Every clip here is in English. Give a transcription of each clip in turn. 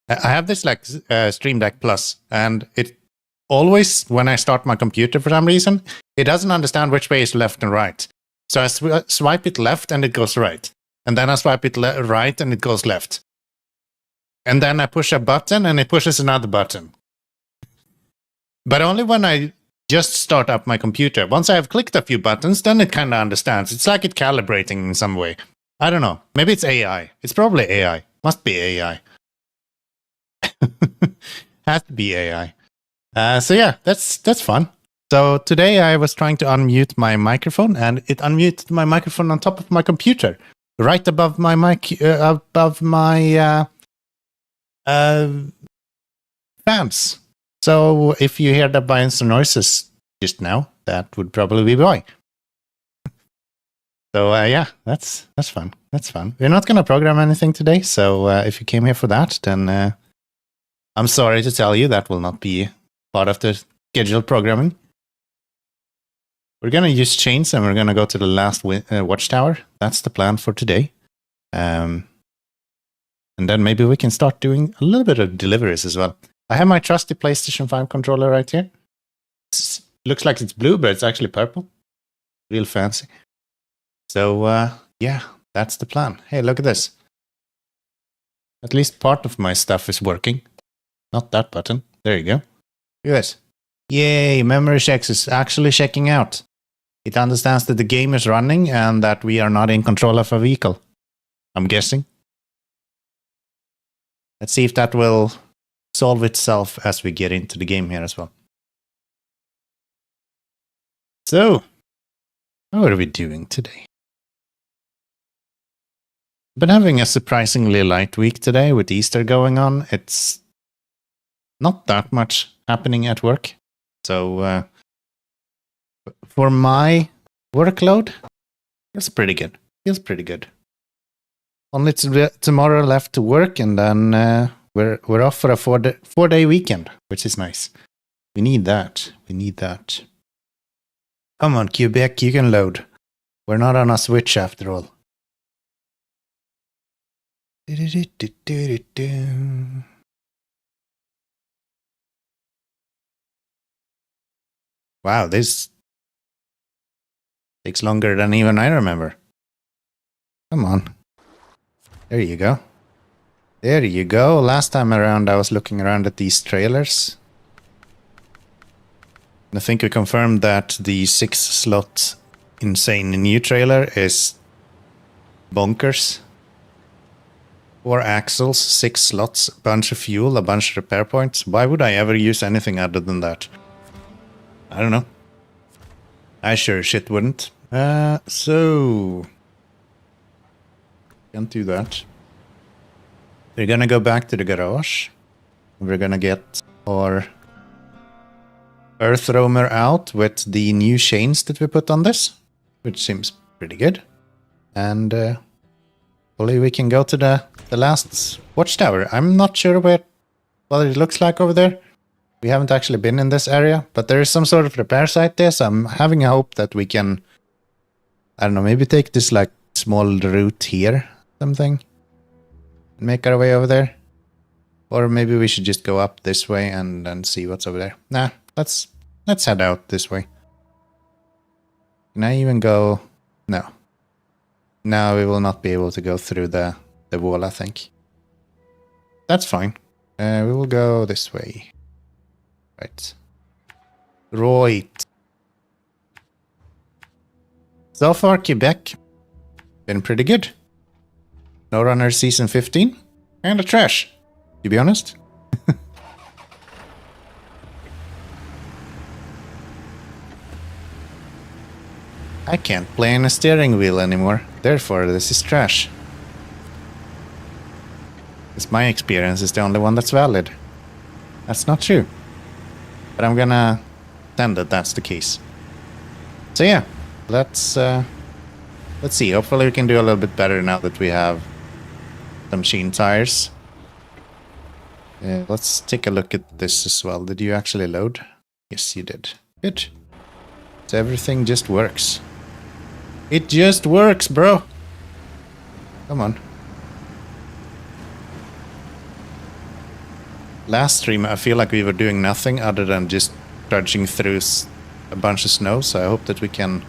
I have this like Stream Deck Plus, and it always, when I start my computer for some reason, it doesn't understand which way is left and right. So I swipe it left and it goes right. And then I swipe it right and it goes left. And then I push a button and it pushes another button. But only when I just start up my computer. Once I have clicked a few buttons, then it kind of understands. It's like it's calibrating in some way. I don't know. Maybe it's AI. It's probably AI. Must be AI. Has to be AI. So yeah, that's fun. So today I was trying to unmute my microphone, and it unmuted my microphone on top of my computer, right above my mic, above my fans. So if you hear the binds noises just now, that would probably be why. So yeah, that's fun. That's fun. We're not gonna program anything today, so if you came here for that, then I'm sorry to tell you that will not be part of the scheduled programming. We're gonna use chains and we're gonna go to the last watchtower. That's the plan for today. And then maybe we can start doing a little bit of deliveries as well. I have my trusty PlayStation 5 controller right here. Looks like it's blue, but it's actually purple. Real fancy. So yeah, that's the plan. Hey, look at this. At least part of my stuff is working. Not that button. There you go. Look at this. Yay, memory checks is actually checking out. It understands that the game is running and that we are not in control of a vehicle. I'm guessing. Let's see if that will solve itself as we get into the game here as well. So, what are we doing today? Been having a surprisingly light week today with Easter going on. It's not that much happening at work. So, for my workload, it's pretty good. Feels pretty good. Only tomorrow left to work, and then we're off for a four-day weekend, which is nice. We need that. We need that. Come on, Quebec, you can load. We're not on a Switch after all. Wow, this takes longer than even I remember. Come on. There you go. There you go. Last time around I was looking around at these trailers. I think we confirmed that the 6-slot insane new trailer is bonkers. 4 axles, 6 slots, a bunch of fuel, a bunch of repair points. Why would I ever use anything other than that? I don't know. I sure shit wouldn't. So... Can't do that. We're gonna go back to the garage. We're gonna get our earth roamer out with the new chains that we put on this, which seems pretty good. And hopefully we can go to the last watchtower. I'm not sure what it looks like over there. We haven't actually been in this area, but there is some sort of repair site there, so I'm having a hope that we can, I don't know, maybe take this like small route here, something, and make our way over there. Or maybe we should just go up this way and then see what's over there. Nah, let's head out this way. Can I even go? No. No, we will not be able to go through the wall, I think. That's fine. We will go this way. Right. Right. So far, Quebec been pretty good. SnowRunner Season 15. Kinda trash, to be honest. I can't play on a steering wheel anymore. Therefore, this is trash. Because my experience is the only one that's valid. That's not true. But I'm gonna pretend that that's the case. So yeah, let's see. Hopefully we can do a little bit better now that we have some sheen tires. Let's take a look at this as well. Did you actually load? Yes, you did. Good. So everything just works. It just works, bro. Come on. last stream, I feel like we were doing nothing other than just trudging through a bunch of snow, so I hope that we can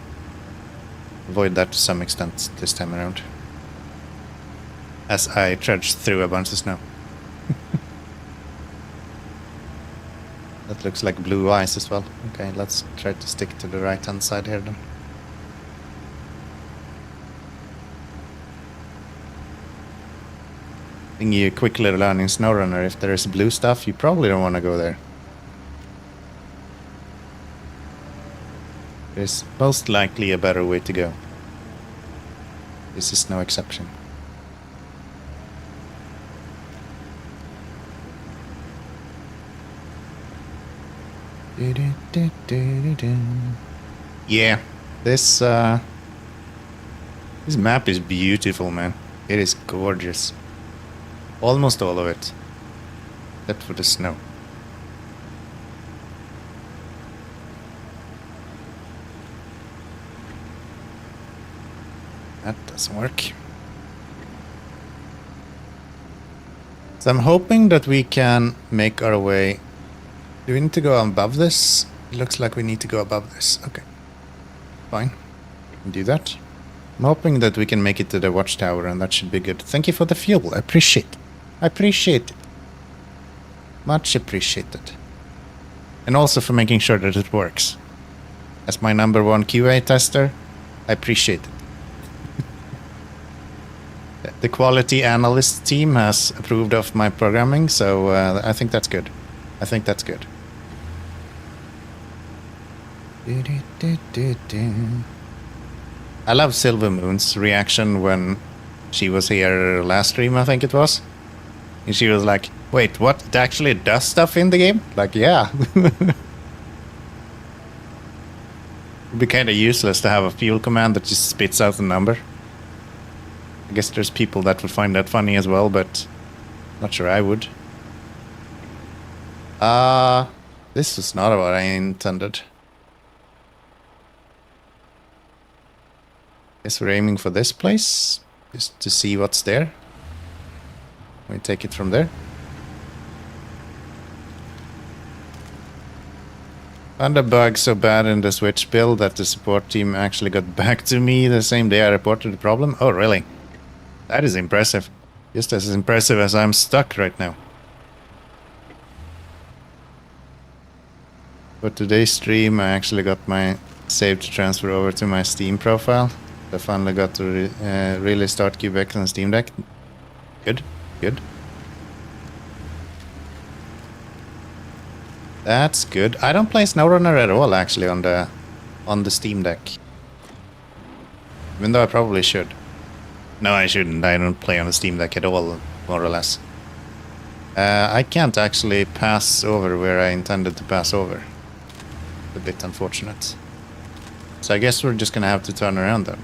avoid that to some extent this time around. As I trudge through a bunch of snow. That looks like blue ice as well. Okay, let's try to stick to the right-hand side here then. Being you quickly learning SnowRunner, if there is blue stuff, you probably don't want to go there. There's most likely a better way to go. This is no exception. Yeah, this map is beautiful, man. It is gorgeous. Almost all of it, except for the snow. That doesn't work. So I'm hoping that we can make our way. Do we need to go above this? It looks like we need to go above this. Okay. Fine. We can do that. I'm hoping that we can make it to the watchtower, and that should be good. Thank you for the fuel. I appreciate it. I appreciate it. Much appreciated. And also for making sure that it works. As my #1 QA tester, I appreciate it. The quality analyst team has approved of my programming, so I think that's good. I think that's good. I love Silver Moon's reaction when she was here last stream, I think it was. And she was like, wait, what? It actually does stuff in the game? Like, yeah. It'd be kind of useless to have a fuel command that just spits out a number. I guess there's people that would find that funny as well, but not sure I would. This is not what I intended. Guess we're aiming for this place, just to see what's there. We take it from there. Found a bug so bad in the Switch build that the support team actually got back to me the same day I reported the problem. Oh, really? That is impressive. Just as impressive as I'm stuck right now. For today's stream, I actually got my save to transfer over to my Steam profile. I finally got to really start Quebec on Steam Deck. Good, good. That's good. I don't play SnowRunner at all, actually, on the Steam Deck. Even though I probably should. No, I shouldn't. I don't play on the Steam Deck at all, more or less. I can't actually pass over where I intended to pass over. A bit unfortunate. So I guess we're just gonna have to turn around then.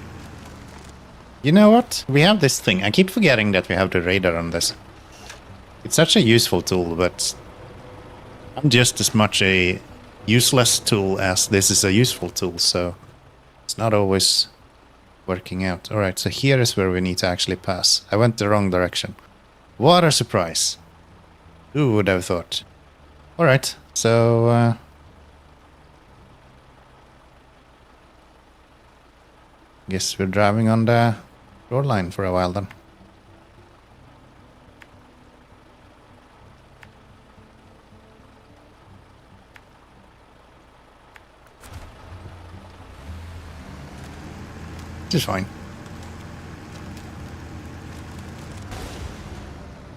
You know what? We have this thing. I keep forgetting that we have the radar on this. It's such a useful tool, but I'm just as much a useless tool as this is a useful tool, so it's not always working out. Alright, so here is where we need to actually pass. I went the wrong direction. What a surprise. Who would have thought? Alright, so guess we're driving on the shoreline for a while then. Which is fine.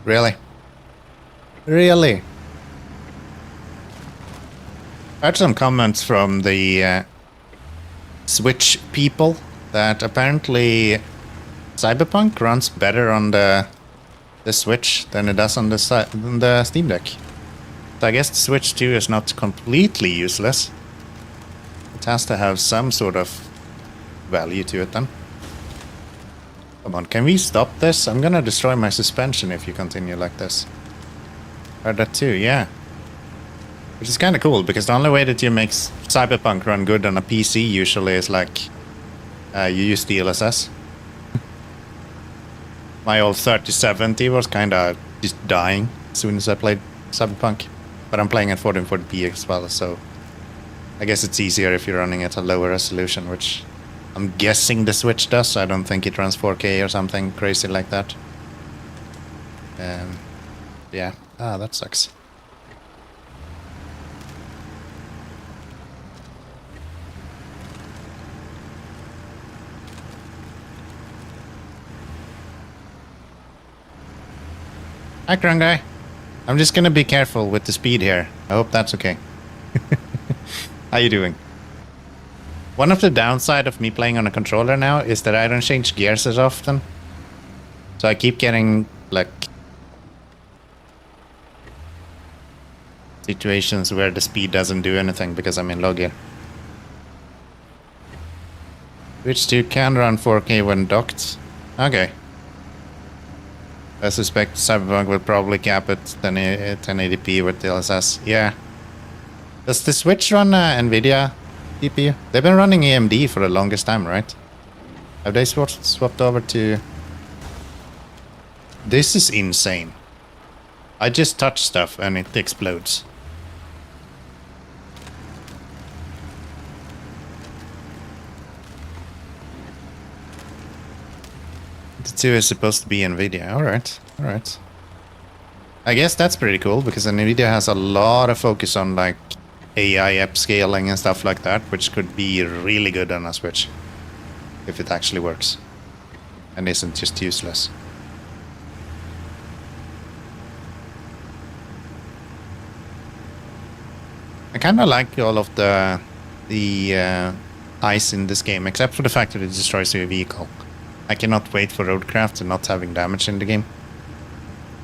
Really? Really? I had some comments from the Switch people that apparently Cyberpunk runs better on the Switch than it does on the Steam Deck. So I guess the Switch 2 is not completely useless. It has to have some sort of value to it then. Come on, can we stop this? I'm gonna destroy my suspension if you continue like this. Heard that too, yeah. Which is kinda cool, because the only way that you make Cyberpunk run good on a PC usually is like you use DLSS. My old 3070 was kinda just dying as soon as I played Cyberpunk. But I'm playing at 1440p as well, so I guess it's easier if you're running at a lower resolution, which I'm guessing the Switch does. I don't think it runs 4K or something crazy like that. Yeah. Ah, that sucks. Hi, Crown Guy. I'm just gonna be careful with the speed here. I hope that's okay. How you doing? One of the downside of me playing on a controller now is that I don't change gears as often. So I keep getting, like, situations where the speed doesn't do anything because I'm in low gear. Switch 2 can run 4K when docked. Okay. I suspect Cyberpunk will probably cap it 1080p with DLSS. Yeah. Does the Switch run NVIDIA GPU? They've been running AMD for the longest time, right? Have they swapped over to... This is insane. I just touch stuff and it explodes. The 2 is supposed to be NVIDIA. Alright, alright. I guess that's pretty cool because NVIDIA has a lot of focus on like AI upscaling and stuff like that, which could be really good on a Switch if it actually works and isn't just useless. I kind of like all of the ice in this game, except for the fact that it destroys your vehicle. I cannot wait for roadcraft and not having damage in the game.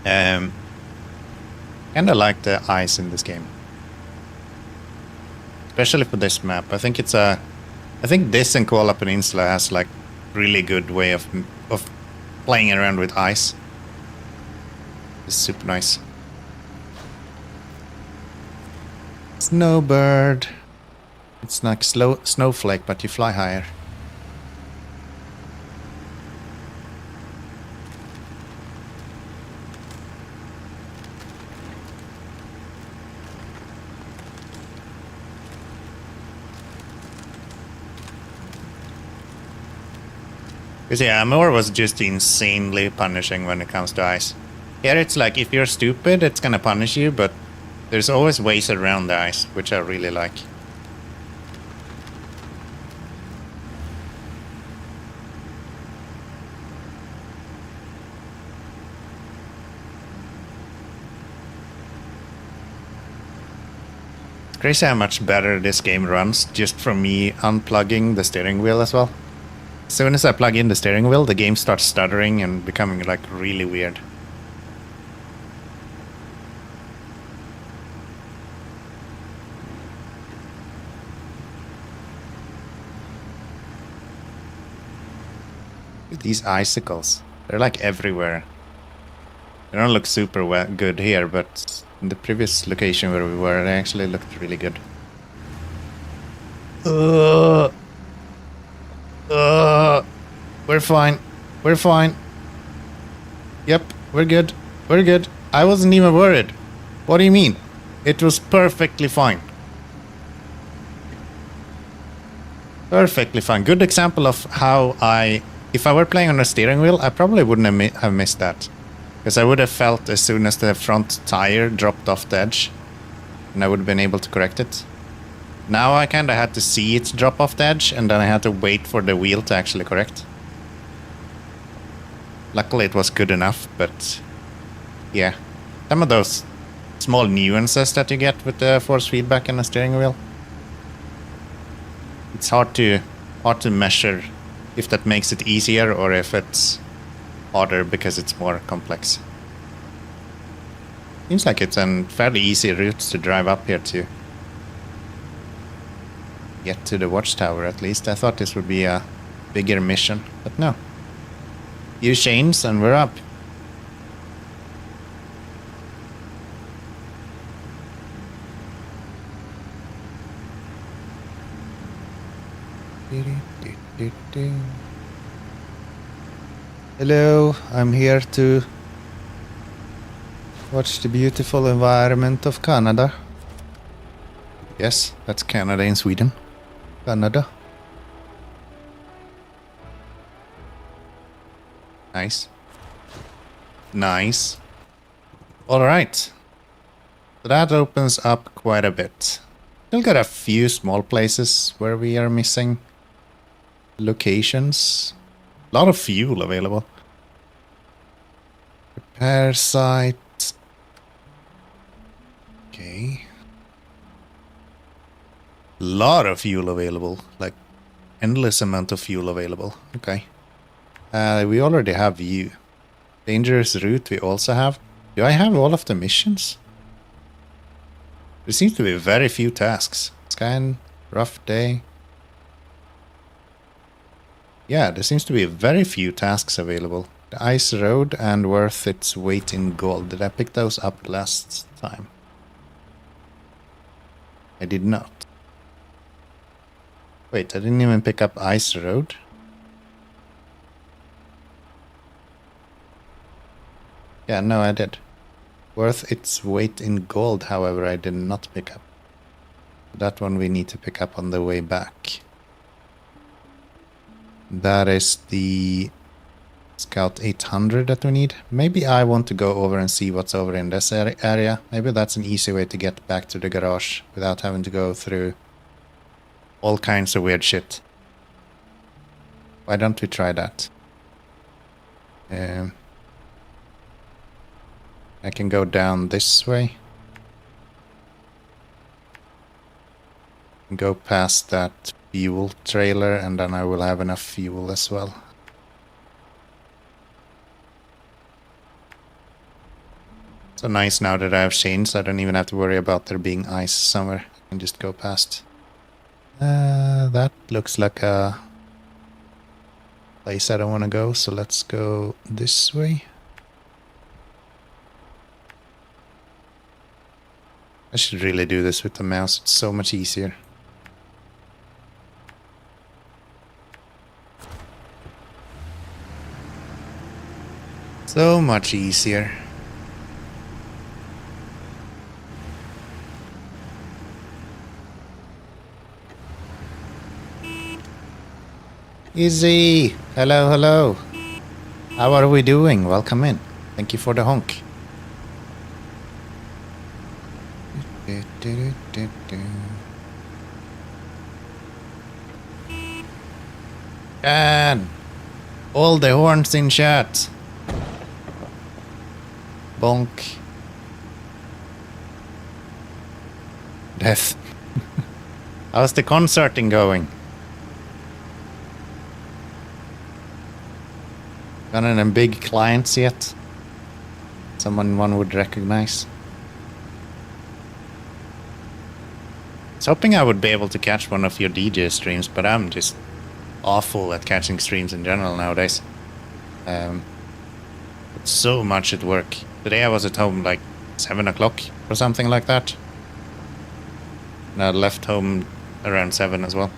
Kind of like the ice in this game, especially for this map. I think it's a, I think this and Koala Peninsula has like really good way of playing around with ice. It's super nice. Snowbird. It's like snowflake, but you fly higher. Because yeah, Amor was just insanely punishing when it comes to ice. Here it's like, if you're stupid, it's gonna punish you, but there's always ways around the ice, which I really like. It's crazy how much better this game runs just from me unplugging the steering wheel as well. As soon as I plug in the steering wheel, the game starts stuttering and becoming like really weird. These icicles, they're like everywhere. They don't look super good here, but in the previous location where we were, they actually looked really good. We're fine. We're fine. Yep, we're good. We're good. I wasn't even worried. What do you mean? It was perfectly fine. Perfectly fine. Good example of how if I were playing on a steering wheel, I probably wouldn't have missed that. Because I would have felt as soon as the front tire dropped off the edge, and I would have been able to correct it. Now I kind of had to see it drop off the edge, and then I had to wait for the wheel to actually correct. Luckily it was good enough, but yeah. Some of those small nuances that you get with the force feedback in the steering wheel. It's hard to measure if that makes it easier or if it's harder because it's more complex. Seems like it's a fairly easy route to drive up here to get to the watchtower at least. I thought this would be a bigger mission, but no. Use chains and we're up. Hello, I'm here to Watch the beautiful environment of Canada. Yes, that's Canada in Sweden. Canada. Nice. Nice. Alright. So that opens up quite a bit. Still got a few small places where we are missing locations. A lot of fuel available. Repair site. Okay. Lot of fuel available. Like, endless amount of fuel available. Okay. We already have view. Dangerous route we also have. Do I have all of the missions? There seems to be very few tasks. Scan, rough day. Yeah, there seems to be very few tasks available. The ice road and worth its weight in gold. Did I pick those up last time? I did not. Wait, I didn't even pick up ice road. Yeah, no, I did. Worth its weight in gold, however, I did not pick up. That one we need to pick up on the way back. That is the Scout 800 that we need. Maybe I want to go over and see what's over in this area. Maybe that's an easy way to get back to the garage without having to go through all kinds of weird shit. Why don't we try that? I can go down this way. Go past that fuel trailer and then I will have enough fuel as well. So nice now that I have chains, I don't even have to worry about there being ice somewhere. I can just go past. That looks like a place I don't want to go, so let's go this way. I should really do this with the mouse, it's so much easier. So much easier. Easy! Hello, hello. How are we doing? Welcome in. Thank you for the honk. And all the horns in chat. Bonk. Death. How's the concerting going? Got any big clients yet? Someone one would recognize? I was hoping I would be able to catch one of your DJ streams, but I'm just awful at catching streams in general nowadays. It's so much at work. Today I was at home like 7 o'clock or something like that. And I left home around 7 as well.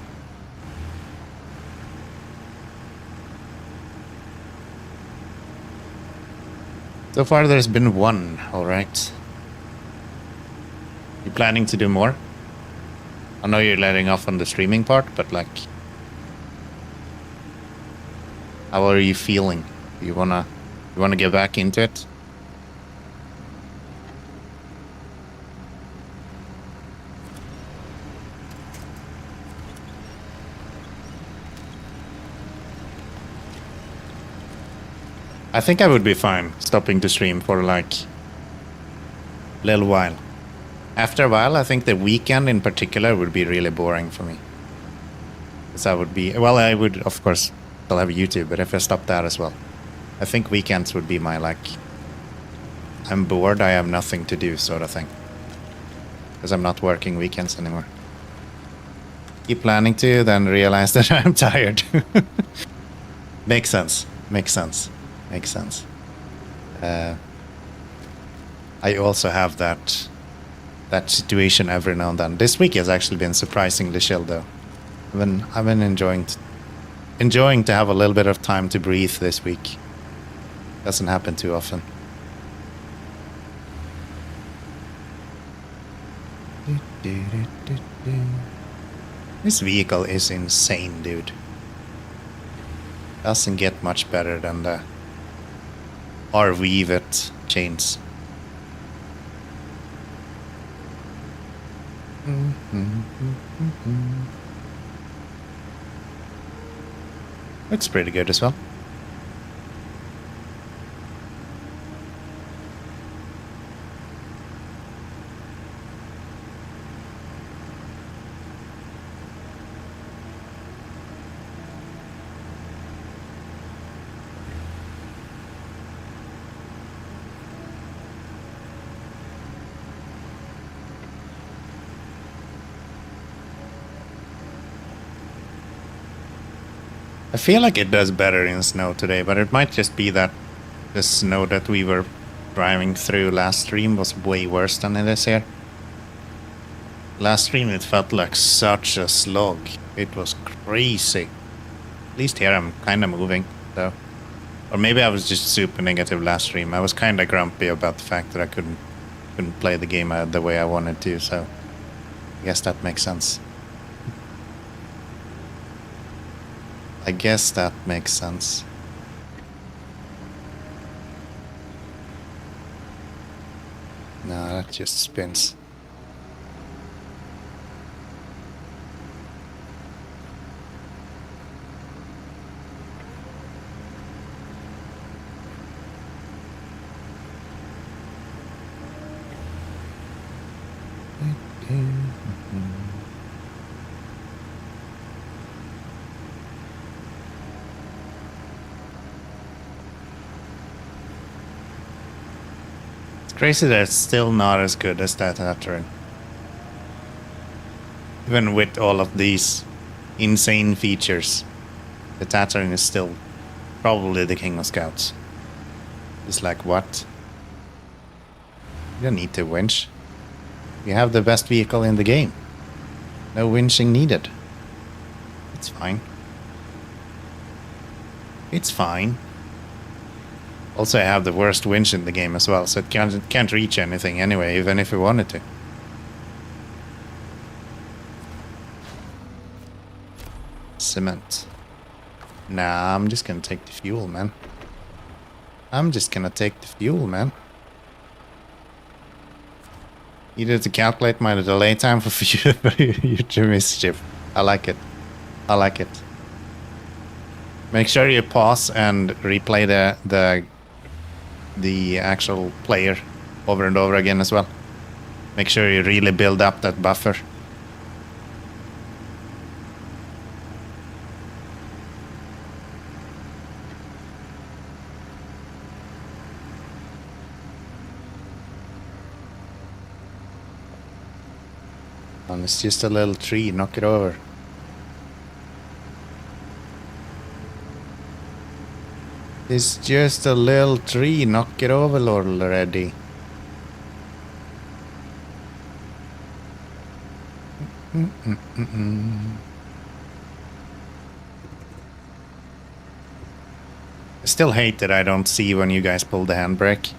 So far there's been one, alright. You planning to do more? I know you're letting off on the streaming part, but like... how are you feeling? You wanna get back into it? I think I would be fine stopping to stream for like a little while. After a while, I think the weekend in particular would be really boring for me. Because I would be, well, I would of course still have YouTube, but if I stop that as well, I think weekends would be my like, I'm bored, I have nothing to do sort of thing. Because I'm not working weekends anymore. Keep planning to, then realize that I'm tired. Makes sense, makes sense. Makes sense. I also have that situation every now and then. This week has actually been surprisingly chill though. I've been enjoying to have a little bit of time to breathe this week. Doesn't happen too often. This vehicle is insane, dude. Doesn't get much better than the RV with chains. Looks pretty good as well. I feel like it does better in snow today, but it might just be that the snow that we were driving through last stream was way worse than it is here. Last stream it felt like such a slog. It was crazy. At least here I'm kind of moving, though. Or maybe I was just super negative last stream. I was kind of grumpy about the fact that I couldn't play the game the way I wanted to, so I guess that makes sense. I guess that makes sense. No, that just spins. Crazy that it's still not as good as that Tatooine. Even with all of these insane features, the Tatooine is still probably the king of scouts. It's like, what? You don't need to winch. You have the best vehicle in the game. No winching needed. It's fine. It's fine. Also, I have the worst winch in the game as well, so it can't reach anything anyway, even if we wanted to. Cement. Nah, I'm just gonna take the fuel, man. I'm just gonna take the fuel, man. Needed to calculate my delay time for future mischief. I like it. I like it. Make sure you pause and replay the actual player over and over again as well. Make sure you really build up that buffer. And it's just a little tree, knock it over. It's just a little tree, knock it over already. I still hate that I don't see when you guys pull the handbrake.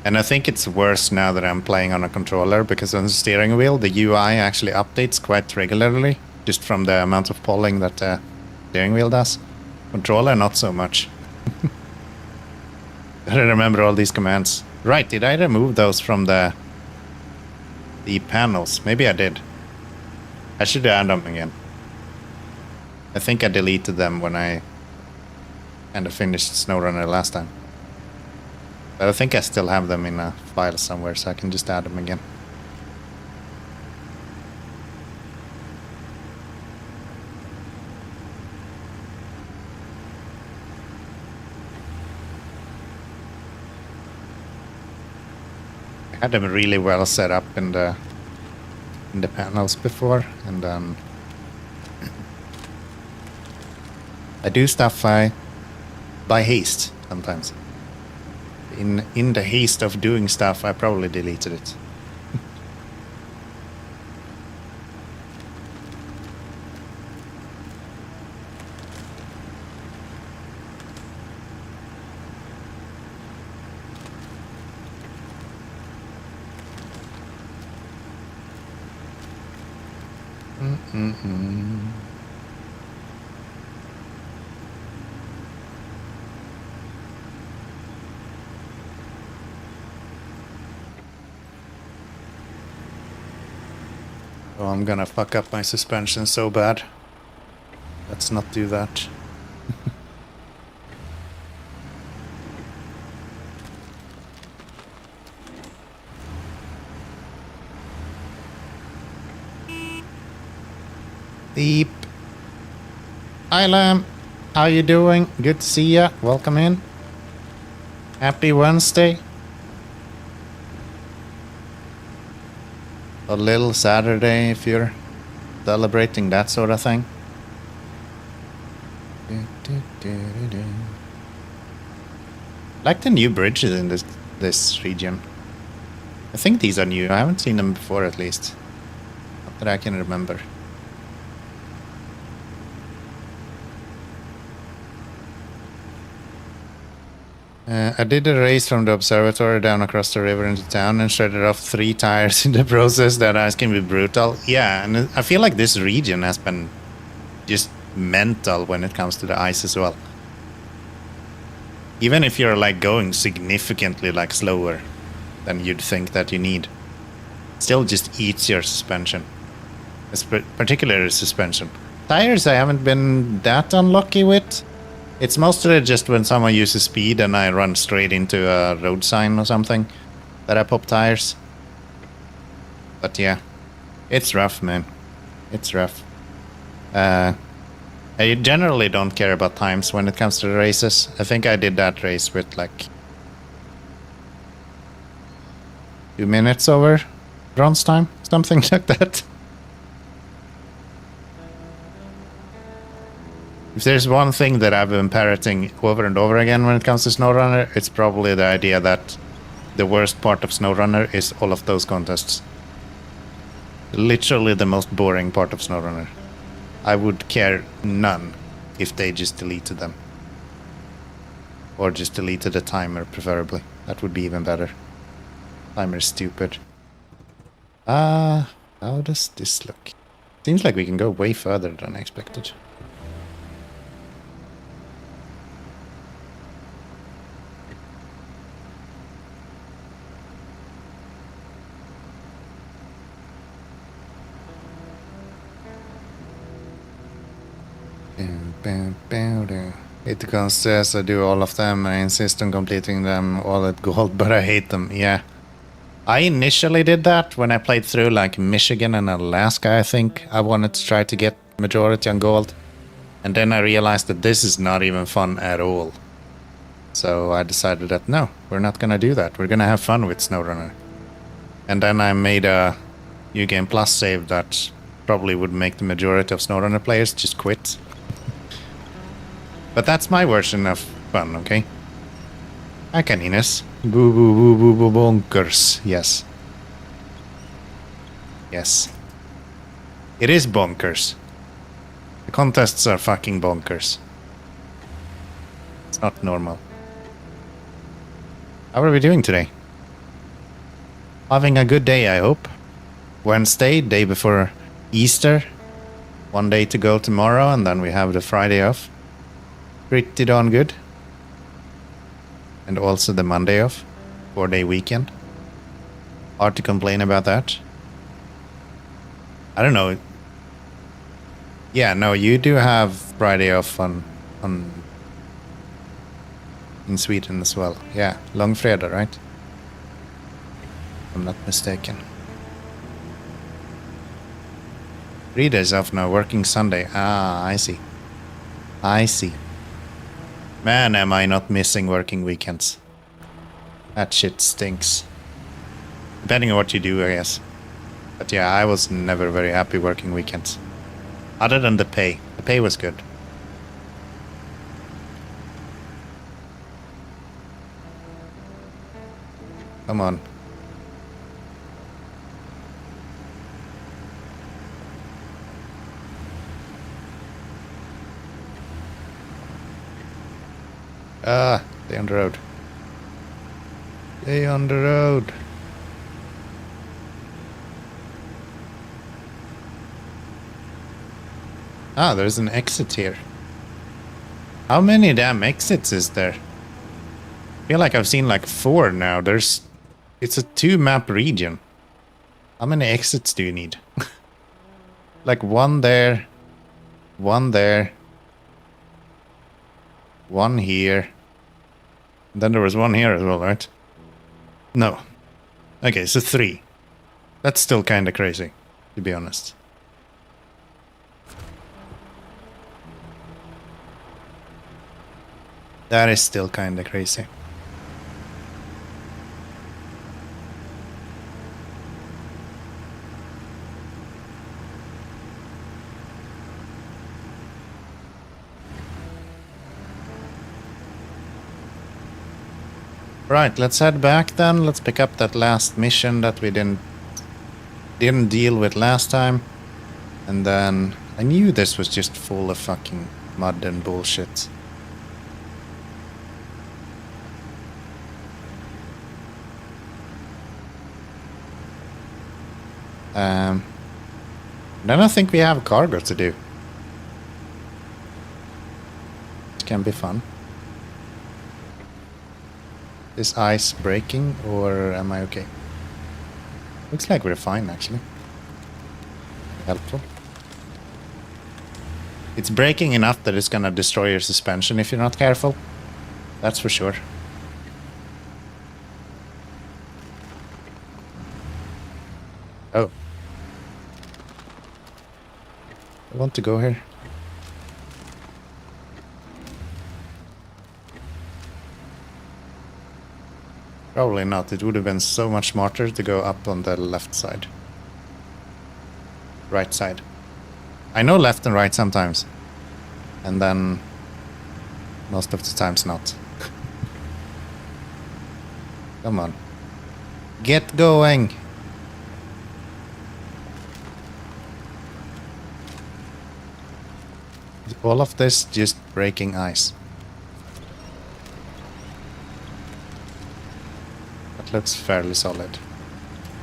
And I think it's worse now that I'm playing on a controller, because on the steering wheel the UI actually updates quite regularly, just from the amount of pulling that the steering wheel does. Controller, not so much. Gotta remember all these commands. Right, did I remove those from the panels? Maybe I did. I should add them again. I think I deleted them when I kind of finished SnowRunner last time. But I think I still have them in a file somewhere, so I can just add them again. I had them really well set up in the panels before, and then I do stuff by haste sometimes. In the haste of doing stuff, I probably deleted it. Oh, I'm gonna fuck up my suspension so bad. Let's not do that. Beep. Hi, Lamb. How you doing? Good to see ya. Welcome in. Happy Wednesday. A little Saturday if you're celebrating that sort of thing. Like the new bridges in this region. I think these are new. I haven't seen them before, at least. Not that I can remember. I did a race from the observatory down across the river into town and shredded off 3 tires in the process. That ice can be brutal. Yeah, and I feel like this region has been just mental when it comes to the ice as well. Even if you're like going significantly like slower than you'd think that you need, still just eats your suspension. Particularly suspension. Tires I haven't been that unlucky with. It's mostly just when someone uses speed and I run straight into a road sign or something that I pop tires. But yeah, it's rough, man. It's rough. I generally don't care about times when it comes to the races. I think I did that race with like 2 minutes over bronze time, something like that. If there's one thing that I've been parroting over and over again when it comes to SnowRunner, it's probably the idea that the worst part of SnowRunner is all of those contests. Literally the most boring part of SnowRunner. I would care none if they just deleted them. Or just deleted the timer, preferably. That would be even better. Timer is stupid. How does this look? Seems like we can go way further than I expected. It consists I do all of them. I insist on completing them all at gold, but I hate them. Yeah. I initially did that when I played through like Michigan and Alaska, I think. I wanted to try to get majority on gold. And then I realized that this is not even fun at all. So I decided that no, we're not gonna do that. We're gonna have fun with SnowRunner. And then I made a New Game Plus save that probably would make the majority of SnowRunner players just quit. But that's my version of fun, okay? Hi, Caninas. Boo boo boo boo boo bonkers. Yes. Yes. It is bonkers. The contests are fucking bonkers. It's not normal. How are we doing today? Having a good day, I hope. Wednesday, day before Easter. 1 day to go tomorrow, and then we have the Friday off. Pretty darn good. And also the Monday off. 4-day weekend. Hard to complain about that. I don't know. Yeah, no, you do have Friday off on in Sweden as well. Yeah, Långfredag, right? I'm not mistaken. 3 days off now, working Sunday. Ah, I see. I see. Man, am I not missing working weekends. That shit stinks. Depending on what you do, I guess. But yeah, I was never very happy working weekends. Other than the pay. The pay was good. Come on. Stay on the road. Stay on the road. Ah, there's an exit here. How many damn exits is there? I feel like I've seen like 4 now. It's a 2-map region. How many exits do you need? Like 1 there, 1 there, 1 here. And then there was 1 here as well, right? No. Okay, so 3. That's still kind of crazy, to be honest. That is still kind of crazy. Right, let's head back then. Let's pick up that last mission that we didn't deal with last time. And then I knew this was just full of fucking mud and bullshit. Then I think we have cargo to do. It can be fun. Is ice breaking or am I okay? Looks like we're fine actually. Helpful. It's breaking enough that it's gonna destroy your suspension if you're not careful. That's for sure. Oh. I want to go here. Probably not. It would have been so much smarter to go up on the left side. Right side. I know left and right sometimes. And then most of the times not. Come on. Get going! All of this just breaking ice. That looks fairly solid.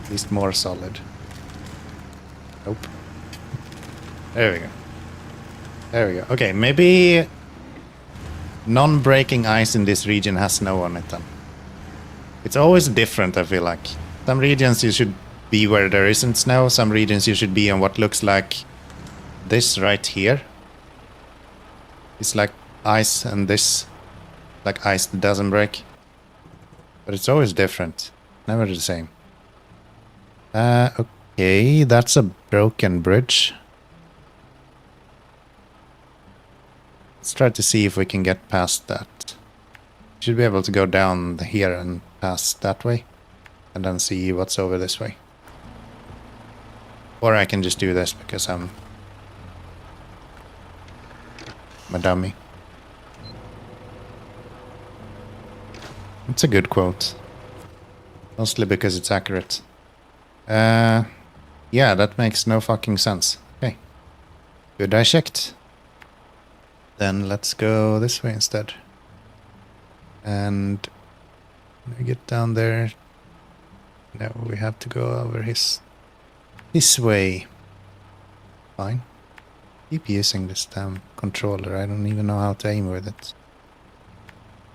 At least more solid. Nope. There we go. There we go. Okay, maybe non-breaking ice in this region has snow on it then. It's always different, I feel like. Some regions you should be where there isn't snow. Some regions you should be on what looks like this right here. It's like ice and this like ice that doesn't break. But it's always different. Never the same. Okay, that's a broken bridge. Let's try to see if we can get past that. Should be able to go down here and pass that way. And then see what's over this way. Or I can just do this because I'm a dummy. It's a good quote. Mostly because it's accurate. Yeah, that makes no fucking sense. Okay. Good, I checked. Then let's go this way instead. And we get down there. No, we have to go over this way. Fine. Keep using this damn controller. I don't even know how to aim with it.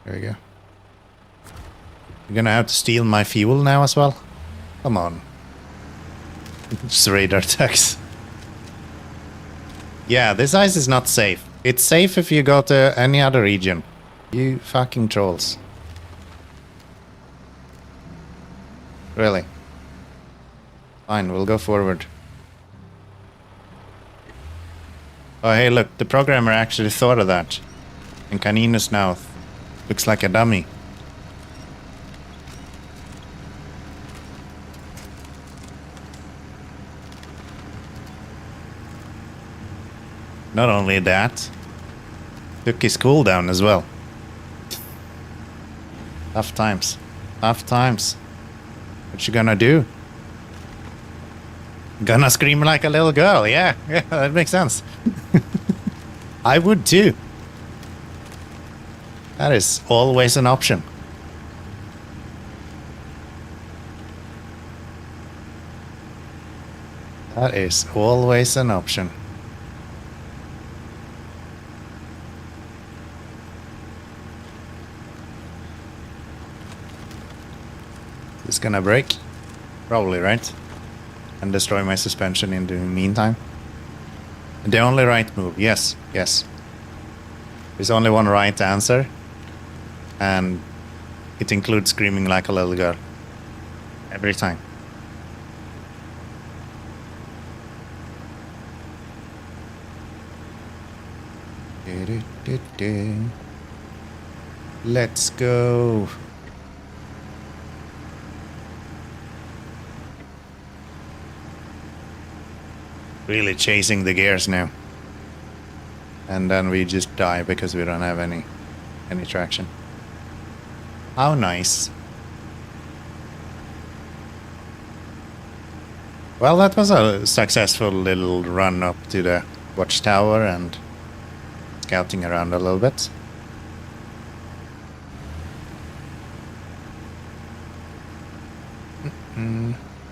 There we go. You're gonna have to steal my fuel now as well? Come on. Just radar attacks. Yeah, this ice is not safe. It's safe if you go to any other region. You fucking trolls. Really. Fine, we'll go forward. Oh hey look, the programmer actually thought of that. And Caninus now looks like a dummy. Not only that, took his cooldown as well. Tough times. Tough times. What you gonna do? Gonna scream like a little girl, yeah, that makes sense. I would too. That is always an option. That is always an option. It's gonna break. Probably, right? And destroy my suspension in the meantime. The only right move, yes, yes. There's only one right answer. And it includes screaming like a little girl. Every time. Let's go. Really chasing the gears now. And then we just die because we don't have any traction. How nice. Well, that was a successful little run up to the watchtower and scouting around a little bit.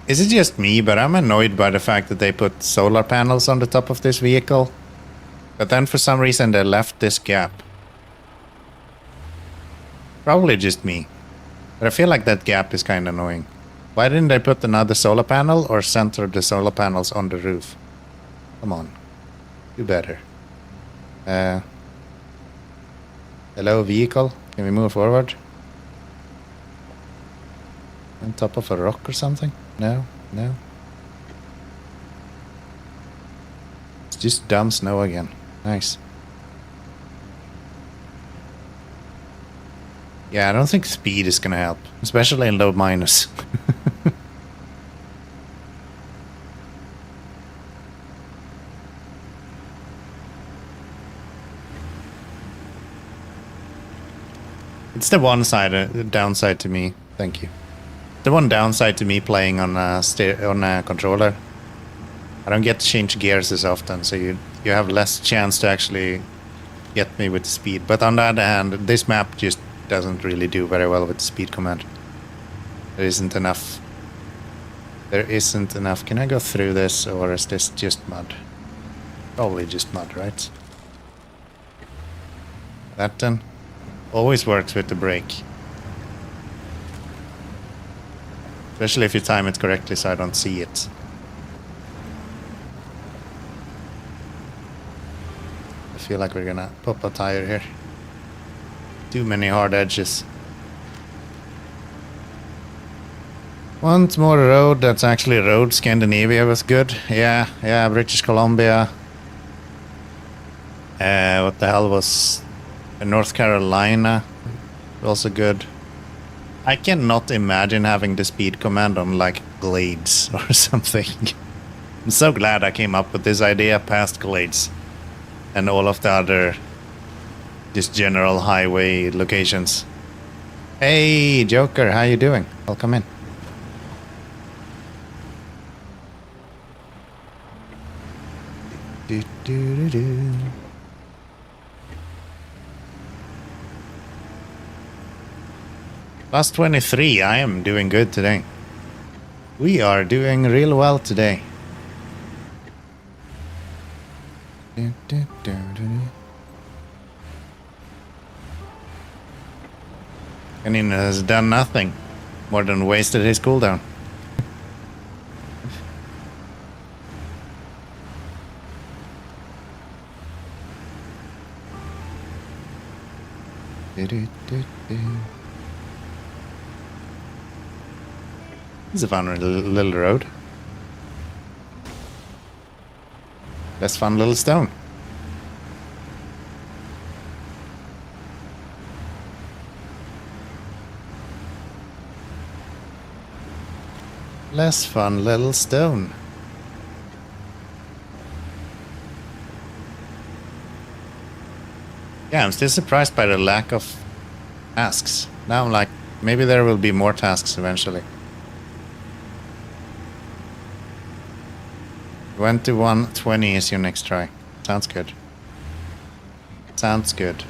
Is it just me, but I'm annoyed by the fact that they put solar panels on the top of this vehicle, but then for some reason they left this gap. Probably just me, but I feel like that gap is kind of annoying. Why didn't they put another solar panel or center the solar panels on the roof? Come on, do better. Hello, vehicle, can we move forward? On top of a rock or something? No, no. It's just dumb snow again. Nice. Yeah, I don't think speed is gonna help, especially in low minus. It's the one side, downside to me. Thank you. The one downside to me playing on a controller. I don't get to change gears as often, so you have less chance to actually get me with the speed. But on the other hand, this map just doesn't really do very well with the speed command. There isn't enough. There isn't enough. Can I go through this, or is this just mud? Probably just mud, right? That then always works with the brake. Especially if you time it correctly so I don't see it. I feel like we're gonna pop a tire here. Too many hard edges. Want more road that's actually road. Scandinavia was good. Yeah, British Columbia. What the hell was North Carolina? Also good. I cannot imagine having the speed command on like Glades or something. I'm so glad I came up with this idea past Glades and all of the other just general highway locations. Hey Joker, how you doing? Welcome in. Do, do, do, do. Plus 23, I am doing good today. We are doing real well today. Canina has done nothing more than wasted his cooldown. It's a fun little road. Less fun little stone. Less fun little stone. Yeah, I'm still surprised by the lack of tasks. Now I'm like, maybe there will be more tasks eventually. 2120 is your next try. Sounds good. Sounds good.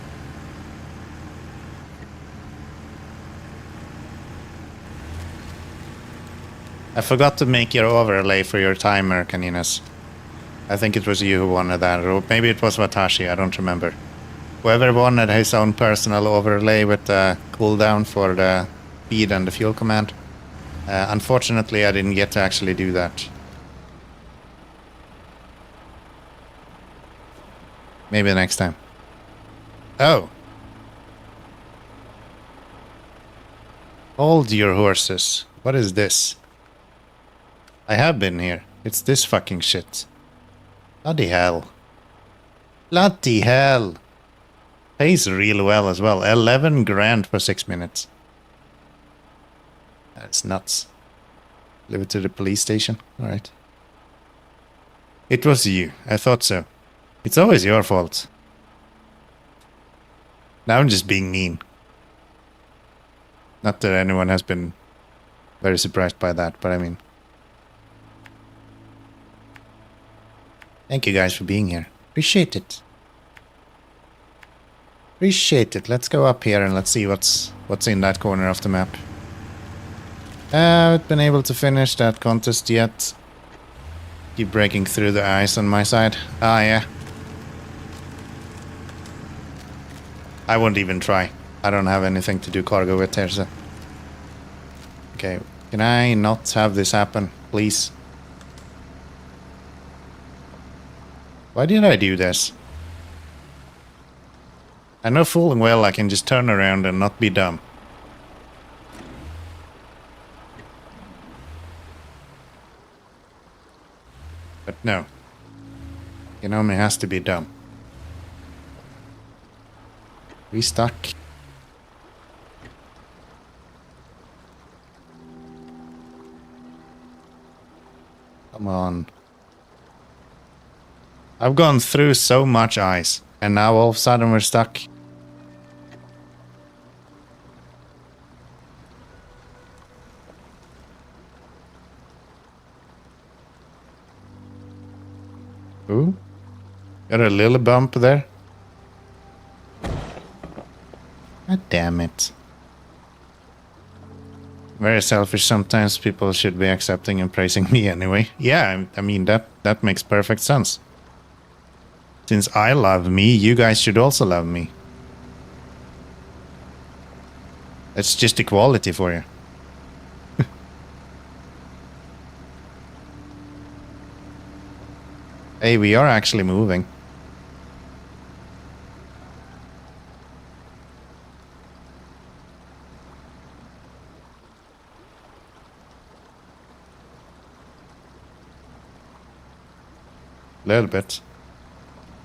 I forgot to make your overlay for your timer, Caninas. I think it was you who wanted that, or maybe it was Watashi, I don't remember. Whoever wanted his own personal overlay with the cooldown for the speed and the fuel command. Unfortunately, I didn't get to actually do that. Maybe next time. Oh. Hold your horses. What is this? I have been here. It's this fucking shit. Bloody hell. Bloody hell. Pays real well as well. 11 grand for 6 minutes. That's nuts. Leave it to the police station. Alright. It was you. I thought so. It's always your fault. Now I'm just being mean. Not that anyone has been very surprised by that, but I mean... Thank you guys for being here. Appreciate it. Appreciate it. Let's go up here and let's see what's in that corner of the map. I haven't been able to finish that contest yet. Keep breaking through the ice on my side. Ah, yeah. I won't even try. I don't have anything to do cargo with here, so... Okay, can I not have this happen, please? Why did I do this? I know full well I can just turn around and not be dumb. But no. Inome has to be dumb. We stuck. Come on. I've gone through so much ice, and now all of a sudden we're stuck. Ooh. Got a little bump there. God damn it. Very selfish sometimes. People should be accepting and praising me anyway. Yeah, I mean, that makes perfect sense. Since I love me, you guys should also love me. It's just equality for you. Hey, we are actually moving. A little bit.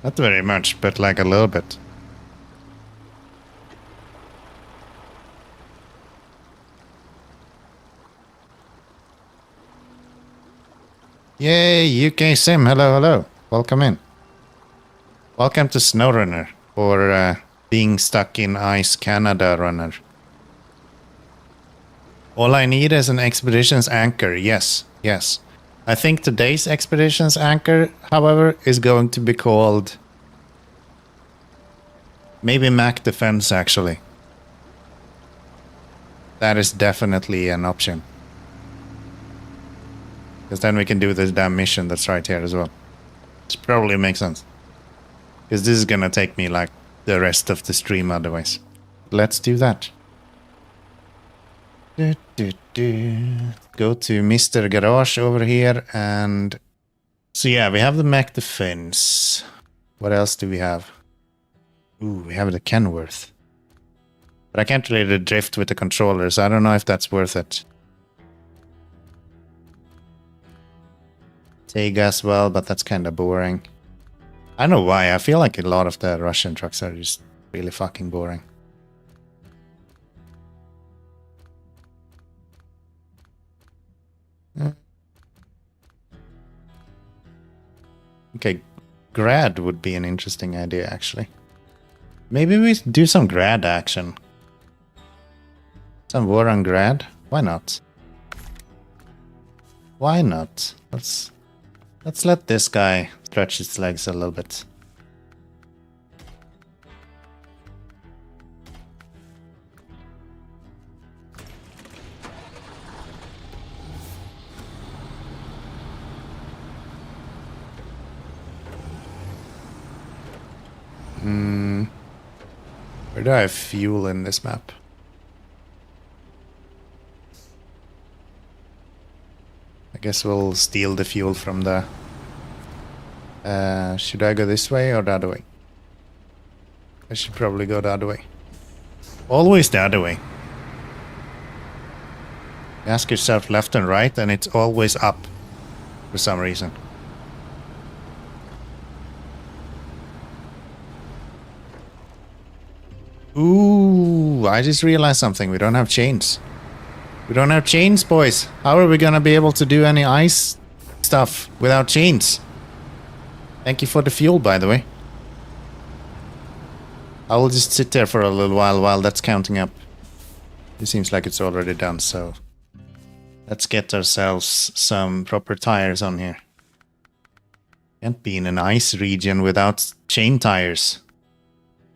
Not very much, but like a little bit. Yay, UK Sim, hello, hello. Welcome in. Welcome to SnowRunner, or being stuck in Ice Canada Runner. All I need is an expedition's anchor, yes, yes. I think today's expedition's anchor, however, is going to be called... Maybe Mac Defense, actually. That is definitely an option. Because then we can do this damn mission that's right here as well. Which probably makes sense. Because this is gonna take me like the rest of the stream otherwise. Let's do that. Go to Mr. Garage over here and... So yeah, we have the Mac Defense. What else do we have? Ooh, we have the Kenworth. But I can't really drift with the controller, so I don't know if that's worth it. Tega as well, but that's kind of boring. I don't know why, I feel like a lot of the Russian trucks are just really fucking boring. Okay, Grad would be an interesting idea, actually. Maybe we do some Grad action. Some war on Grad? Why not? Why not? Let's let this guy stretch his legs a little bit. Where do I have fuel in this map? guess we'll steal the fuel from the... should I go this way or the other way? I should probably go the other way. Always the other way. You ask yourself left and right and it's always up for some reason. Ooh, I just realized something. We don't have chains. We don't have chains, boys. How are we gonna be able to do any ice stuff without chains? Thank you for the fuel, by the way. I will just sit there for a little while that's counting up. It seems like it's already done, so... let's get ourselves some proper tires on here. Can't be in an ice region without chain tires.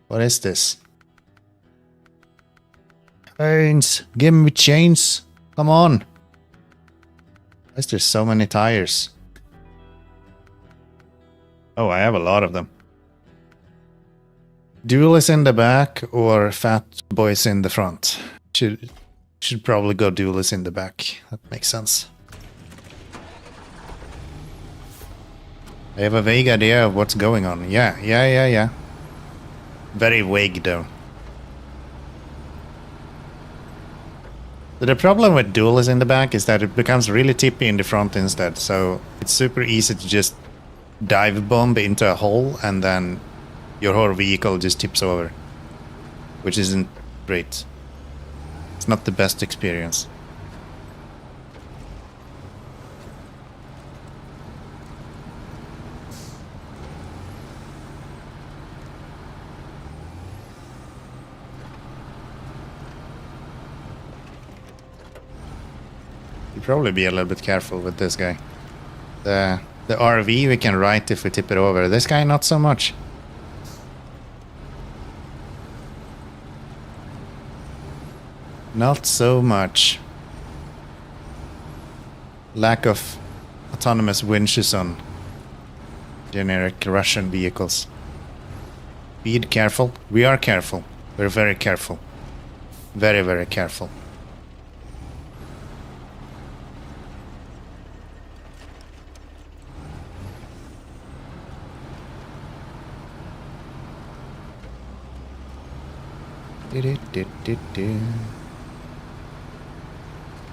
What is this? Chains! Give me chains! Come on! Why is there so many tires? Oh, I have a lot of them. Dual is in the back or fat boys in the front. Should probably go dual is in the back. That makes sense. I have a vague idea of what's going on. Yeah. Very vague though. The problem with dual is in the back is that it becomes really tippy in the front instead. So it's super easy to just dive bomb into a hole and then your whole vehicle just tips over. Which isn't great. It's not the best experience. You'd probably be a little bit careful with this guy. The RV we can ride if we tip it over. This guy not so much. Not so much. Lack of autonomous winches on generic Russian vehicles. Be careful. We are careful. We're very careful. Very, very careful.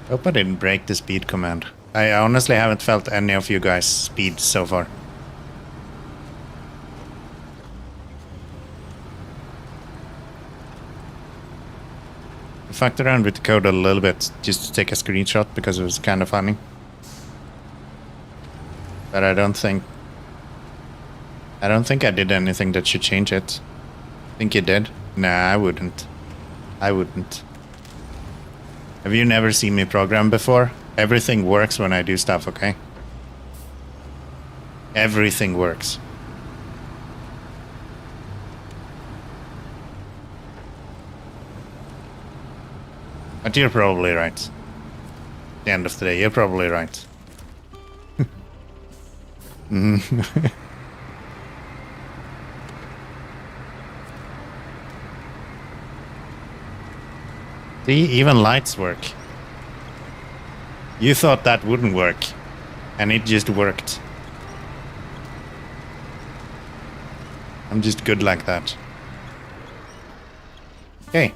Hope I didn't break the speed command. I honestly haven't felt any of you guys' speed so far. I fucked around with the code a little bit just to take a screenshot because it was kind of funny. But I don't think I did anything that should change it. Think you did? Nah, I wouldn't. I wouldn't. Have you never seen me program before? Everything works when I do stuff, okay? Everything works. But you're probably right. At the end of the day, you're probably right. See, even lights work. You thought that wouldn't work, and it just worked. I'm just good like that. Okay,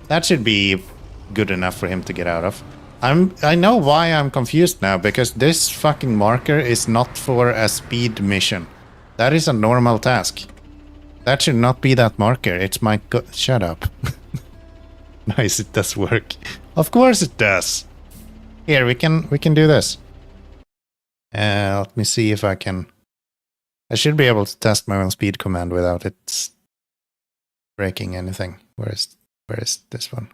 that should be good enough for him to get out of. I know why I'm confused now, because this fucking marker is not for a speed mission. That is a normal task. That should not be that marker. It's my shut up. Nice, it does work. Of course it does. Here, we can do this. Let me see if I can... I should be able to test my own speed command without it breaking anything. Where is this one?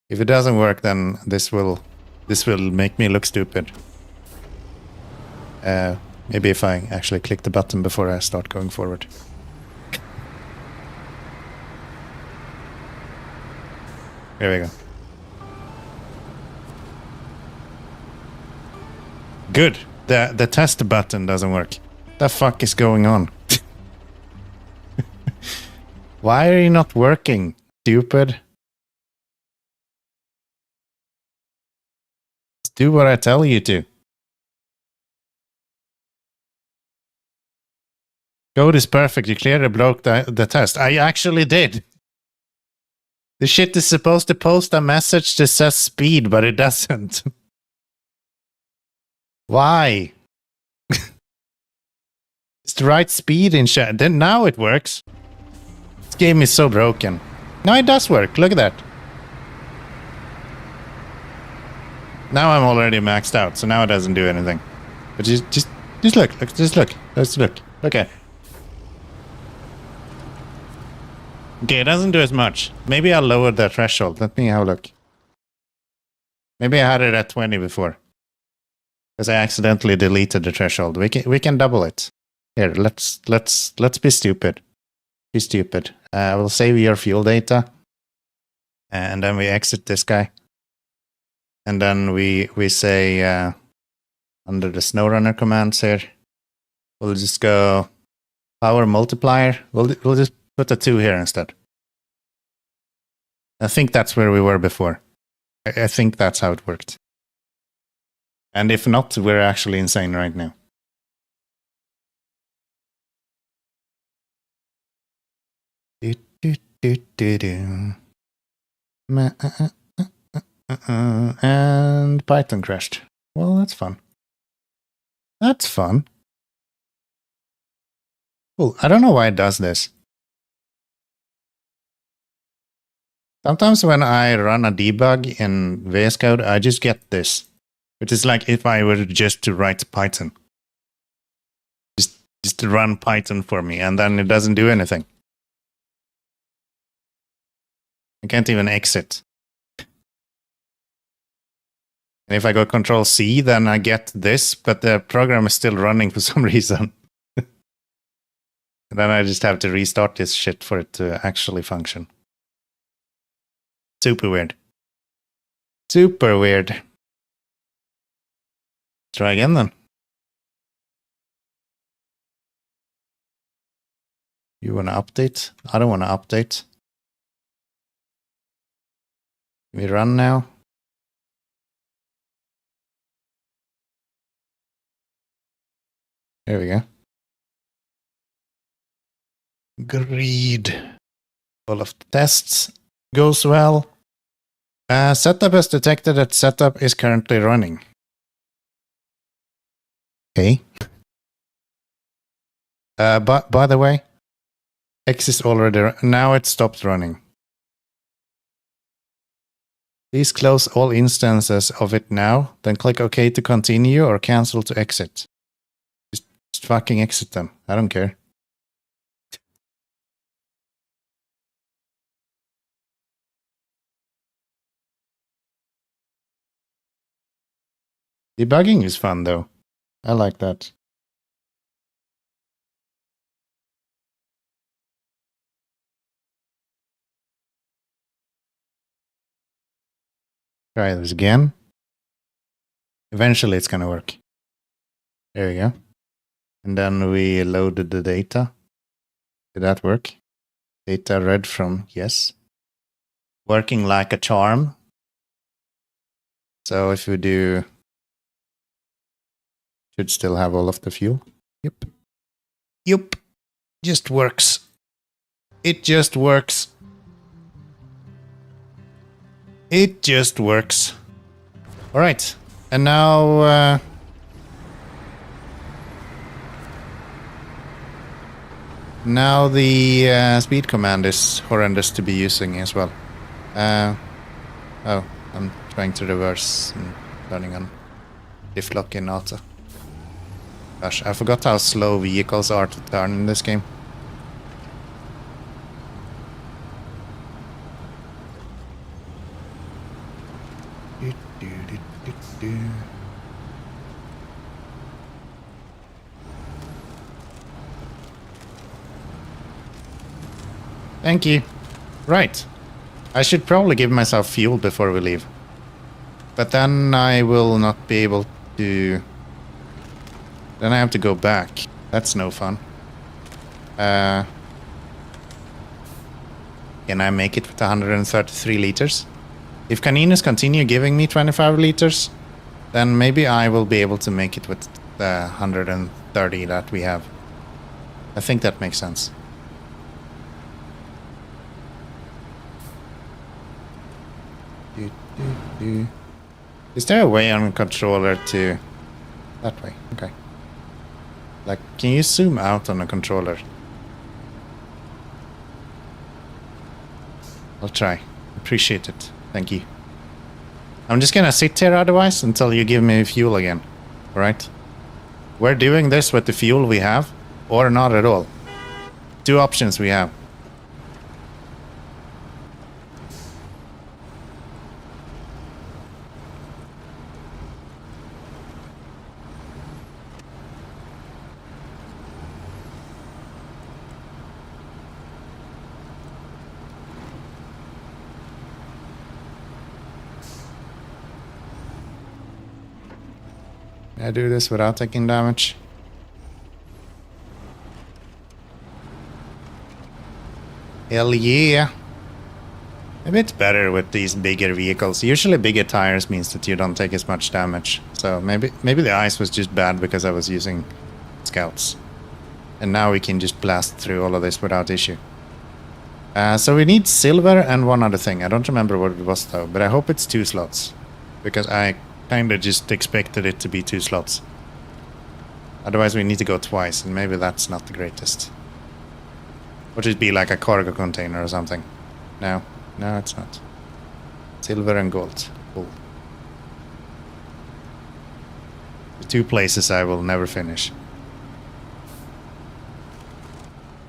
If it doesn't work, then this will make me look stupid. Maybe if I actually click the button before I start going forward. There we go. Good. The test button doesn't work. The fuck is going on? Why are you not working, stupid? Just do what I tell you to. Code is perfect. You clearly broke the test. I actually did. The shit is supposed to post a message that says speed, but it doesn't. Why? It's the right speed in chat. Then now it works. This game is so broken. No, it does work. Look at that. Now I'm already maxed out, so now it doesn't do anything. But just look. Just look. Let's look. Okay. Okay, it doesn't do as much. Maybe I'll lower the threshold. Let me have a look. Maybe I had it at 20 before. Because I accidentally deleted the threshold. We can double it. Here, let's be stupid. Be stupid. We'll save your fuel data. And then we exit this guy. And then we say under the SnowRunner commands here, we'll just go power multiplier. We'll just put a 2 here instead. I think that's where we were before. I think that's how it worked. And if not, we're actually insane right now. And Python crashed. Well, that's fun. That's fun. Cool. I don't know why it does this. Sometimes when I run a debug in VS Code, I just get this. It is like if I were just to write Python. Just to run Python for me, and then it doesn't do anything. I can't even exit. And if I go Control C, then I get this, but the program is still running for some reason. And then I just have to restart this shit for it to actually function. Super weird. Super weird. Try again then. You want to update? I don't want to update. We run now. There we go. Agreed. All of the tests goes well. Setup has detected that setup is currently running. Okay. But by the way, X is already now it stopped running. Please close all instances of it now, then click OK to continue or cancel to exit. Just fucking exit them. I don't care. Debugging is fun though. I like that. Try this again. Eventually it's gonna work. There we go. And then we loaded the data. Did that work? Data read from yes. Working like a charm. So if we do, should still have all of the fuel. Yep. Yep. Just works. It just works. It just works. All right. And now now the speed command is horrendous to be using as well. Oh, I'm trying to reverse and turning on diff lock in auto. Gosh, I forgot how slow vehicles are to turn in this game. Thank you. Right. I should probably give myself fuel before we leave. But then I will not be able to... Then I have to go back. That's no fun. Can I make it with 133 liters? If caninos continue giving me 25 liters, then maybe I will be able to make it with the 130 that we have. I think that makes sense. Is there a way on a controller to... That way, okay. Like, can you zoom out on a controller? I'll try. Appreciate it. Thank you. I'm just gonna sit here otherwise until you give me fuel again. Alright? We're doing this with the fuel we have, or not at all. Two options we have. I do this without taking damage. Hell yeah. Maybe it's better with these bigger vehicles. Usually bigger tires means that you don't take as much damage. So maybe the ice was just bad because I was using scouts. And now we can just blast through all of this without issue. So we need silver and one other thing. I don't remember what it was though, but I hope it's 2 slots. Because I kinda just expected it to be 2 slots. Otherwise we need to go twice, and maybe that's not the greatest. Would it be like a cargo container or something? No, no it's not. Silver and gold. Cool. The 2 places I will never finish.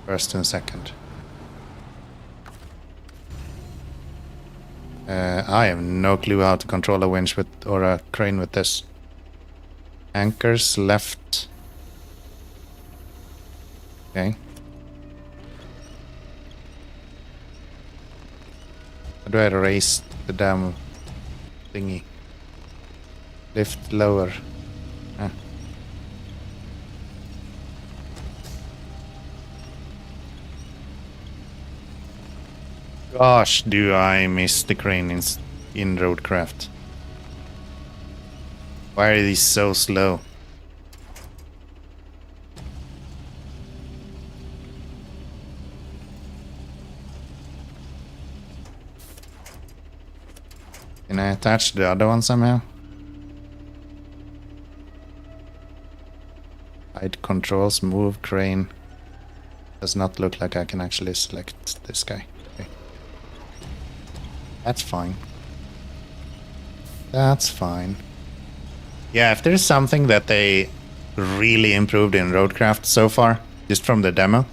First and second. I have no clue how to control a winch with, or a crane with this. Anchors left. Okay. How do I raise the damn thingy? Lift lower. Ah. Gosh, do I miss the crane in Roadcraft. Why are these so slow? Can I attach the other one somehow? Hide controls, move crane. Does not look like I can actually select this guy. Okay. That's fine. That's fine. Yeah, if there's something that they really improved in Roadcraft so far, just from the demo,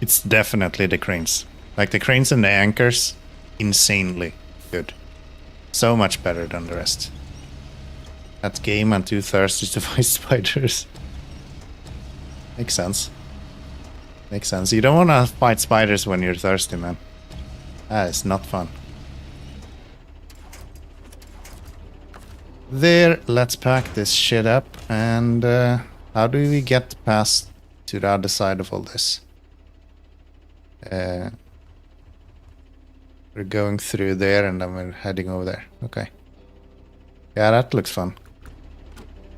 it's definitely the cranes. Like the cranes and the anchors, insanely good. So much better than the rest. That game, I'm too thirsty to fight spiders. Makes sense. Makes sense. You don't want to fight spiders when you're thirsty, man. That is not fun. There, let's pack this shit up. And how do we get past to the other side of all this? We're going through there and then we're heading over there. Okay. Yeah, that looks fun.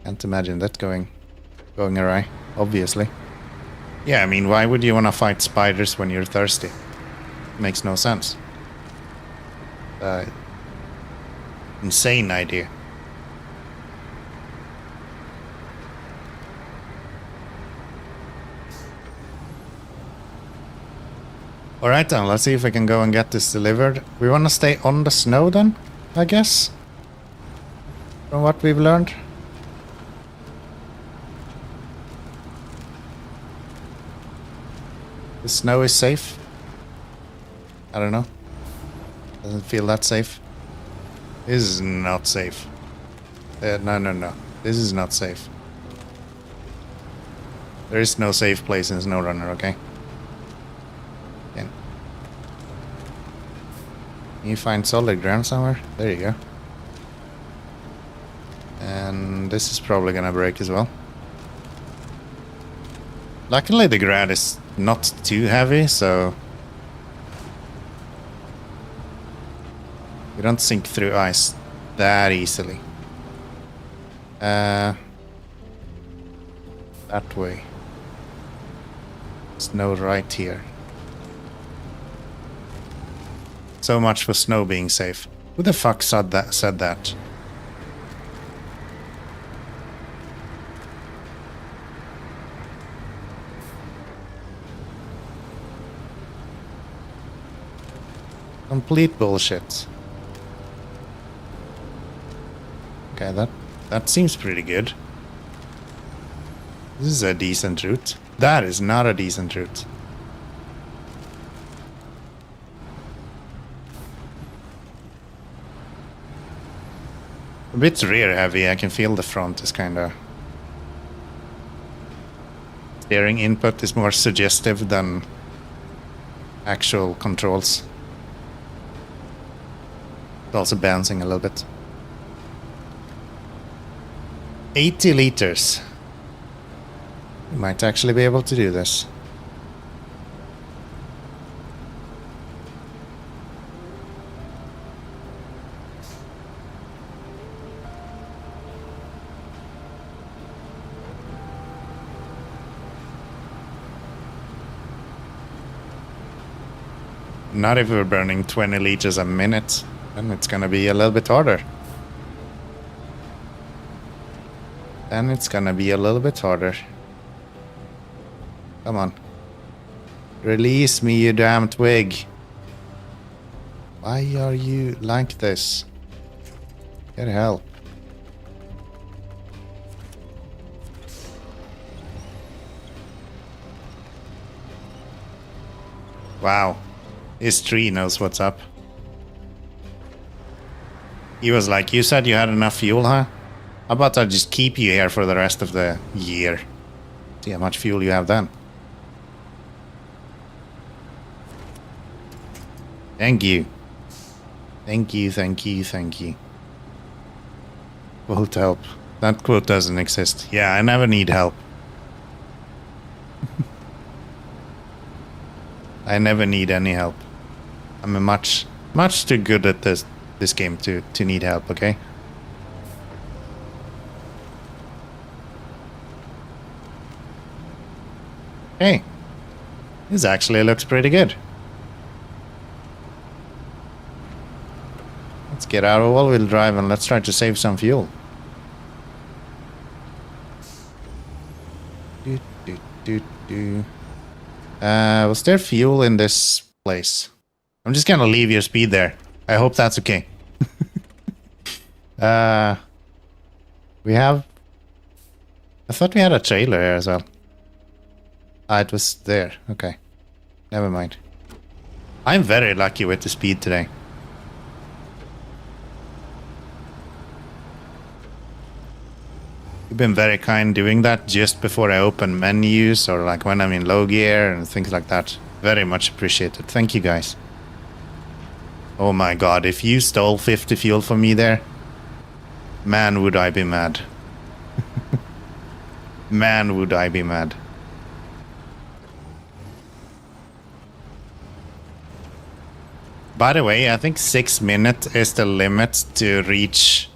Can't imagine that going awry, obviously. Yeah, I mean, why would you want to fight spiders when you're thirsty? Makes no sense. Insane idea. Alright then, let's see if we can go and get this delivered. We want to stay on the snow then, I guess? From what we've learned. The snow is safe. I don't know. Doesn't feel that safe. This is not safe. No. This is not safe. There is no safe place in SnowRunner, okay? Can you find solid ground somewhere? There you go. And this is probably gonna break as well. Luckily the ground is not too heavy, so you don't sink through ice that easily. That way. Snow right here. So much for snow being safe. Who the fuck said that? Complete bullshit. Okay, that seems pretty good. This is a decent route. That is not a decent route. A bit rear heavy. I can feel the front is kind of... Steering input is more suggestive than actual controls. It's also bouncing a little bit. 80 liters. We might actually be able to do this. Not if we're burning 20 liters a minute, then it's gonna be a little bit harder. Then it's gonna be a little bit harder. Come on. Release me, you damn twig. Why are you like this? Get help. Wow. This tree knows what's up. He was like, you said you had enough fuel, huh? How about I just keep you here for the rest of the year? See how much fuel you have then. Thank you. Thank you, thank you, thank you. Quote help. That quote doesn't exist. Yeah, I never need help. I never need any help. I'm a much too good at this game to need help, okay? Hey. This actually looks pretty good. Let's get out of all-wheel drive and let's try to save some fuel. Was there fuel in this place? I'm just gonna leave your speed there. I hope that's okay. We have... I thought we had a trailer here as well. Ah, it was there. Okay. Never mind. I'm very lucky with the speed today. You've been very kind doing that just before I open menus or like when I'm in low gear and things like that. Very much appreciated. Thank you guys. Oh my god, if you stole 50 fuel from me there, man would I be mad. Man would I be mad. By the way, I think 6 minutes is the limit to reach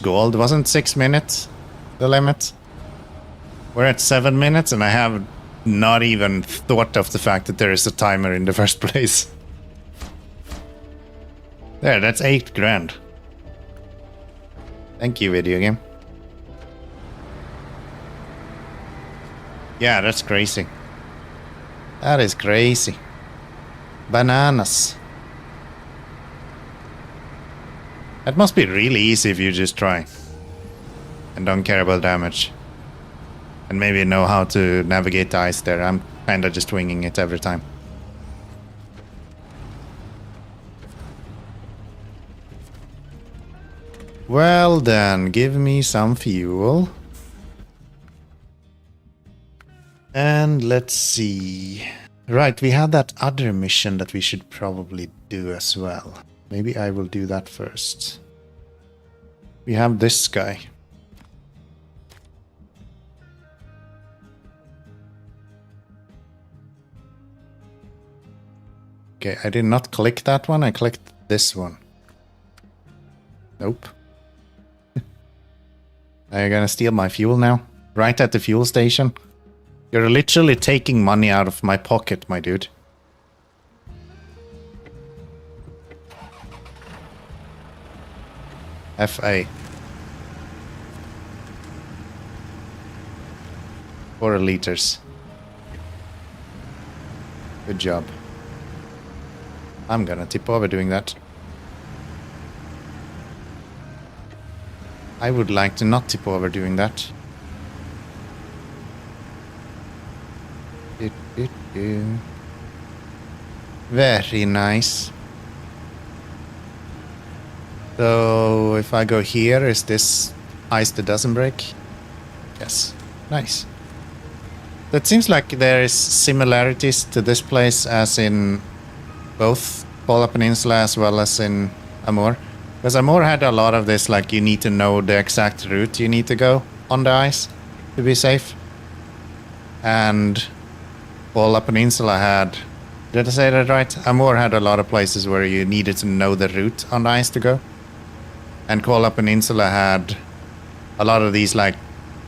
gold. Wasn't 6 minutes the limit? We're at 7 minutes and I have not even thought of the fact that there is a timer in the first place. There, that's 8 grand. Thank you, video game. Yeah, that's crazy. That is crazy. Bananas. That must be really easy if you just try. And don't care about damage. And maybe know how to navigate the ice there. I'm kinda just winging it every time. Well then, give me some fuel. And let's see. Right, we had that other mission that we should probably do as well. Maybe I will do that first. We have this guy. Okay, I did not click that one, I clicked this one. Nope. Are you gonna steal my fuel now? Right at the fuel station? You're literally taking money out of my pocket, my dude. FA. 4 liters. Good job. I'm gonna tip over doing that. I would like to not tip over doing that. Very nice. So if I go here, is this ice that doesn't break? Yes. Nice. It seems like there is similarities to this place as in both Polar Peninsula as well as in Amur. Because Amur had a lot of this, like you need to know the exact route you need to go on the ice to be safe. And Polar Peninsula had, did I say that right? Amur had a lot of places where you needed to know the route on the ice to go. And Kola Peninsula had a lot of these like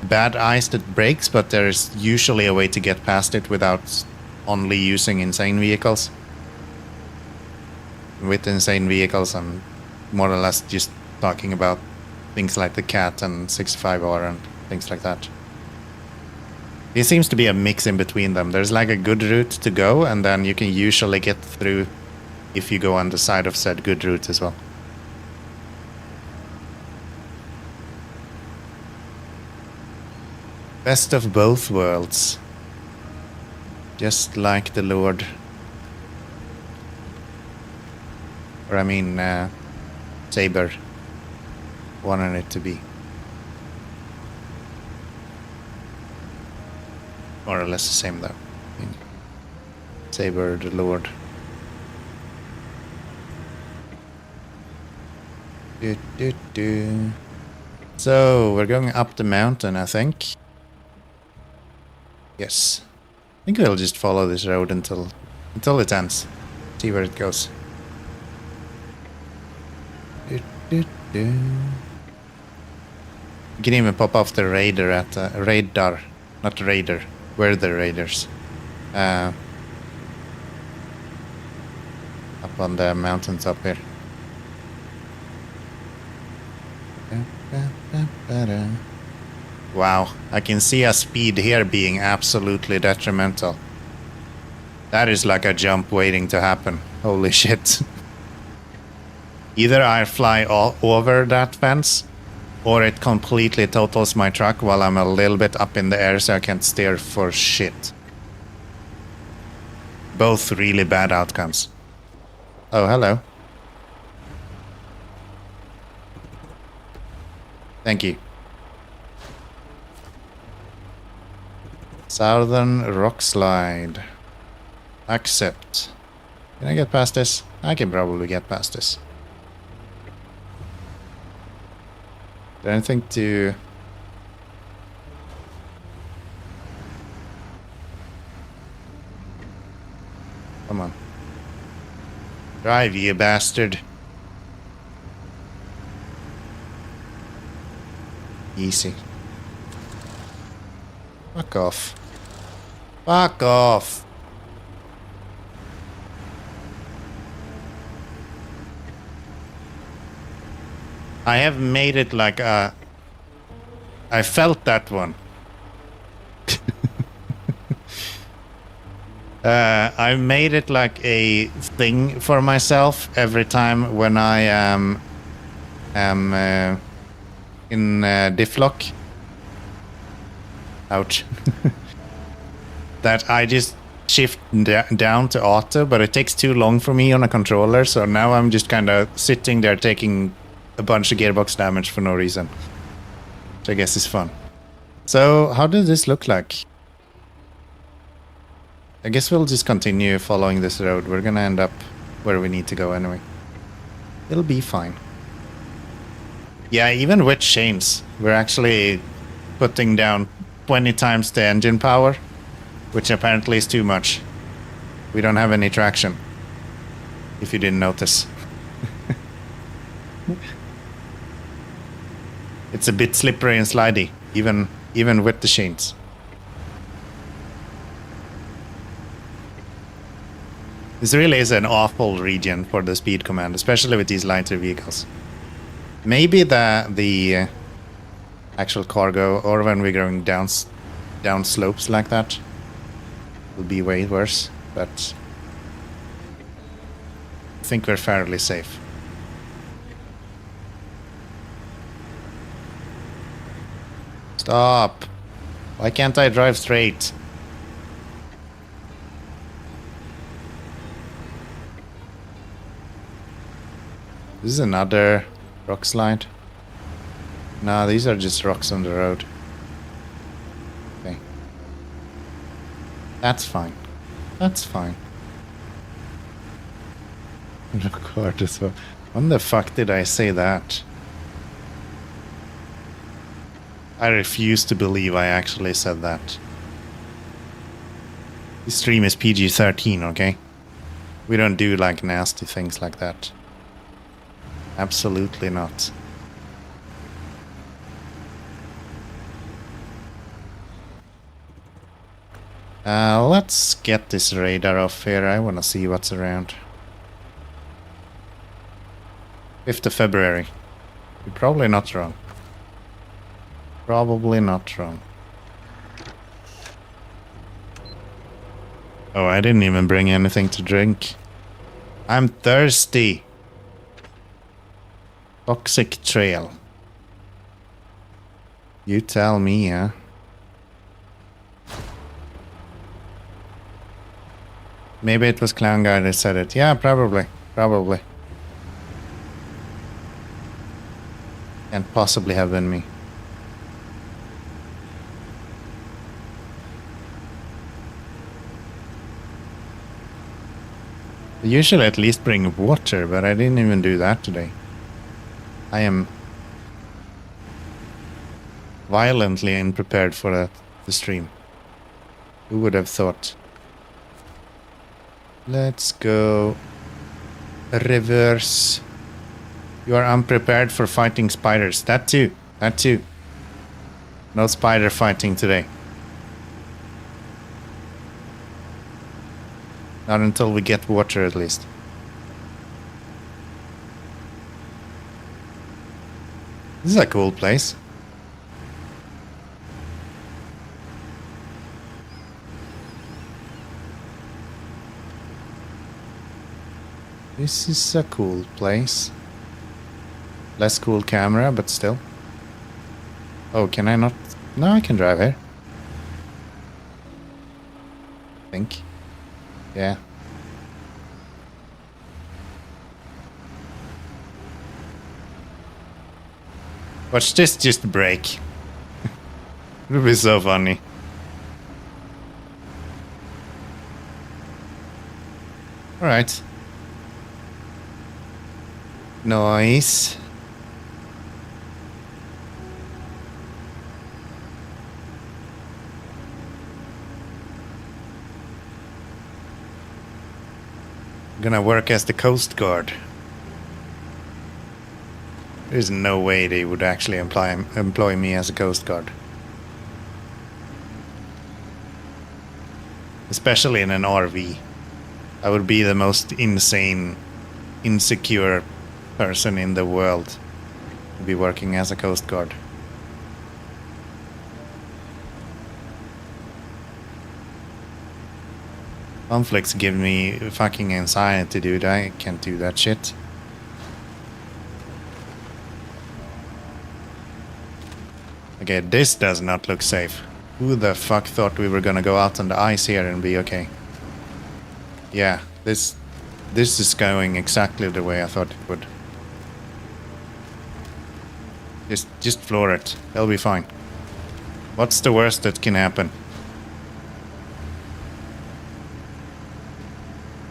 bad ice that breaks, but there's usually a way to get past it without only using insane vehicles. With insane vehicles, I'm more or less just talking about things like the Cat and 65R and things like that. It seems to be a mix in between them. There's like a good route to go, and then you can usually get through if you go on the side of said good route as well. Best of both worlds. Just like the Lord. Or I mean, Saber wanted it to be. More or less the same though. I mean, Saber, the Lord. So, we're going up the mountain, I think. Yes. I think we'll just follow this road until it ends. See where it goes. You can even pop off the radar at radar, not radar. We're the raiders. Up on the mountains up here. Wow, I can see a speed here being absolutely detrimental. That is like a jump waiting to happen. Holy shit. Either I fly all over that fence, or it completely totals my truck while I'm a little bit up in the air so I can't steer for shit. Both really bad outcomes. Oh, hello. Thank you. Southern Rock Slide. Accept. Can I get past this? I can probably get past this. Is there anything to... Come on. Drive, you bastard. Easy. Fuck off. Fuck off. I have made it like a... I felt that one. I made it like a thing for myself every time when I am in diff lock. Ouch. That I just shift down to auto, but it takes too long for me on a controller, so now I'm just kind of sitting there taking a bunch of gearbox damage for no reason. Which I guess is fun. So, how does this look like? I guess we'll just continue following this road. We're gonna end up where we need to go anyway. It'll be fine. Yeah, even with chains, we're actually putting down 20 times the engine power, which apparently is too much. We don't have any traction, if you didn't notice. It's a bit slippery and slidey, even with the chains. This really is an awful region for the speed command, especially with these lighter vehicles. Maybe the actual cargo, or when we're going down slopes like that, will be way worse, but I think we're fairly safe. Stop! Why can't I drive straight? This is another rock slide. No, these are just rocks on the road. Okay. That's fine. That's fine. Record as well. When the fuck did I say that? I refuse to believe I actually said that. This stream is PG-13, okay? We don't do like nasty things like that. Absolutely not. Let's get this radar off here. I want to see what's around. 5th of February. You're probably not wrong. Probably not wrong. Oh, I didn't even bring anything to drink. I'm thirsty. Toxic Trail. You tell me, huh? Maybe it was Clown Guy that said it. Yeah, probably. Probably. Can't possibly have been me. I usually at least bring water, but I didn't even do that today. I am violently unprepared for the stream. Who would have thought? Let's go reverse. You are unprepared for fighting spiders. That too. That too. No spider fighting today. Not until we get water, at least. This is a cool place. This is a cool place. Less cool camera, but still. Oh, can I not? No, I can drive here. I think. Yeah. Watch this just break. It'll be so funny. Alright. Nice. Gonna work as the Coast Guard. There's no way they would actually employ me as a Coast Guard. Especially in an RV. I would be the most insane, insecure person in the world to be working as a Coast Guard. Conflicts give me fucking anxiety, dude. I can't do that shit. Okay, this does not look safe. Who the fuck thought we were gonna go out on the ice here and be okay? Yeah, this is going exactly the way I thought it would. Just floor it. They'll be fine. What's the worst that can happen?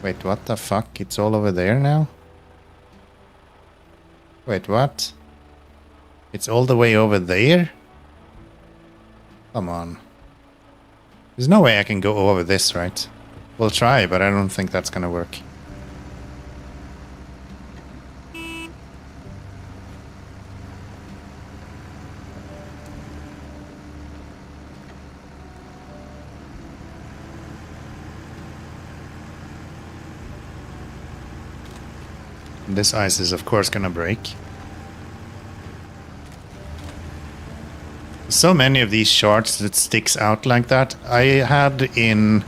Wait, what the fuck? It's all over there now? Wait, what? It's all the way over there? Come on. There's no way I can go over this, right? We'll try, but I don't think that's gonna work. This ice is of course gonna break. So many of these shards that sticks out like that. I had in,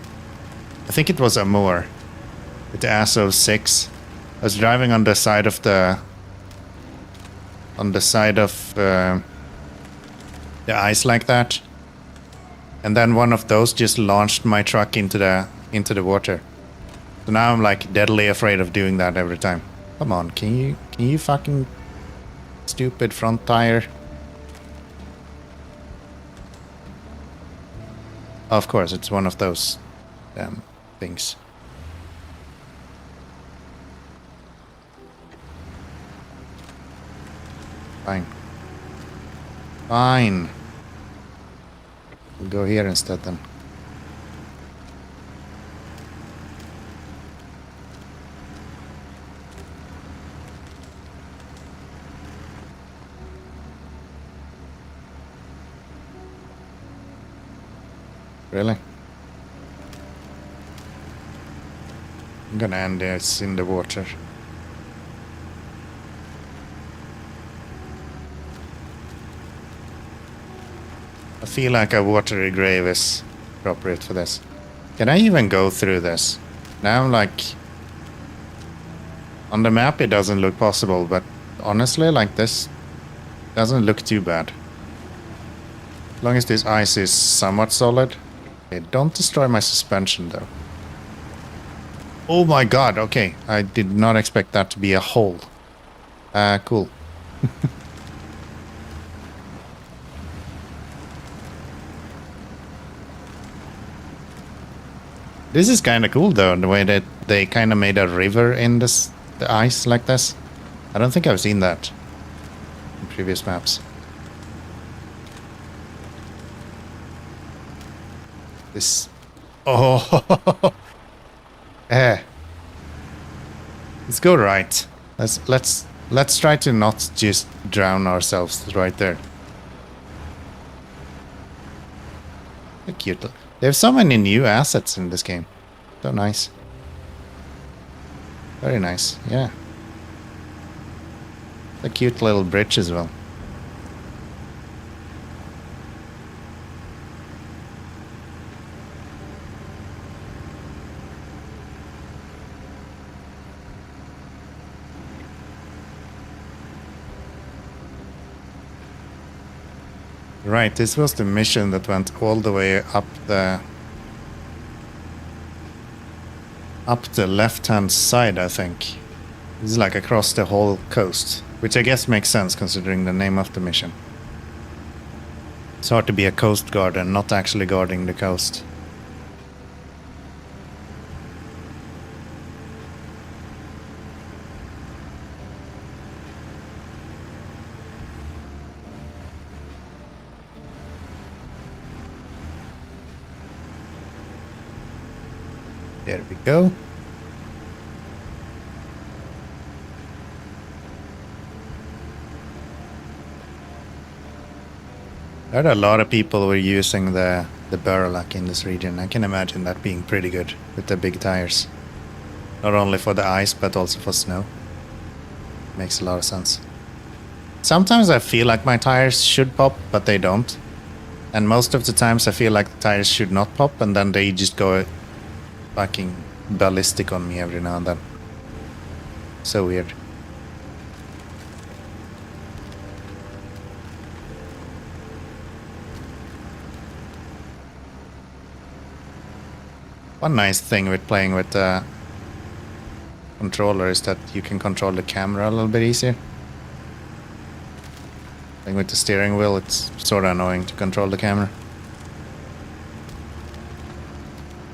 I think it was Amur, with the ASO 6. I was driving on the side of the ice like that, and then one of those just launched my truck into the water. So now I'm like deadly afraid of doing that every time. Come on, can you fucking stupid front tire? Of course, it's one of those things. Fine. Fine. We'll go here instead then. Really? I'm gonna end this in the water. I feel like a watery grave is appropriate for this. Can I even go through this? Now I'm like... On the map it doesn't look possible, but honestly, like this doesn't look too bad. As long as this ice is somewhat solid. Okay, don't destroy my suspension though. Oh my god, okay. I did not expect that to be a hole. Cool. This is kind of cool though, the way that they kind of made a river in the ice like this. I don't think I've seen that in previous maps. This... Oh! Let's go right. Let's try to not just drown ourselves right there. They're cute. They have so many new assets in this game. So nice. Very nice, yeah. A cute little bridge as well. Right, this was the mission that went all the way up the left-hand side, I think. This is like across the whole coast, which I guess makes sense considering the name of the mission. It's hard to be a coast guard and not actually guarding the coast. There we go. There are a lot of people who are using the Burlack in this region. I can imagine that being pretty good with the big tires. Not only for the ice, but also for snow. Makes a lot of sense. Sometimes I feel like my tires should pop, but they don't. And most of the times I feel like the tires should not pop, and then they just go fucking ballistic on me every now and then. So weird. One nice thing with playing with the controller is that you can control the camera a little bit easier. Playing with the steering wheel, it's sort of annoying to control the camera.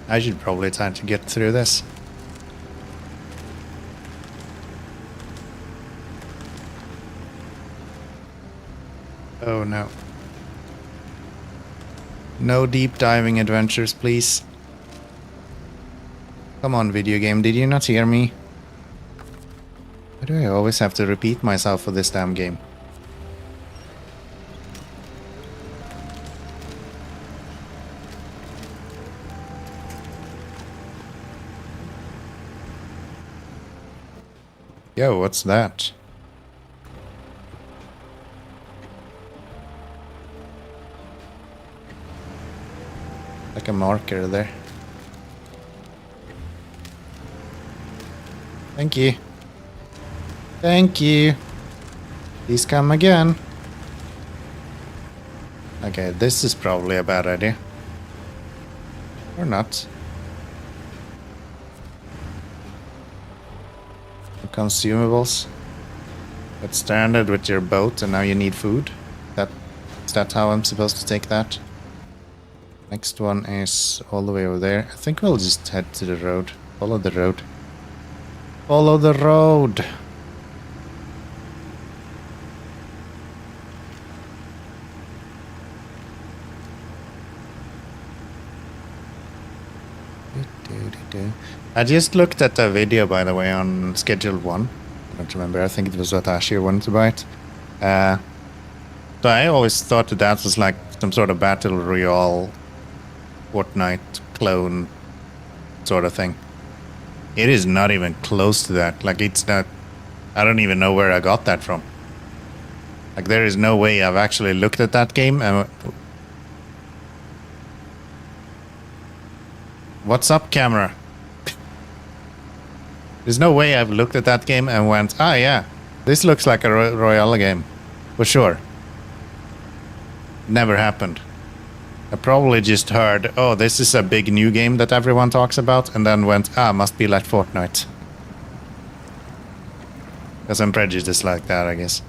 I should probably try to get through this. Oh no. No deep diving adventures, please. Come on, video game, did you not hear me? Why do I always have to repeat myself for this damn game? Yo, what's that? Like a marker there. Thank you. Thank you. Please come again. Okay, this is probably a bad idea. Or not. Consumables. Got stranded with your boat and now you need food. Is that how I'm supposed to take that? Next one is all the way over there. I think we'll just head to the road. Follow the road. Follow the road! I just looked at a video, by the way, on Schedule 1. I don't remember, I think it was Watashi who wanted to buy it. So I always thought that was like some sort of Battle Royale Fortnite clone sort of thing. It is not even close to that. Like, it's not... I don't even know where I got that from. Like, there is no way I've actually looked at that game and... What's up, camera? There's no way I've looked at that game and went, ah, yeah, this looks like a Royale game. For sure. Never happened. I probably just heard, oh, this is a big new game that everyone talks about, and then went, ah, must be like Fortnite. Because I'm prejudiced like that, I guess.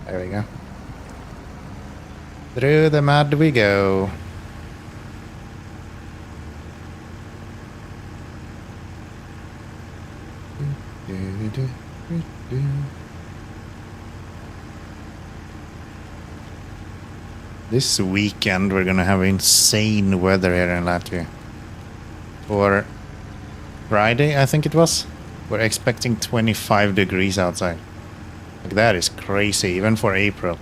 There we go. Through the mud we go. This weekend we're gonna have insane weather here in Latvia. For Friday, I think it was, we're expecting 25 degrees outside. Like, that is crazy, even for April.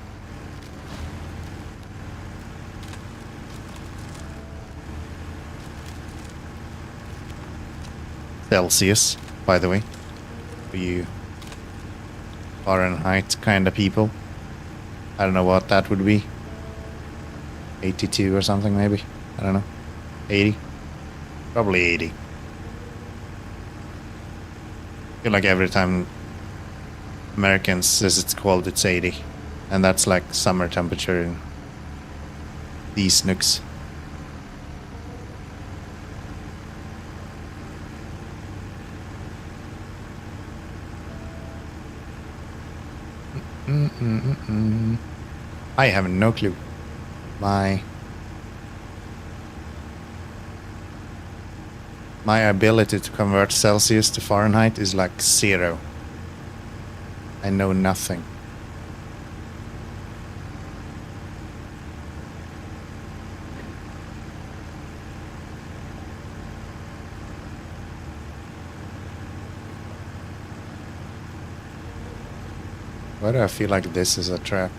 Celsius, by the way. For you Fahrenheit kind of people. I don't know what that would be. 82 or something, maybe. I don't know. 80? Probably 80. I feel like every time Americans says it's cold, it's 80. And that's like summer temperature in these nooks. I have no clue. My ability to convert Celsius to Fahrenheit is like 0. I know nothing. Why do I feel like this is a trap?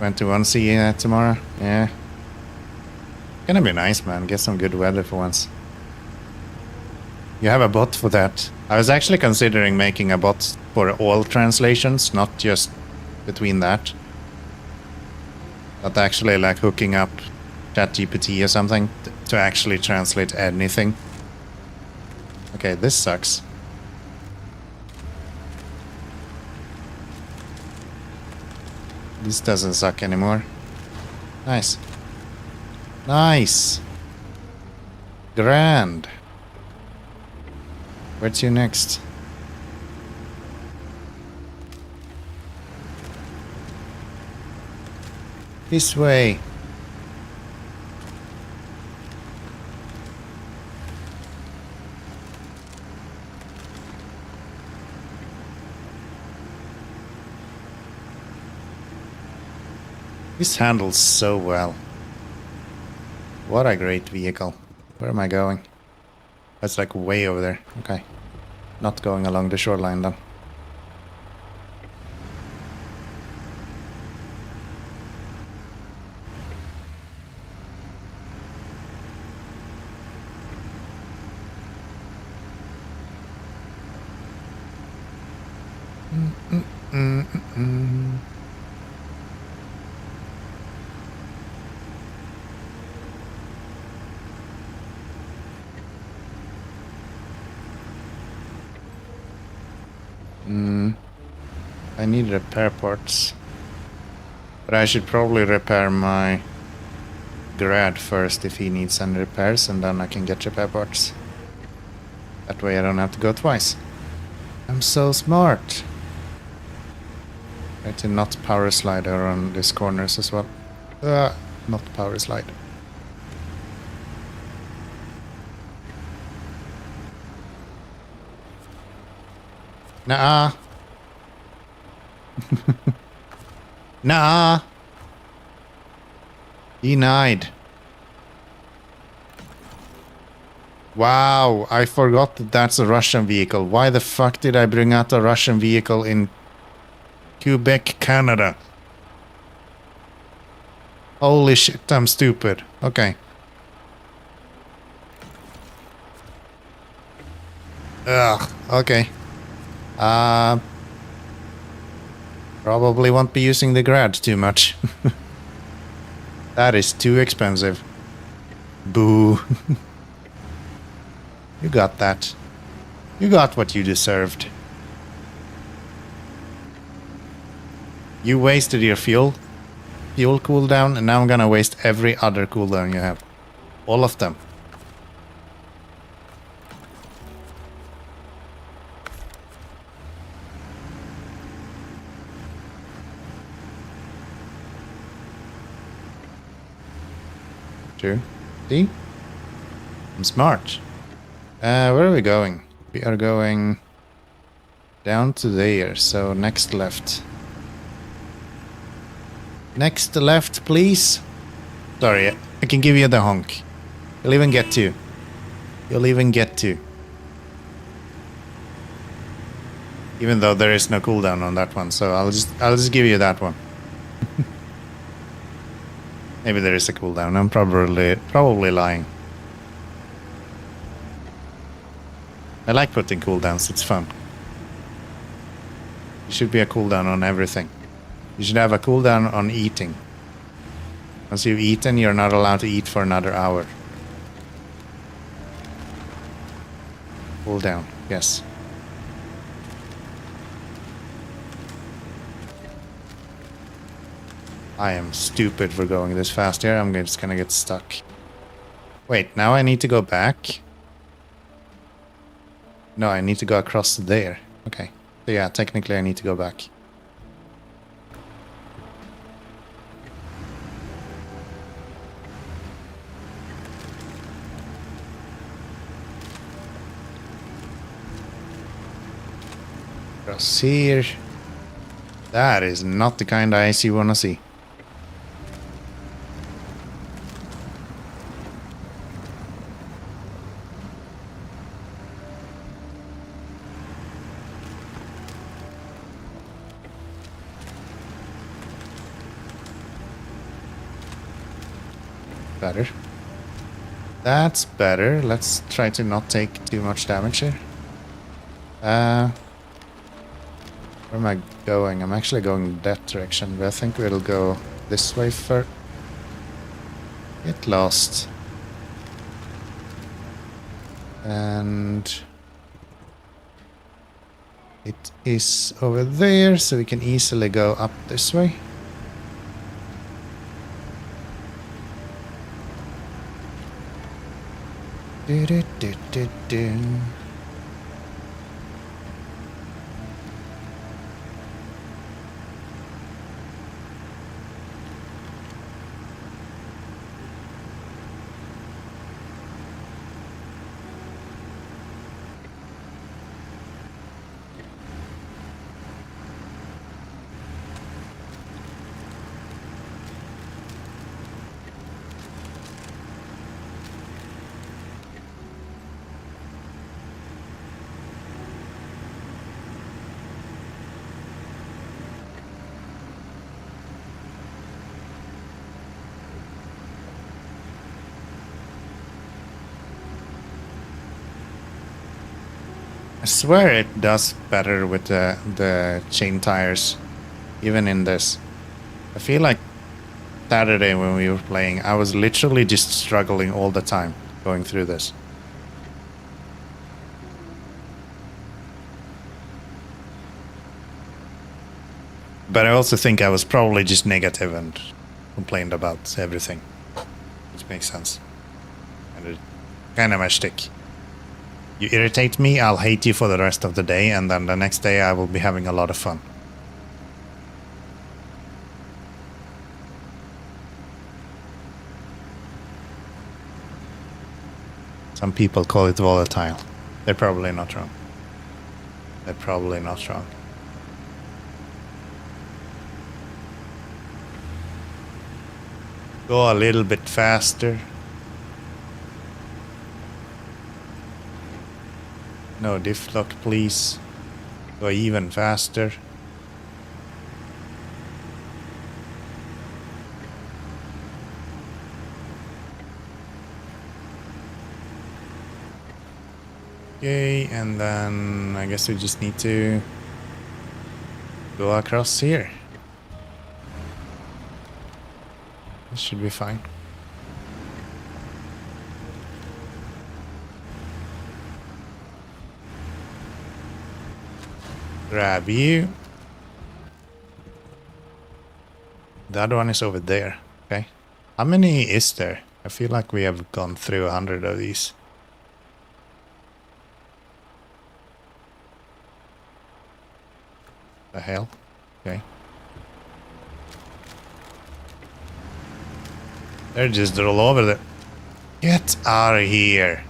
21C tomorrow? Yeah. Gonna be nice, man. Get some good weather for once. You have a bot for that. I was actually considering making a bot for all translations, not just between that. But actually like hooking up ChatGPT or something to actually translate anything. Okay, this sucks. This doesn't suck anymore. Nice. Nice. Grand. Where to next? This way. This handles so well. What a great vehicle. Where am I going? That's like way over there. Okay. Not going along the shoreline then. I need repair parts. But I should probably repair my grad first if he needs any repairs, and then I can get repair parts. That way I don't have to go twice. I'm so smart. Try to not power slide around these corners as well. Not power slide. Nah. Nah. Denied. Wow, I forgot that that's a Russian vehicle. Why the fuck did I bring out a Russian vehicle in Quebec, Canada? Holy shit, I'm stupid. Okay. Ugh, okay. Probably won't be using the grad too much. That is too expensive. Boo. You got that. You got what you deserved. You wasted your fuel cooldown, and now I'm gonna waste every other cooldown you have. All of them. True. See? I'm smart. Where are we going? We are going down to there, so next left. Next left, please. Sorry, I can give you the honk. You'll even get to. You'll even get to. Even though there is no cooldown on that one, so I'll just give you that one. Maybe there is a cooldown. I'm probably lying. I like putting cooldowns, it's fun. There should be a cooldown on everything. You should have a cooldown on eating. Once you've eaten, you're not allowed to eat for another hour. Cooldown, yes. I am stupid for going this fast here. I'm just gonna get stuck. Wait, now I need to go back? No, I need to go across there. Okay. So yeah, technically I need to go back. Across here. That is not the kind of ice you wanna see. Better. That's better. Let's try to not take too much damage here. Where am I going? I'm actually going that direction, but I think we'll go this way first. Get lost. And it is over there, so we can easily go up this way. Do, do, do, do, do. I swear it does better with the chain tires, even in this. I feel like Saturday when we were playing, I was literally just struggling all the time going through this. But I also think I was probably just negative and complained about everything, which makes sense. And it's kind of my shtick. You irritate me, I'll hate you for the rest of the day, and then the next day I will be having a lot of fun. Some people call it volatile. They're probably not wrong. They're probably not wrong. Go a little bit faster. No diff lock, please. Go even faster. Okay, and then I guess we just need to go across here. This should be fine. Grab you. The other one is over there. Okay. How many is there? I feel like we have gone through 100 of these. The hell? Okay. They're just all over there. Get out of here.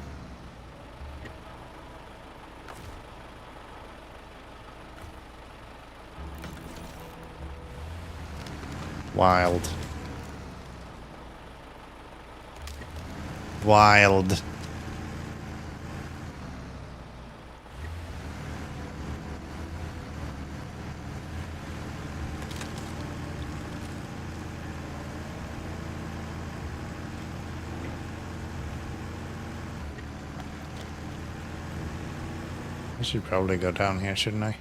Wild. Wild. I should probably go down here, shouldn't I?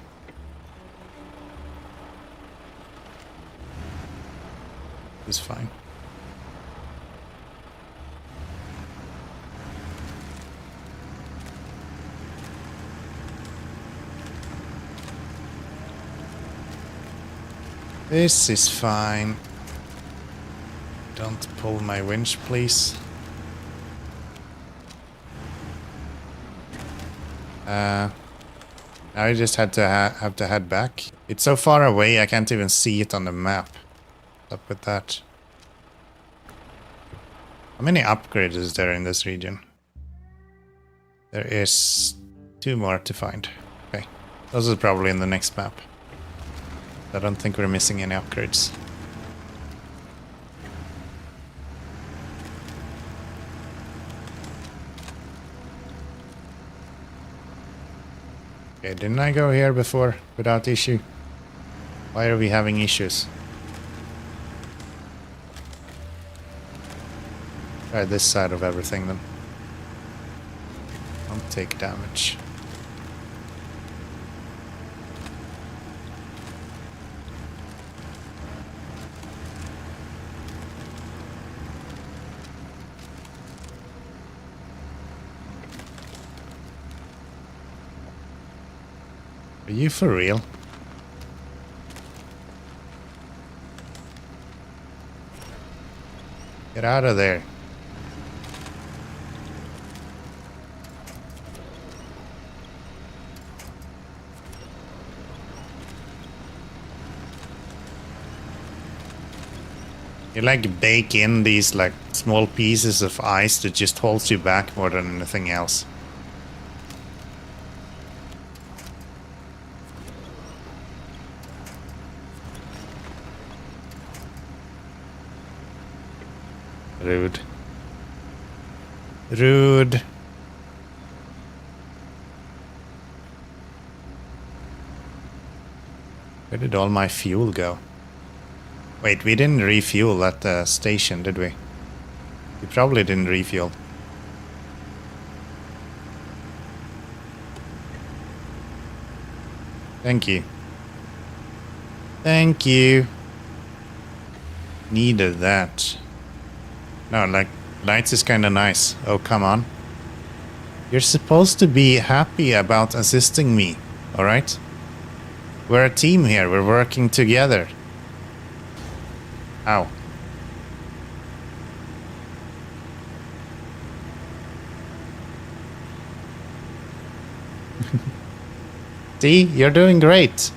It's fine. This is fine. Don't pull my winch, please. Now I just had to have to head back. It's so far away I can't even see it on the map. What's up with that? How many upgrades is there in this region? There is 2 more to find. Okay, those are probably in the next map. I don't think we're missing any upgrades. Okay, didn't I go here before without issue? Why are we having issues? Try this side of everything then. Don't take damage. Are you for real? Get out of there. You like bake in these like small pieces of ice that just holds you back more than anything else. Rude. Rude. Where did all my fuel go? Wait, we didn't refuel at the station, did we? We probably didn't refuel. Thank you. Thank you. Needed that. No, like, lights is kind of nice. Oh, come on. You're supposed to be happy about assisting me, alright? We're a team here. We're working together. Ow. See, you're doing great.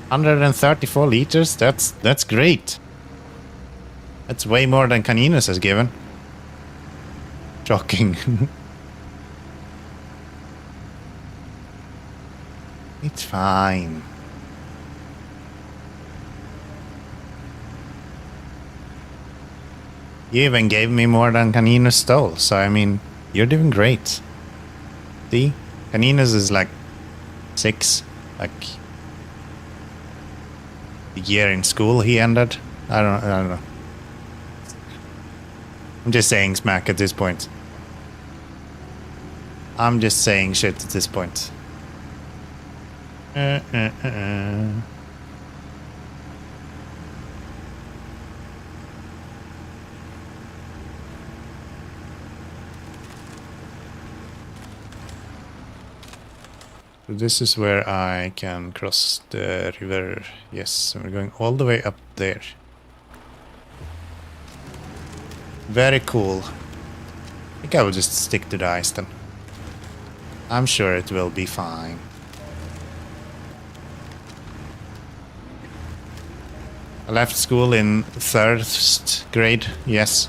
134 liters, that's great. That's way more than Caninus has given. Shocking. It's fine. You even gave me more than Caninus stole, so I mean, you're doing great. See? Caninus is like 6, like the year in school he ended. I don't know. I'm just saying smack at this point. I'm just saying shit at this point. So this is where I can cross the river. Yes, we're going all the way up there. Very cool. I think I will just stick to the ice then. I'm sure it will be fine. I left school in 3rd grade, yes.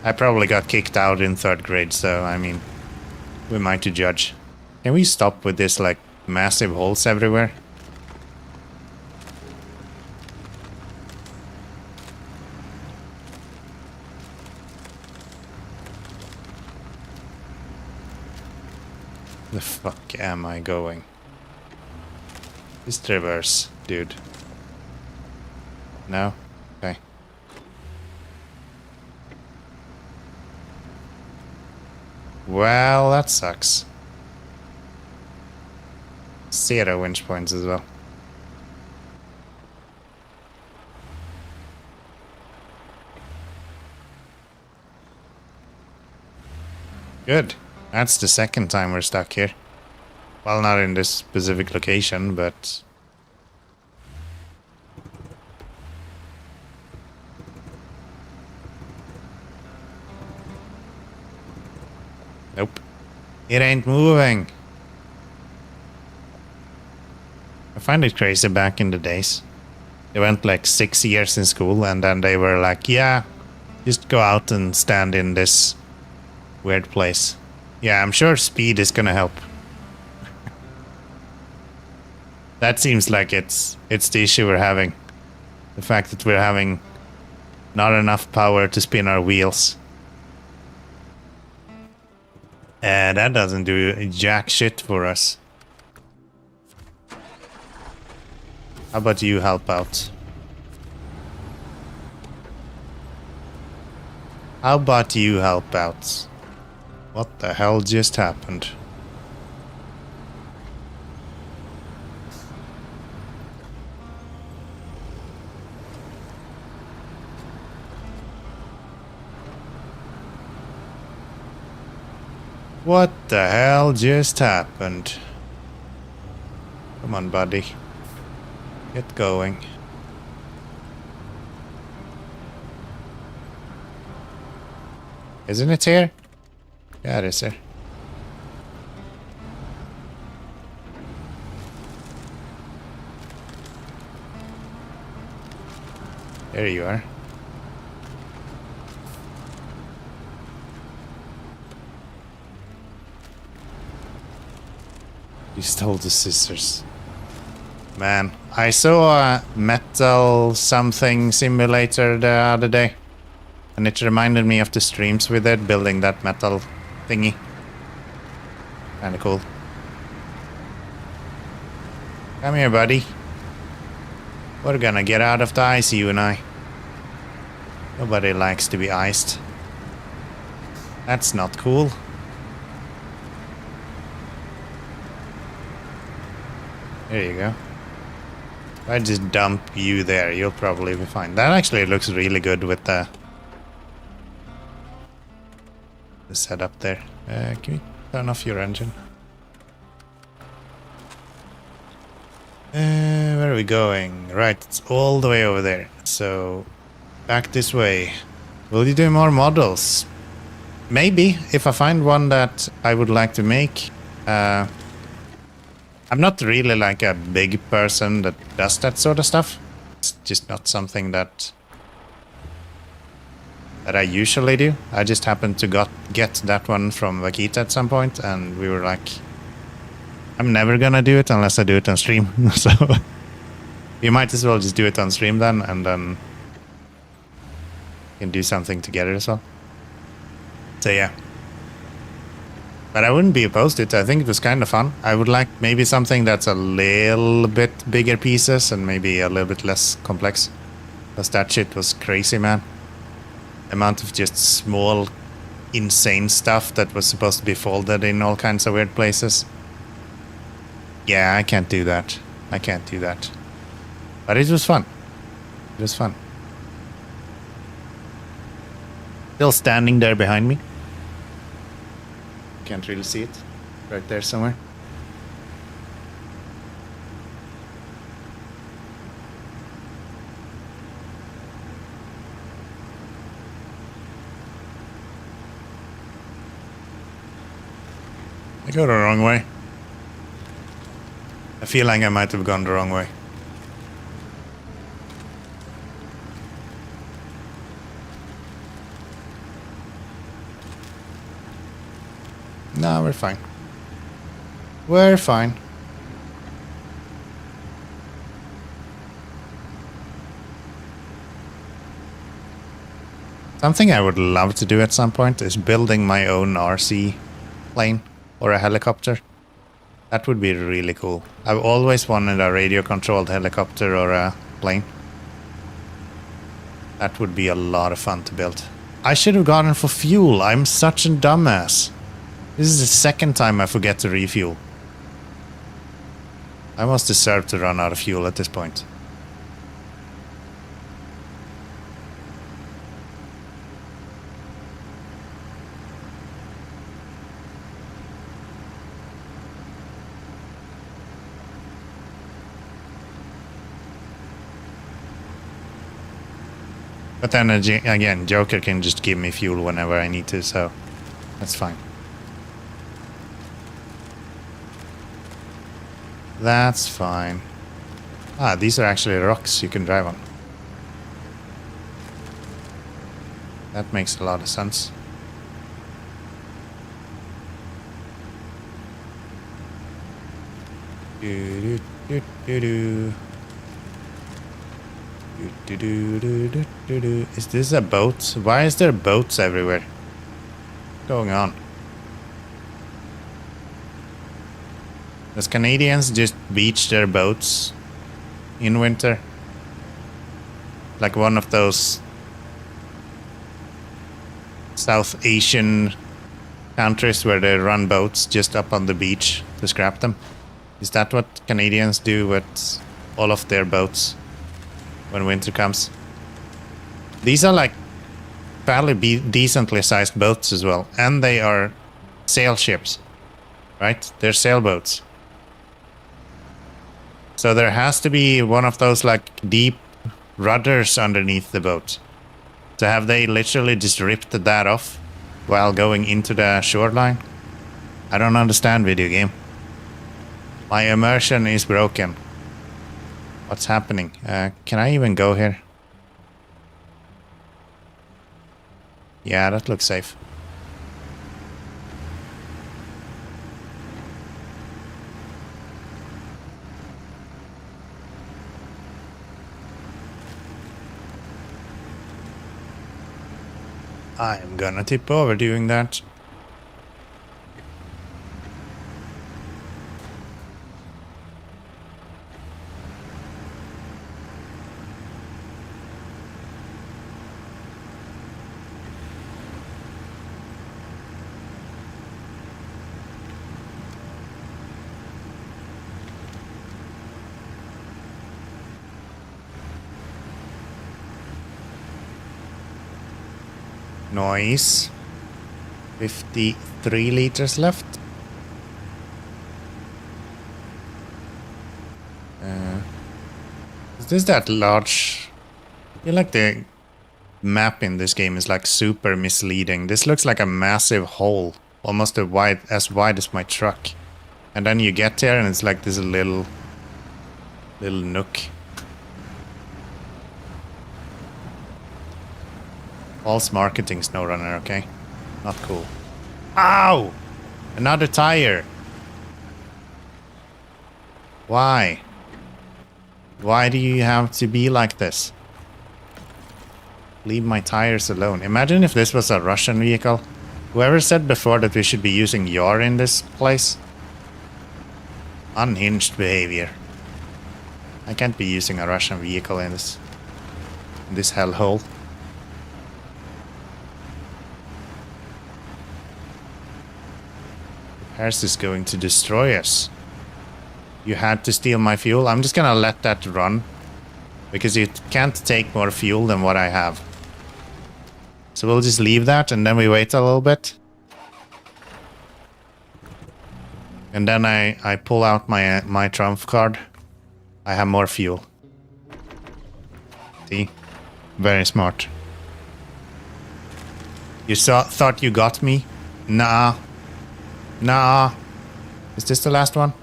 I probably got kicked out in 3rd grade, so I mean, who am I to judge? Can we stop with this, like, massive holes everywhere? The fuck am I going? Just reverse, dude. No? Okay. Well, that sucks. 0 winch points as well. Good. That's the 2nd time we're stuck here. Well, not in this specific location, but... Nope. It ain't moving. I find it crazy back in the days. They went like 6 years in school and then they were like, yeah, just go out and stand in this weird place. Yeah, I'm sure speed is gonna help. That seems like it's the issue we're having. The fact that we're having not enough power to spin our wheels. And that doesn't do jack shit for us. How about you help out? How about you help out? What the hell just happened? What the hell just happened? Come on, buddy. Get going. Isn't it here? Yeah, it is here. There you are. You stole the scissors. Man, I saw a metal something simulator the other day. And it reminded me of the streams we did building that metal thingy. Kinda cool. Come here, buddy. We're gonna get out of the ice, you and I. Nobody likes to be iced. That's not cool. There you go. If I just dump you there, you'll probably be fine. That actually looks really good with the setup there. Can you turn off your engine? Where are we going? Right, it's all the way over there. So, back this way. Will you do more models? Maybe, if I find one that I would like to make. I'm not really like a big person that does that sort of stuff. It's just not something that I usually do. I just happened to get that one from Vakita at some point, and we were like, I'm never gonna do it unless I do it on stream. So you might as well just do it on stream then, and then you can do something together as well. So yeah. But I wouldn't be opposed to it. I think it was kind of fun. I would like maybe something that's a little bit bigger pieces and maybe a little bit less complex. Because that shit was crazy, man. The amount of just small, insane stuff that was supposed to be folded in all kinds of weird places. Yeah, I can't do that. I can't do that. But it was fun. It was fun. Still standing there behind me. Can't really see it. Right there somewhere. I go the wrong way. I feel like I might have gone the wrong way. No, we're fine. We're fine. Something I would love to do at some point is building my own RC plane or a helicopter. That would be really cool. I've always wanted a radio-controlled helicopter or a plane. That would be a lot of fun to build. I should have gotten for fuel. I'm such a dumbass. This is the second time I forget to refuel. I must deserve to run out of fuel at this point. But then again, Joker can just give me fuel whenever I need to, so that's fine. That's fine. Ah, these are actually rocks you can drive on. That makes a lot of sense. Do, do, do, do, do. Is this a boat? Why is there boats everywhere? What's going on? Does Canadians just beach their boats in winter? Like one of those South Asian countries where they run boats just up on the beach to scrap them? Is that what Canadians do with all of their boats when winter comes? These are like fairly decently sized boats as well, and they are sail ships, right? They're sailboats. So there has to be one of those like deep rudders underneath the boat. So have they literally just ripped that off while going into the shoreline? I don't understand, video game. My immersion is broken. What's happening? Can I even go here? Yeah, that looks safe. I'm gonna tip over doing that. Noise. 53 liters left. Is this that large? I feel like the map in this game is like super misleading. This looks like a massive hole, almost as wide as my truck. And then you get there and it's like this little nook. False marketing, SnowRunner, okay? Not cool. Ow! Another tire. Why? Why do you have to be like this? Leave my tires alone. Imagine if this was a Russian vehicle. Whoever said before that we should be using YAR in this place? Unhinged behavior. I can't be using a Russian vehicle in this hellhole. Paris is going to destroy us. You had to steal my fuel. I'm just gonna let that run. Because it can't take more fuel than what I have. So we'll just leave that and then we wait a little bit. And then I pull out my trump card. I have more fuel. See? Very smart. You thought you got me? Nah. Nah. Is this the last one?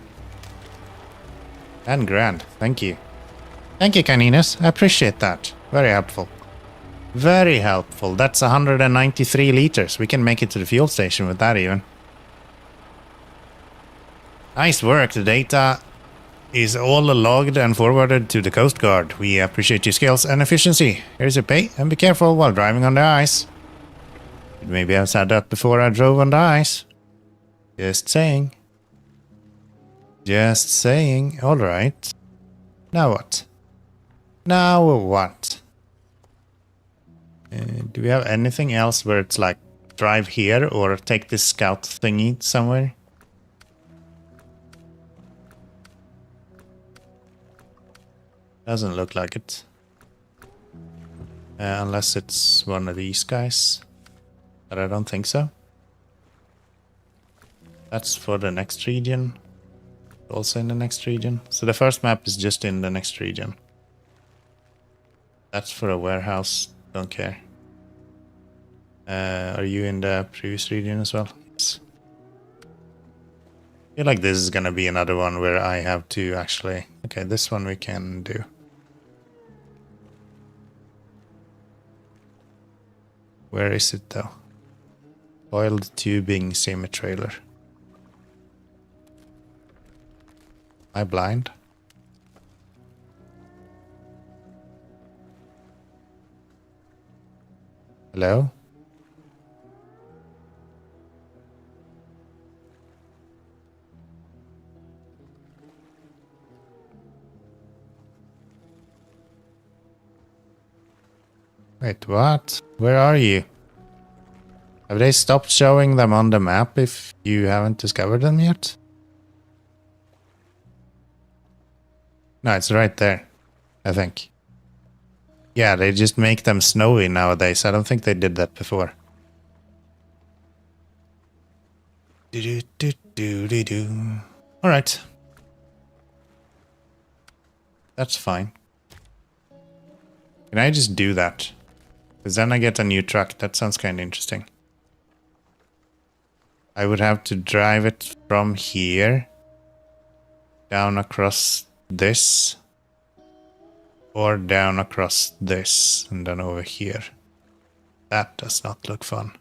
10 grand. Thank you. Thank you, Caninus. I appreciate that. Very helpful. Very helpful. That's 193 liters. We can make it to the fuel station with that even. Nice work. The data is all logged and forwarded to the Coast Guard. We appreciate your skills and efficiency. Here's your pay, and be careful while driving on the ice. Maybe I've said that before I drove on the ice. Just saying. Just saying. Alright. Now what? Now what? Do we have anything else where it's like drive here or take this scout thingy somewhere? Doesn't look like it. Unless it's one of these guys. But I don't think so. That's for the next region. Also in the next region. So the first map is just in the next region. That's for a warehouse. Don't care. Are you in the previous region as well? Yes. I feel like this is gonna be another one where I have to actually... Okay, this one we can do. Where is it though? Coiled tubing semi-trailer. Am I blind? Hello? Wait, what? Where are you? Have they stopped showing them on the map if you haven't discovered them yet? No, it's right there, I think. Yeah, they just make them snowy nowadays. I don't think they did that before. Alright. That's fine. Can I just do that? Because then I get a new truck. That sounds kind of interesting. I would have to drive it from here down across this, or down across this and then over here. That does not look fun.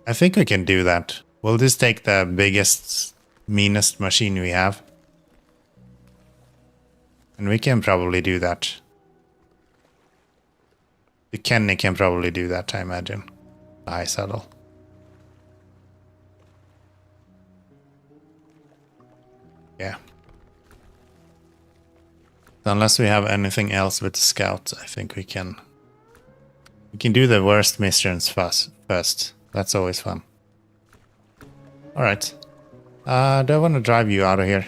I think we can do that. We'll just take the biggest, meanest machine we have. And we can probably do that. The Kenny can probably do that, I imagine. The high saddle. Yeah. Unless we have anything else with the scout, I think we can do the worst missions first. That's always fun. Alright. Do I want to drive you out of here?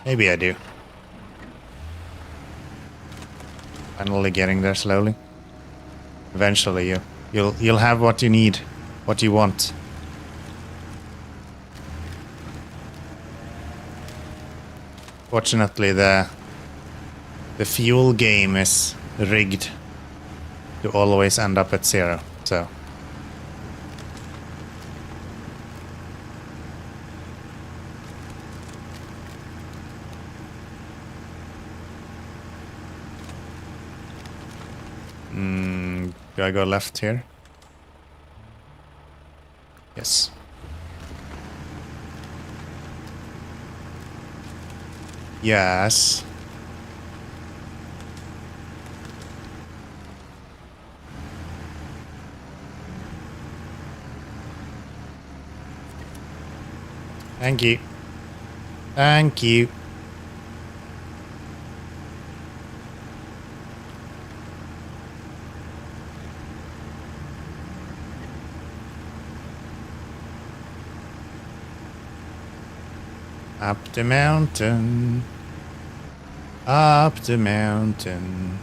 Maybe I do. Finally getting there slowly. Eventually you'll have what you need, what you want. Fortunately the fuel game is rigged to always end up at 0, so do I go left here? Yes. Yes. Thank you. Thank you. Up the mountain. Up the mountain.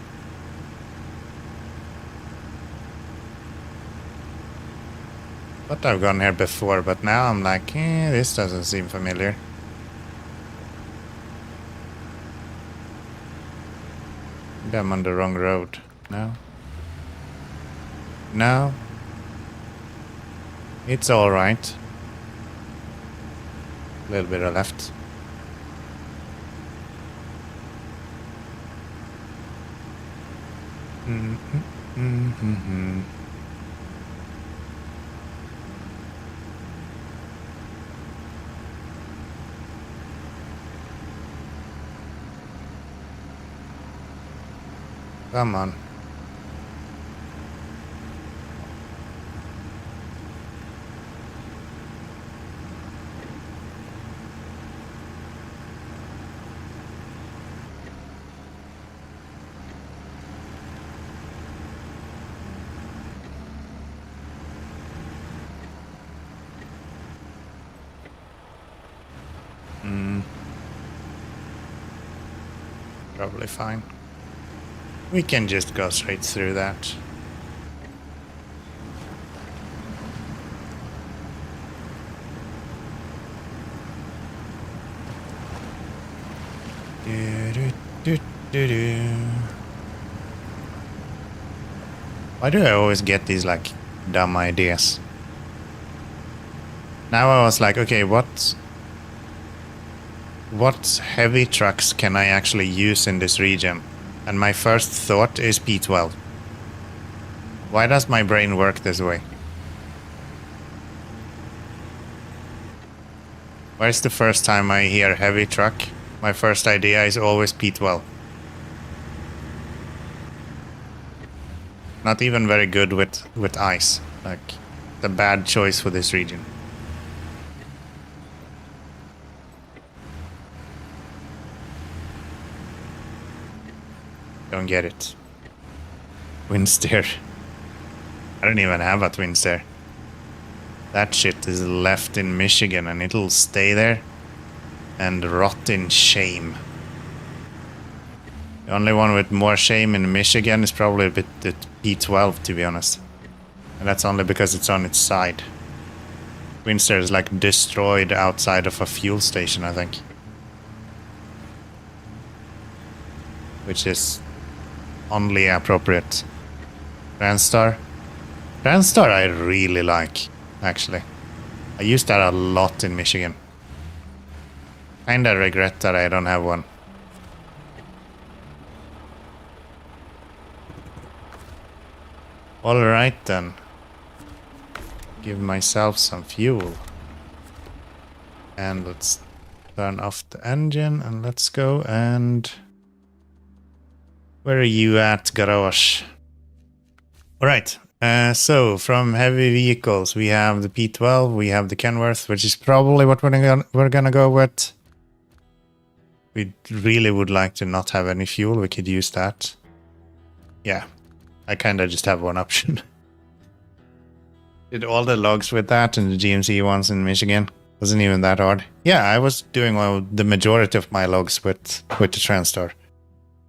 But I've gone here before, but now I'm like, this doesn't seem familiar. Maybe I'm on the wrong road. No? No? It's alright. A little bit of left. Come on. Probably fine. We can just go straight through that. Why do I always get these like dumb ideas? Now I was like, okay, what heavy trucks can I actually use in this region? And my first thought is P12. Why does my brain work this way? Where's the first time I hear heavy truck? My first idea is always P12. Not even very good with ice. Like, the bad choice for this region. Don't get it. Twin steer. I don't even have a twin steer. That shit is left in Michigan and it'll stay there and rot in shame. The only one with more shame in Michigan is probably a bit the P12, to be honest. And that's only because it's on its side. Twin steer is like destroyed outside of a fuel station, I think. Which is only appropriate. Transstar. Transstar I really like, actually. I use that a lot in Michigan. Kinda regret that I don't have one. Alright then. Give myself some fuel. And let's turn off the engine and let's go and... Where are you at, garage? Alright, so from heavy vehicles we have the P12, we have the Kenworth, which is probably what we're gonna go with. We really would like to not have any fuel, we could use that. Yeah, I kinda just have one option. Did all the logs with that and the GMC ones in Michigan. Wasn't even that hard. Yeah, I was doing the majority of my logs with the Transstar.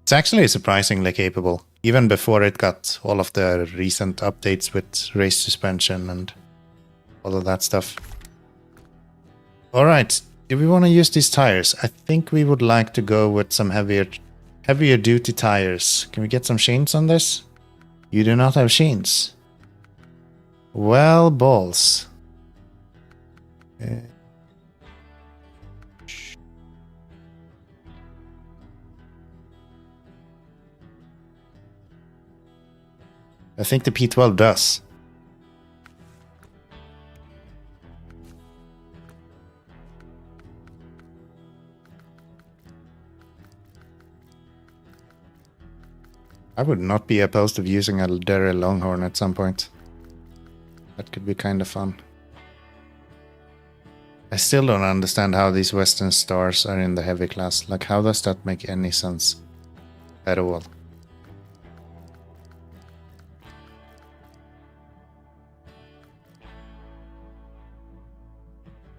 It's actually surprisingly capable, Even before it got all of the recent updates with race suspension and all of that stuff. Alright, do we want to use these tires? I think we would like to go with some heavier duty tires. Can we get some chains on this? You do not have chains. Well, balls. I think the P12 does. I would not be opposed to using a Derry Longhorn at some point. That could be kind of fun. I still don't understand how these Western Stars are in the heavy class. Like, how does that make any sense at all?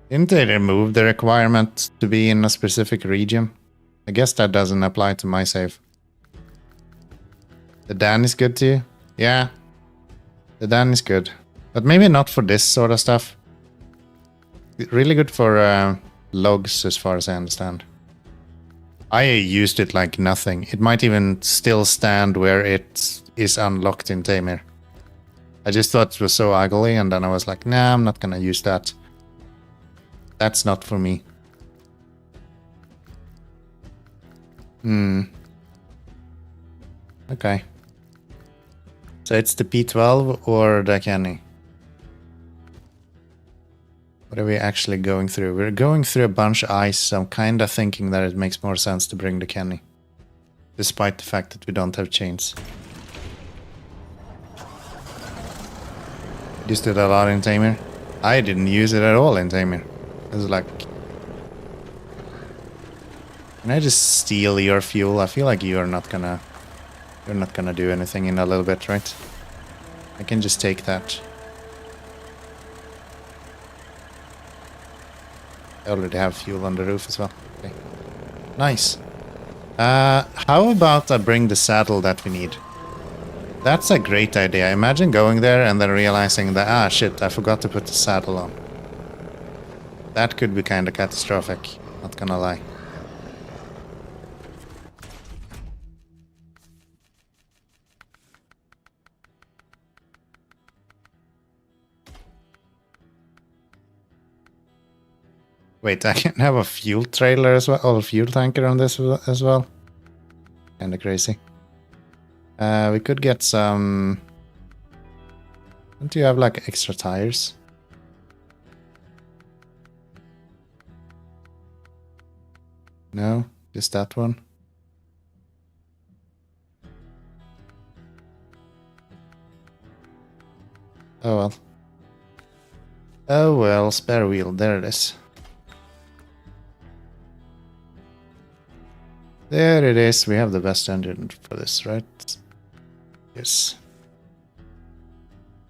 Didn't they remove the requirement to be in a specific region? I guess that doesn't apply to my save. The Dan is good too? Yeah. The Dan is good. But maybe not for this sort of stuff. Really good for logs as far as I understand. I used it like nothing. It might even still stand where it is unlocked in Tamir. I just thought it was so ugly and then I was like, nah, I'm not gonna use that. That's not for me. Okay. So it's the P12 or the Kenny? What are we actually going through? We're going through a bunch of ice, so I'm kinda thinking that it makes more sense to bring the Kenny. Despite the fact that we don't have chains. Used it a lot in Tamir. I didn't use it at all in Tamir. It was like... Can I just steal your fuel? I feel like you're not gonna do anything in a little bit, right? I can just take that. I already have fuel on the roof as well. Okay. Nice. How about I bring the saddle that we need? That's a great idea. Imagine going there and then realizing that, ah shit, I forgot to put the saddle on. That could be kind of catastrophic, not gonna lie. Wait, I can have a fuel trailer as well, or a fuel tanker on this as well. Kinda crazy. We could get some... Don't you have like extra tires? No, just that one. Oh well. Oh well, spare wheel, there it is. There it is, we have the best engine for this, right? Yes.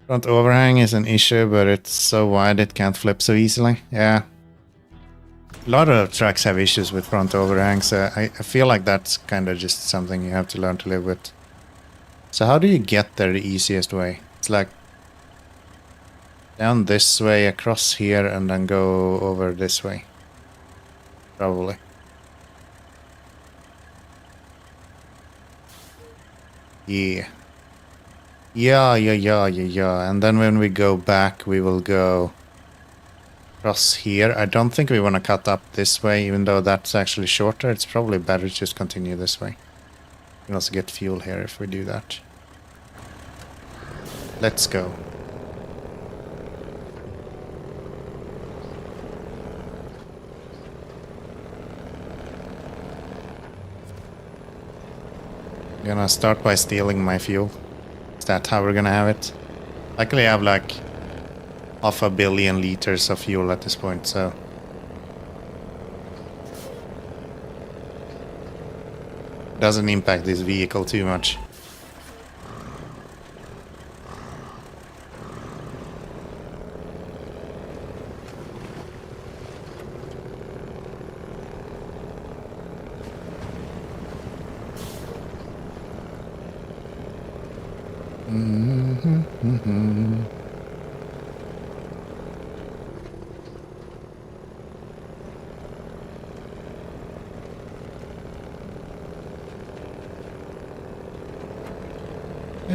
Front overhang is an issue, but it's so wide it can't flip so easily. Yeah. A lot of trucks have issues with front overhangs. I feel like that's kind of just something you have to learn to live with. So how do you get there the easiest way? It's like down this way, across here, and then go over this way. Probably. Yeah. Yeah. And then when we go back, we will go across here. I don't think we want to cut up this way, even though that's actually shorter. It's probably better to just continue this way. We can also get fuel here if we do that. Let's go. I'm gonna start by stealing my fuel. Is that how we're gonna have it? Luckily I have like 500 million liters of fuel at this point, so... Doesn't impact this vehicle too much. Maybe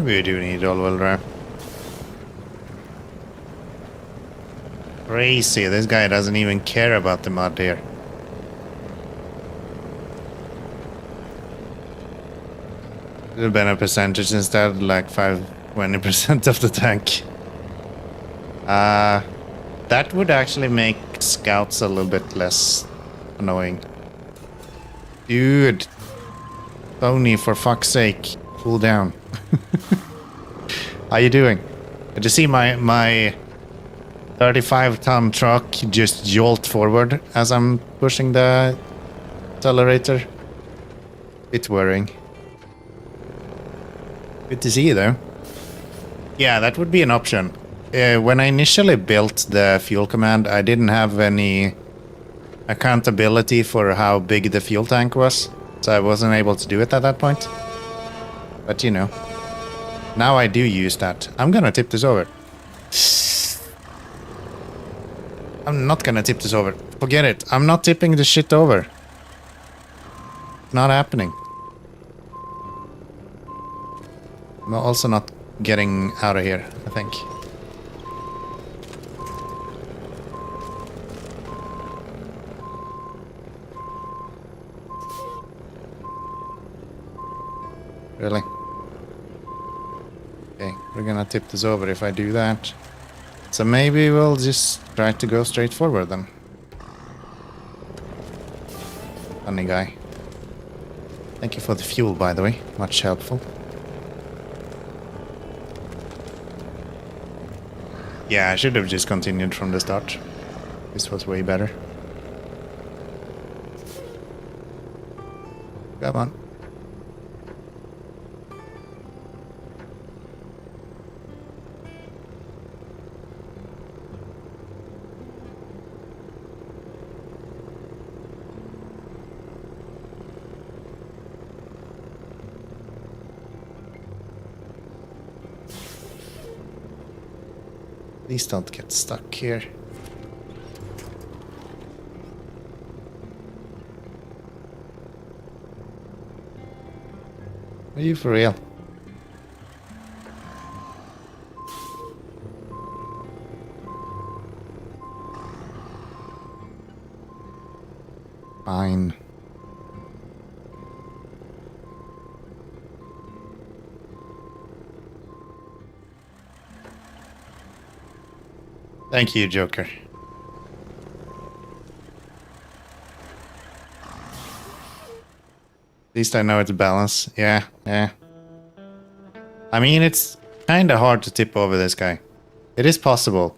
we do need all-wheel drive. Crazy, this guy doesn't even care about the mud here. Should have been a percentage instead, like 20% of the tank. That would actually make scouts a little bit less annoying. Dude. Tony, for fuck's sake, cool down. How you doing? Did you see my 35-ton truck just jolt forward as I'm pushing the accelerator? Bit worrying. Good to see you though. Yeah, that would be an option. When I initially built the fuel command, I didn't have any accountability for how big the fuel tank was, so I wasn't able to do it at that point. But you know, now I do use that. I'm gonna tip this over. I'm not gonna tip this over. Forget it. I'm not tipping the shit over. Not happening. I'm also not getting out of here, I think. Really? Okay, we're gonna tip this over if I do that. So maybe we'll just try to go straight forward then. Funny guy. Thank you for the fuel, by the way. Much helpful. Yeah, I should have just continued from the start. This was way better. Come on. Please don't get stuck here. Are you for real? Fine. Thank you, Joker. At least I know it's balanced. Yeah, yeah. I mean, it's kinda hard to tip over this guy. It is possible.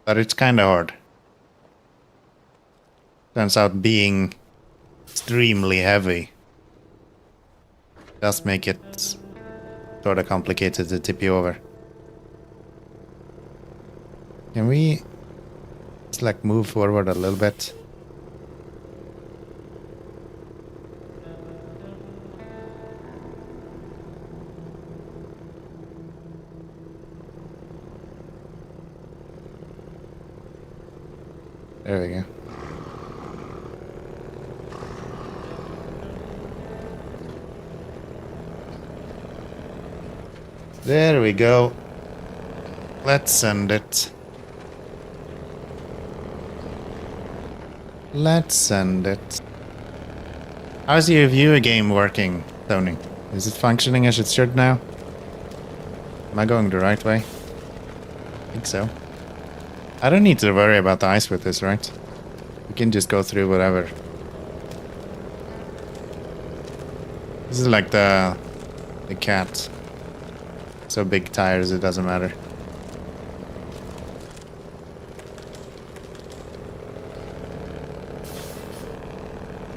But it's kinda hard. Turns out being extremely heavy does make it sorta complicated to tip you over. Can we just like move forward a little bit? There we go. There we go. Let's send it. Let's send it. How's your viewer game working, Tony? Is it functioning as it should now? Am I going the right way? I think so. I don't need to worry about the ice with this, right? We can just go through whatever. This is like the cat. So big tires, it doesn't matter.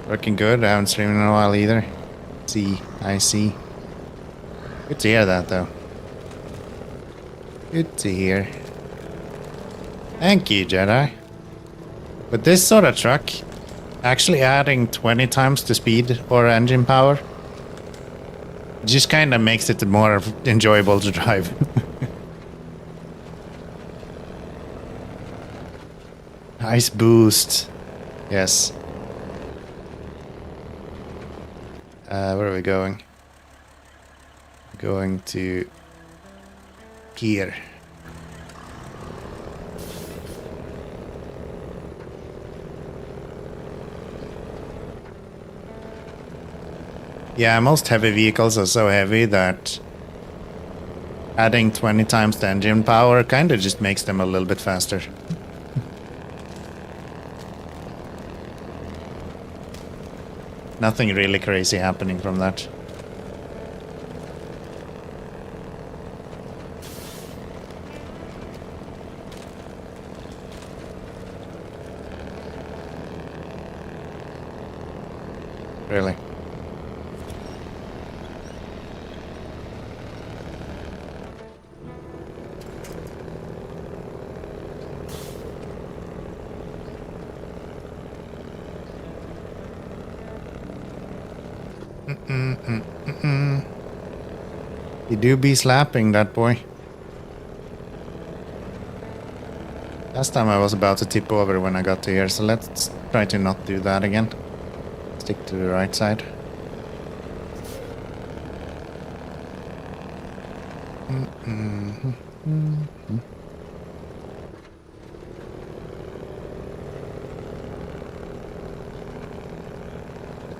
Working good. I haven't streamed in a while either. I see. Good to hear that, though. Good to hear. Thank you, Jedi. With this sort of truck, actually adding 20 times the speed or engine power Just kind of makes it more enjoyable to drive. Nice boost. Yes. Where are we going? Going to here. Yeah, most heavy vehicles are so heavy that adding 20 times the engine power kind of just makes them a little bit faster. Nothing really crazy happening from that. Really. You do be slapping that boy. Last time I was about to tip over when I got to here, so let's try to not do that again. Stick to the right side.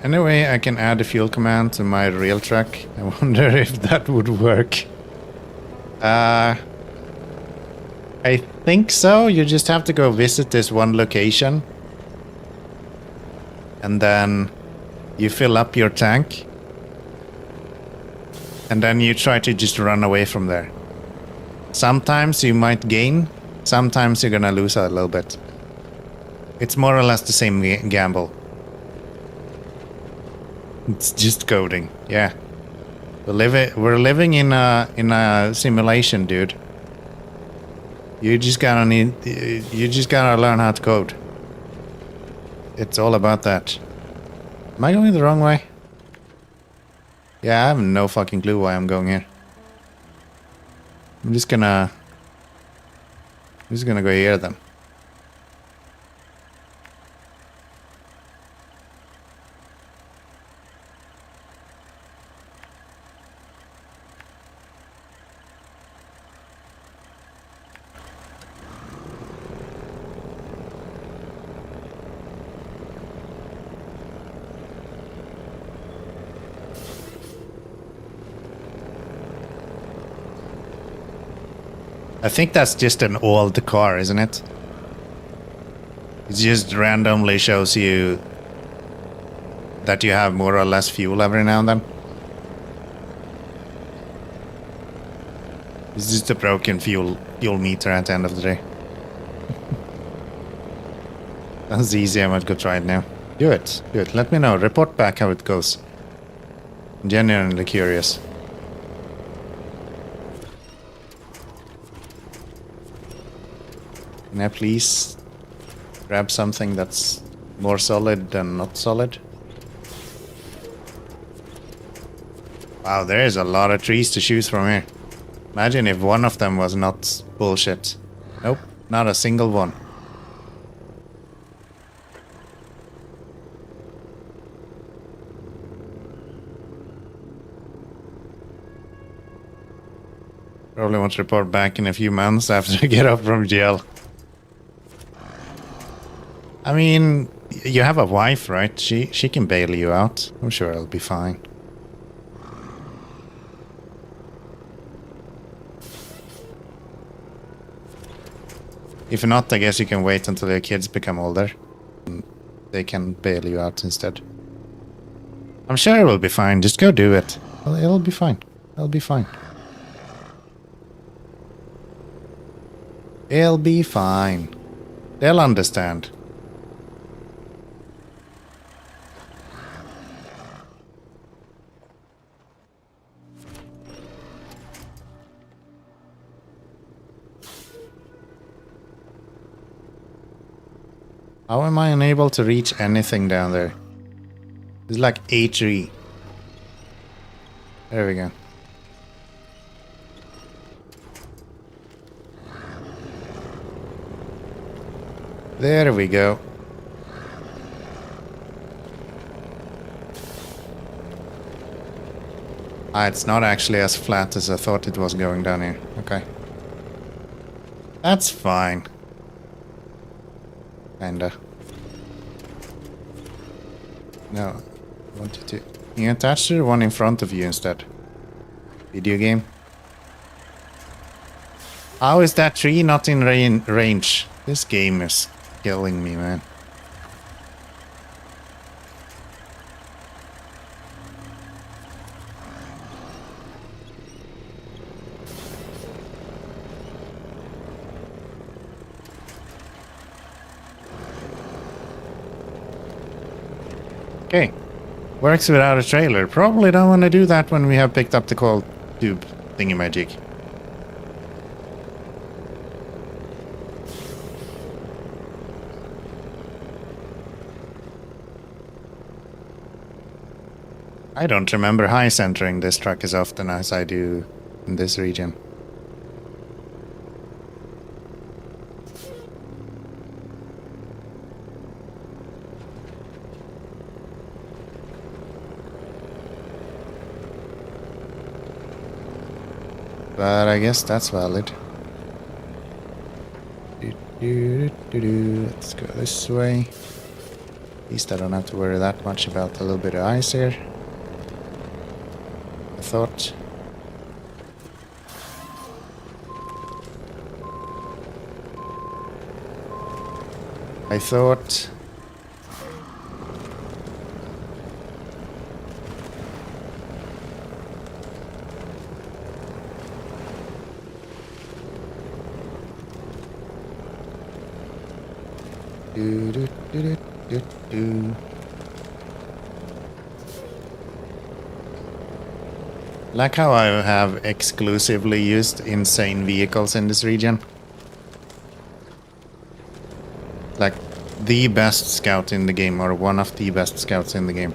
Anyway, I can add a fuel command to my real truck. I wonder if that would work. I think so. You just have to go visit this one location. And then you fill up your tank. And then you try to just run away from there. Sometimes you might gain. Sometimes you're gonna lose a little bit. It's more or less the same gamble. It's just coding, yeah. We're living in a simulation, dude. You just gotta learn how to code. It's all about that. Am I going the wrong way? Yeah, I have no fucking clue why I'm going here. I'm just gonna go here then. I think that's just an old car, isn't it? It just randomly shows you that you have more or less fuel every now and then. It's just a broken fuel meter at the end of the day. That's easy, I might go try it now. Do it. Let me know. Report back how it goes. I'm genuinely curious. Can I please grab something that's more solid than not solid? Wow, there is a lot of trees to choose from here. Imagine if one of them was not bullshit. Nope, not a single one. Probably want to report back in a few months after I get up from jail. I mean, you have a wife, right? She can bail you out. I'm sure it'll be fine. If not, I guess you can wait until your kids become older. And they can bail you out instead. I'm sure it will be fine. Just go do it. It'll be fine. It'll be fine. It'll be fine. They'll understand. How am I unable to reach anything down there? It's like A3. There we go. There we go. Ah, it's not actually as flat as I thought it was going down here. Okay. That's fine. Kinda. No. I wanted to... You attach to the one in front of you instead. Video game. How is that tree not in range? This game is killing me, man. Okay. Works without a trailer. Probably don't want to do that when we have picked up the coil tube thingy-magic. I don't remember high centering this truck as often as I do in this region. But I guess that's valid. Let's go this way. At least I don't have to worry that much about a little bit of ice here. I thought. Like how I have exclusively used insane vehicles in this region. Like the best scout in the game, or one of the best scouts in the game.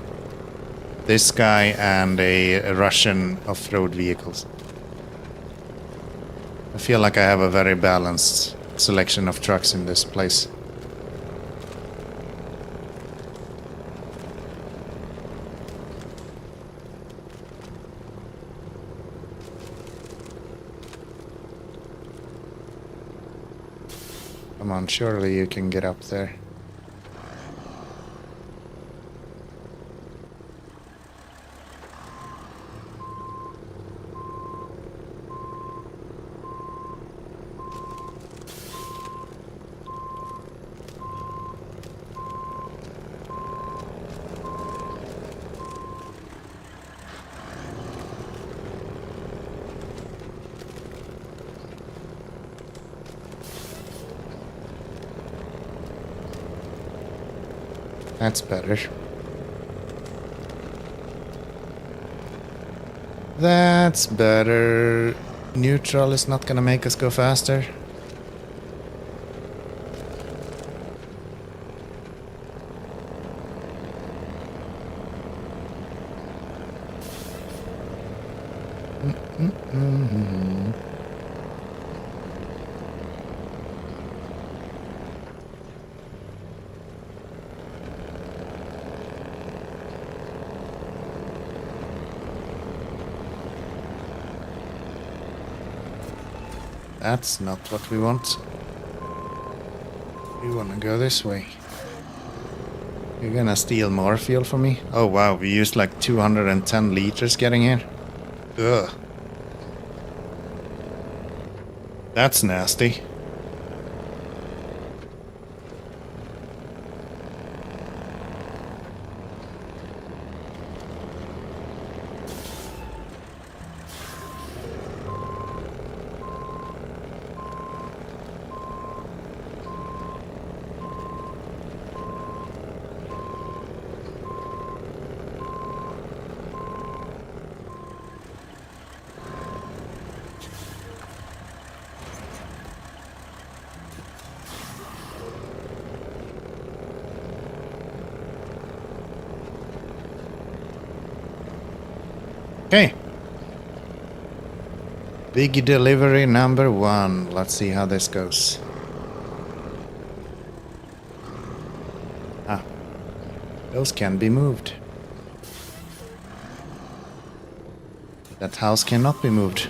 This guy and a Russian off-road vehicles. I feel like I have a very balanced selection of trucks in this place. Come on, surely you can get up there. That's better. That's better. Neutral is not gonna make us go faster. That's not what we want. We want to go this way. You're gonna steal more fuel from me? Oh wow, we used like 210 liters getting here. Ugh. That's nasty. Okay, Big delivery number 1. Let's see how this goes. Ah, those can be moved. That house cannot be moved.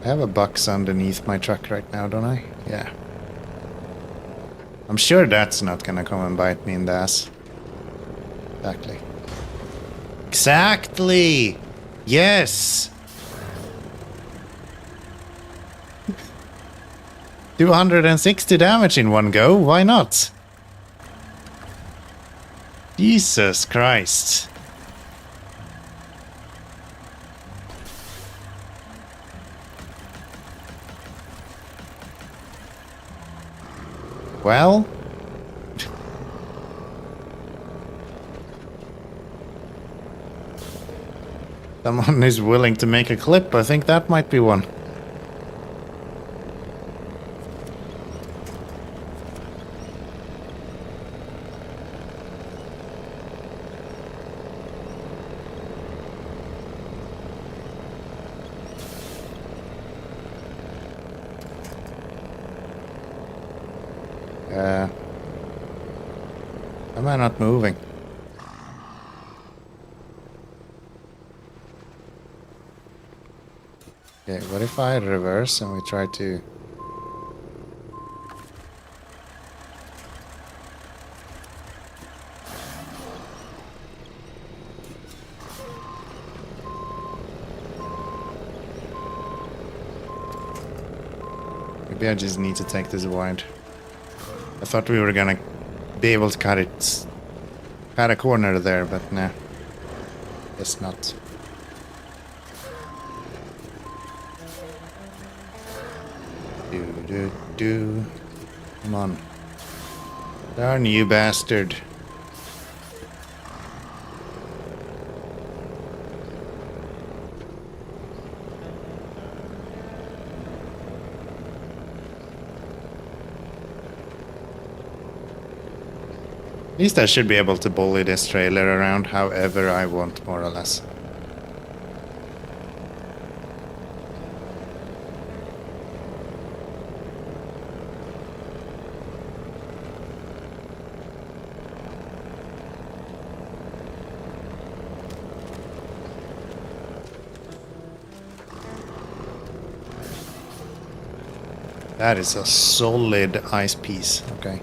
I have a box underneath my truck right now, don't I? Yeah. I'm sure that's not gonna come and bite me in the ass. Exactly. Exactly! Yes! 260 damage in one go, why not? Jesus Christ. Well... someone is willing to make a clip, I think that might be one. Am I not moving? Okay, what if I reverse and we try to... Maybe I just need to take this wide. I thought we were gonna be able to cut a corner there, but nah. Guess not. Do. Come on. Darn you, bastard. At least I should be able to bully this trailer around however I want, more or less. That is a solid ice piece, okay.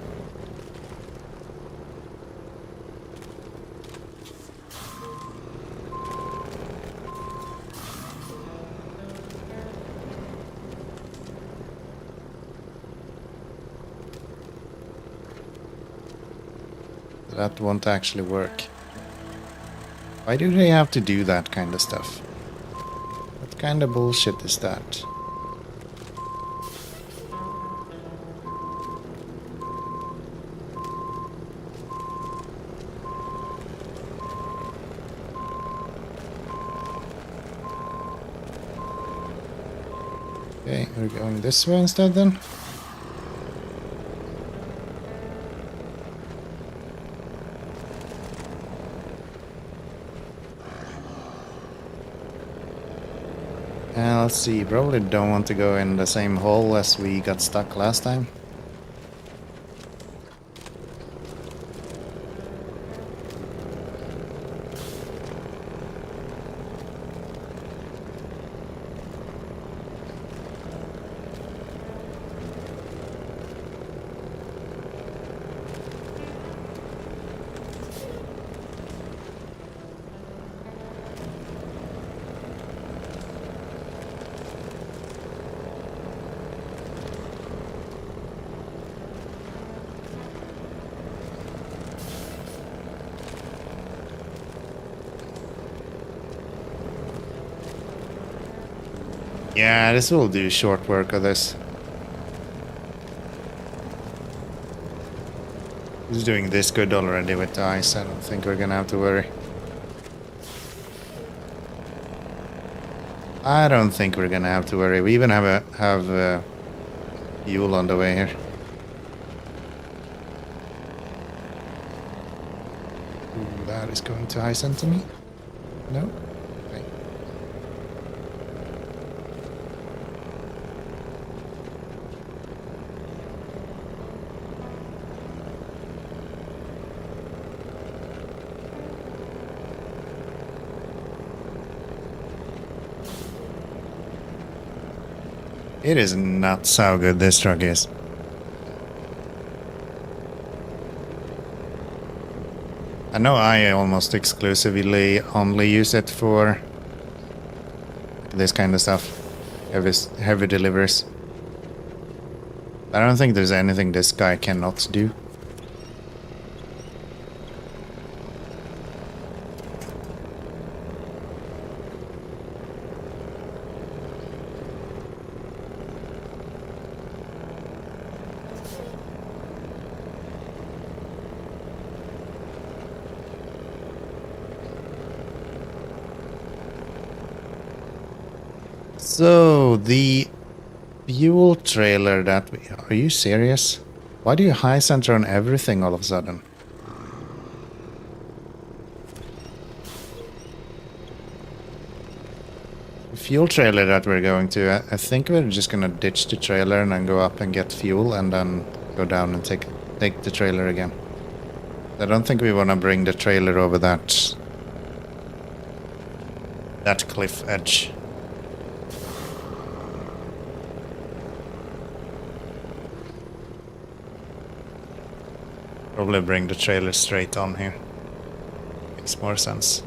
That won't actually work. Why do they have to do that kind of stuff? What kind of bullshit is that? Okay, we're going this way instead then. Let's see, probably don't want to go in the same hole as we got stuck last time. Yeah, this will do short work of this. He's doing this good already with the ice. I don't think we're gonna have to worry. I don't think we're gonna have to worry. We even have fuel on the way here. Ooh, that is going to ice into me. No? Okay. It is nuts how good this truck is. I know I almost exclusively only use it for this kind of stuff. Heavy deliveries. I don't think there's anything this guy cannot do. So, the fuel trailer that we... Are you serious? Why do you high center on everything all of a sudden? The fuel trailer that we're going to, I think we're just gonna ditch the trailer and then go up and get fuel and then go down and take the trailer again. I don't think we want to bring the trailer over that cliff edge. Probably bring the trailer straight on here. Makes more sense.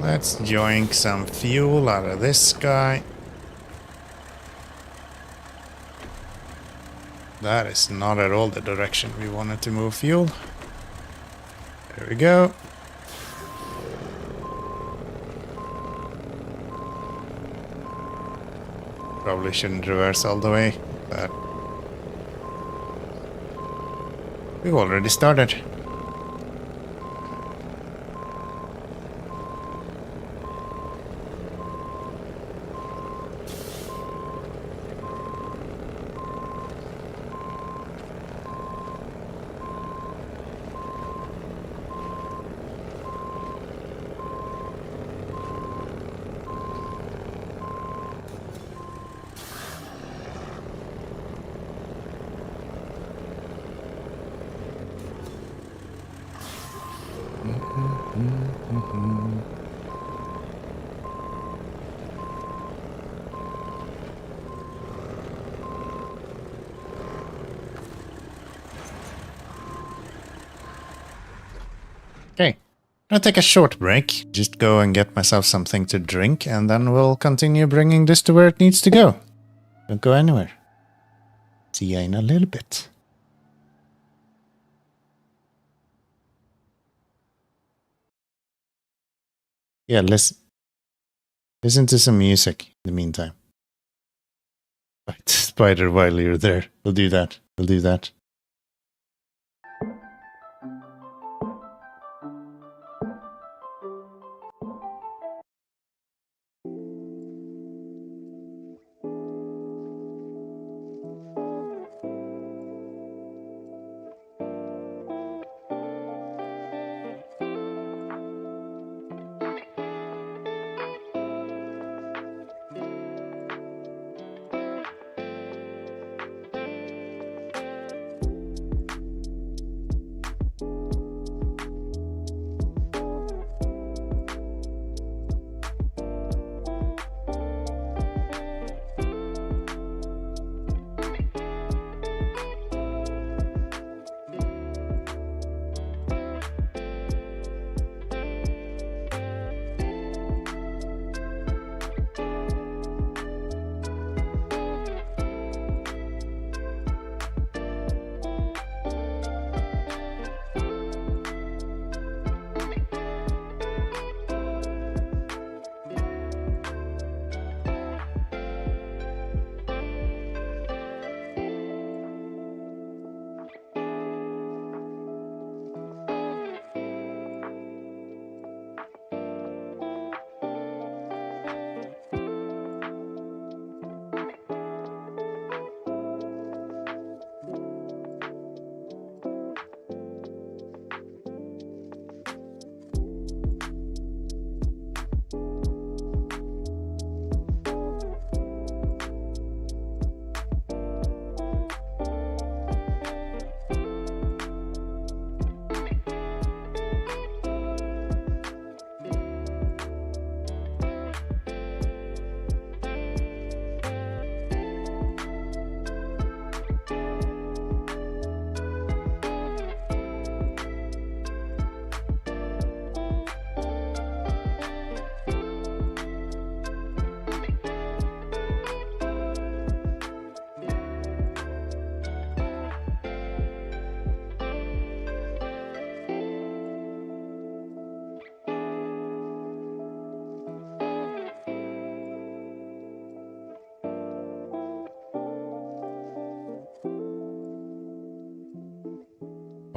Let's joink some fuel out of this guy. That is not at all the direction we wanted to move fuel. There we go. Probably shouldn't reverse all the way, but we've already started. Okay, I'll take a short break, just go and get myself something to drink, and then we'll continue bringing this to where it needs to go. Don't go anywhere. See you in a little bit. Yeah, listen to some music in the meantime. Right, Spider, while you're there, we'll do that. We'll do that.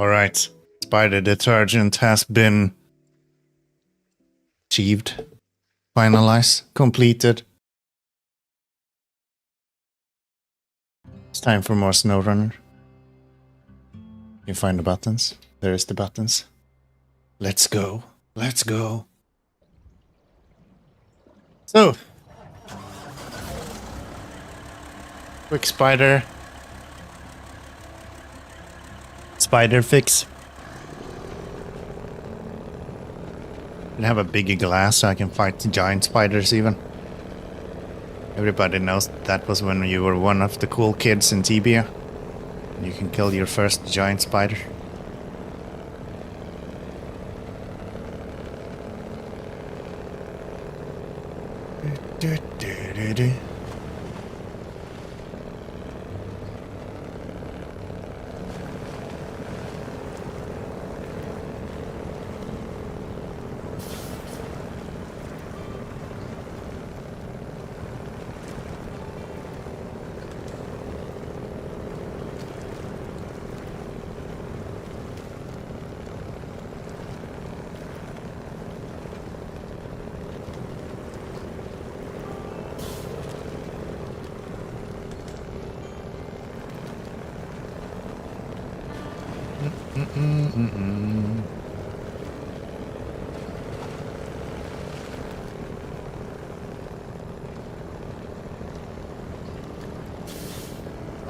Alright. Spider detergent has been achieved. Finalized. Completed. It's time for more SnowRunner. You find the buttons. There is the buttons. Let's go. Let's go. So. Quick spider fix. I have a bigger glass so I can fight the giant spiders even. Everybody knows that was when you were one of the cool kids in Tibia. You can kill your first giant spider.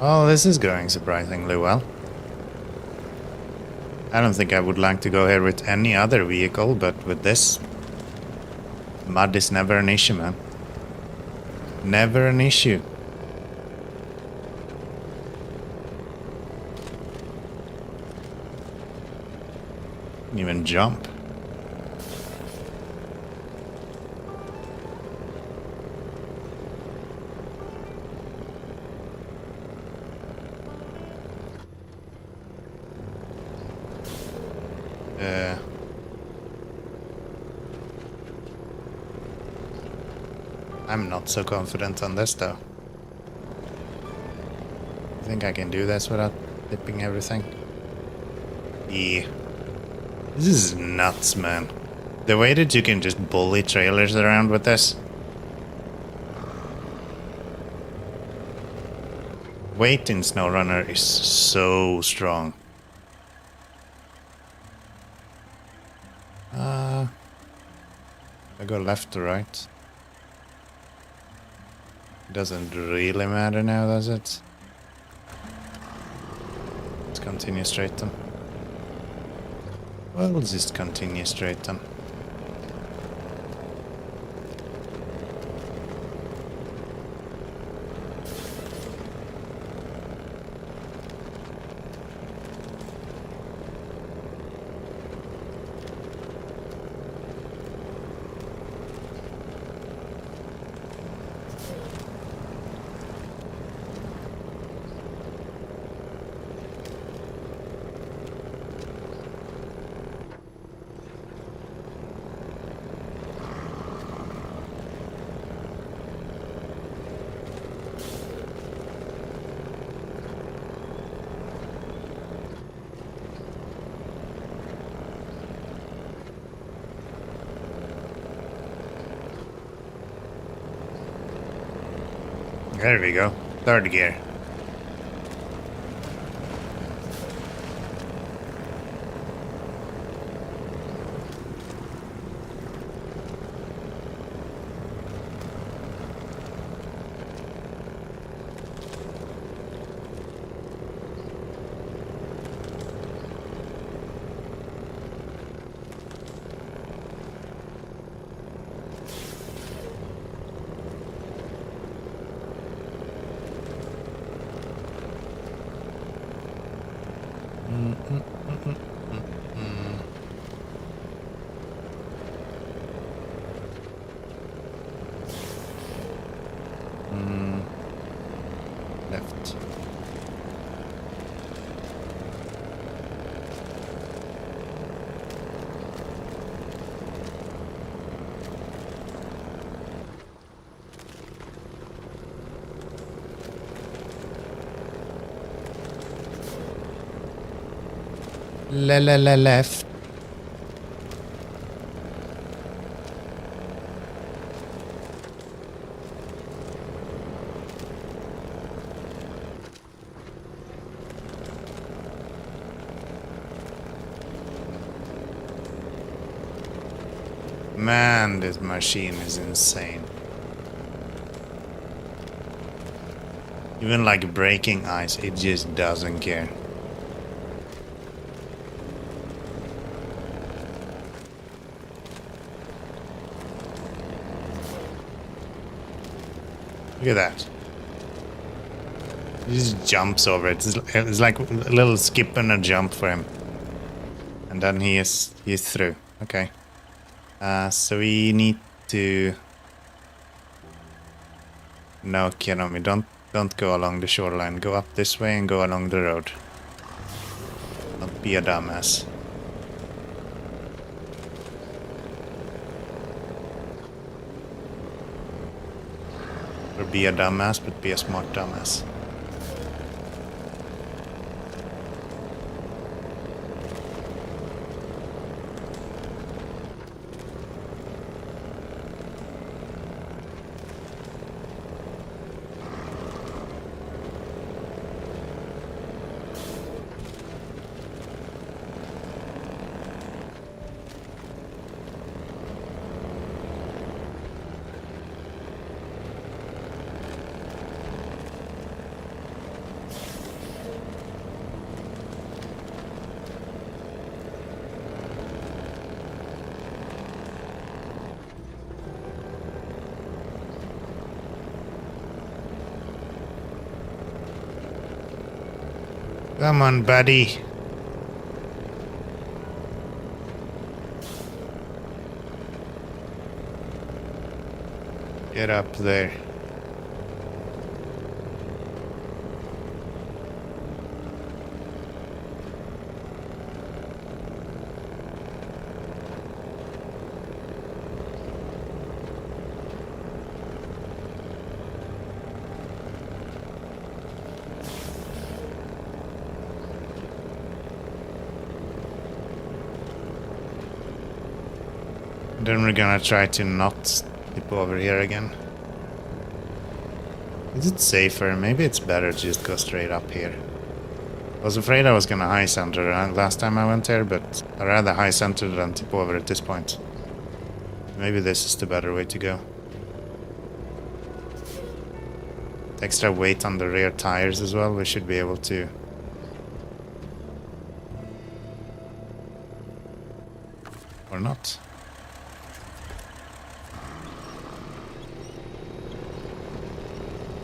Oh, this is going surprisingly well. I don't think I would like to go here with any other vehicle, but with this, mud is never an issue, man. Never an issue. Even jump. I'm not so confident on this though. I think I can do this without dipping everything. Yeah. This is nuts, man. The way that you can just bully trailers around with this. Weight in SnowRunner is so strong. I go left or right. Doesn't really matter now, does it? Let's continue straight then. Well, we'll just continue straight then. There we go. Third gear. Left. Man, this machine is insane. Even like breaking ice, it just doesn't care. Look at that. He just jumps over it. It's like a little skip and a jump for him. And then he's through. Okay. So we need to... No, Kenomi, don't go along the shoreline. Go up this way and go along the road. Don't be a dumbass. Or be a dumbass, but be a smart dumbass. Come on, buddy. Get up there. Then we're gonna try to not tip over here again. Is it safer? Maybe it's better to just go straight up here. I was afraid I was gonna high center last time I went there, but I'd rather high center than tip over at this point. Maybe this is the better way to go. Extra weight on the rear tires as well, we should be able to... Or not.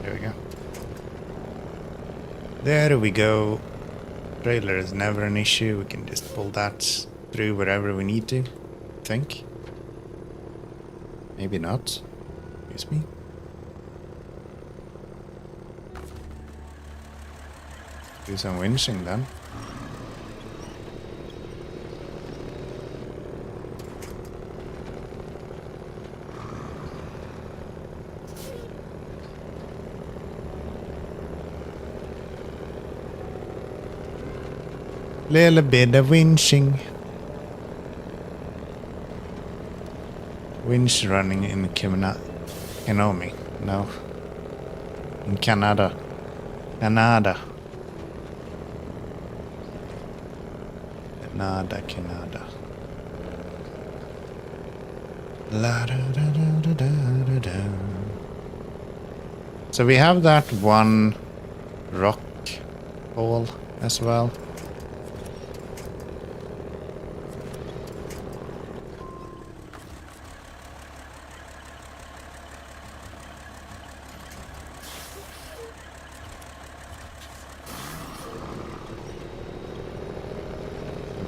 There we go. There we go. Trailer is never an issue. We can just pull that through wherever we need to. I think. Maybe not. Excuse me. Do some winching then. Little bit of winching. Winch running in Kenomi. No. In Canada. Canada. Canada. La da da da da da da. So we have that one rock hole as well.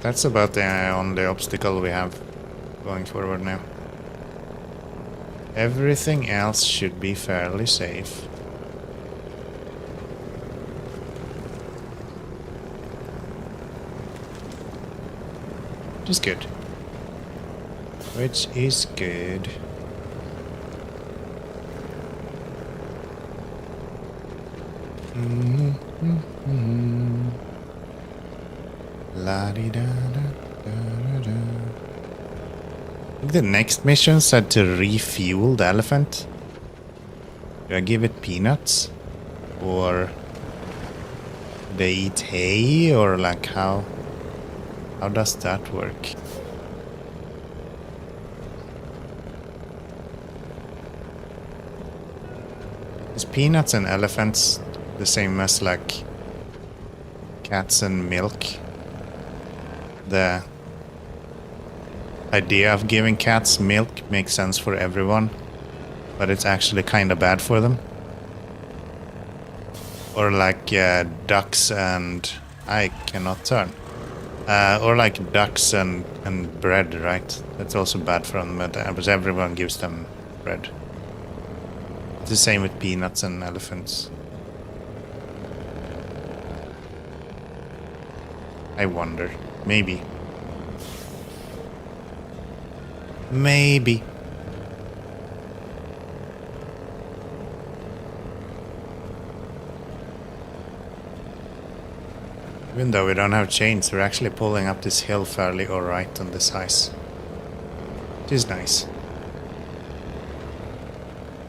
That's about the only obstacle we have going forward now. Everything else should be fairly safe. Which is good. Which is good. La di da da da da. The next mission said to refuel the elephant. Do I give it peanuts? Or they eat hay? Or like how does that work? Is peanuts and elephants the same as like cats and milk? The idea of giving cats milk makes sense for everyone, but it's actually kind of bad for them. Or like ducks and... I cannot turn. Or like ducks and bread, right? That's also bad for them, but everyone gives them bread. It's the same with peanuts and elephants. I wonder. Maybe. Maybe. Even though we don't have chains, we're actually pulling up this hill fairly alright on this ice. Which is nice.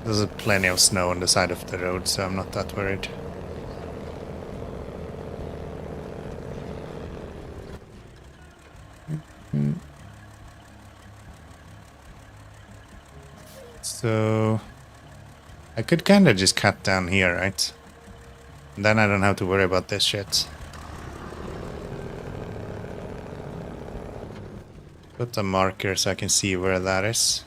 There's plenty of snow on the side of the road, so I'm not that worried. So I could kind of just cut down here, right? And then I don't have to worry about this shit. Put a marker so I can see where that is.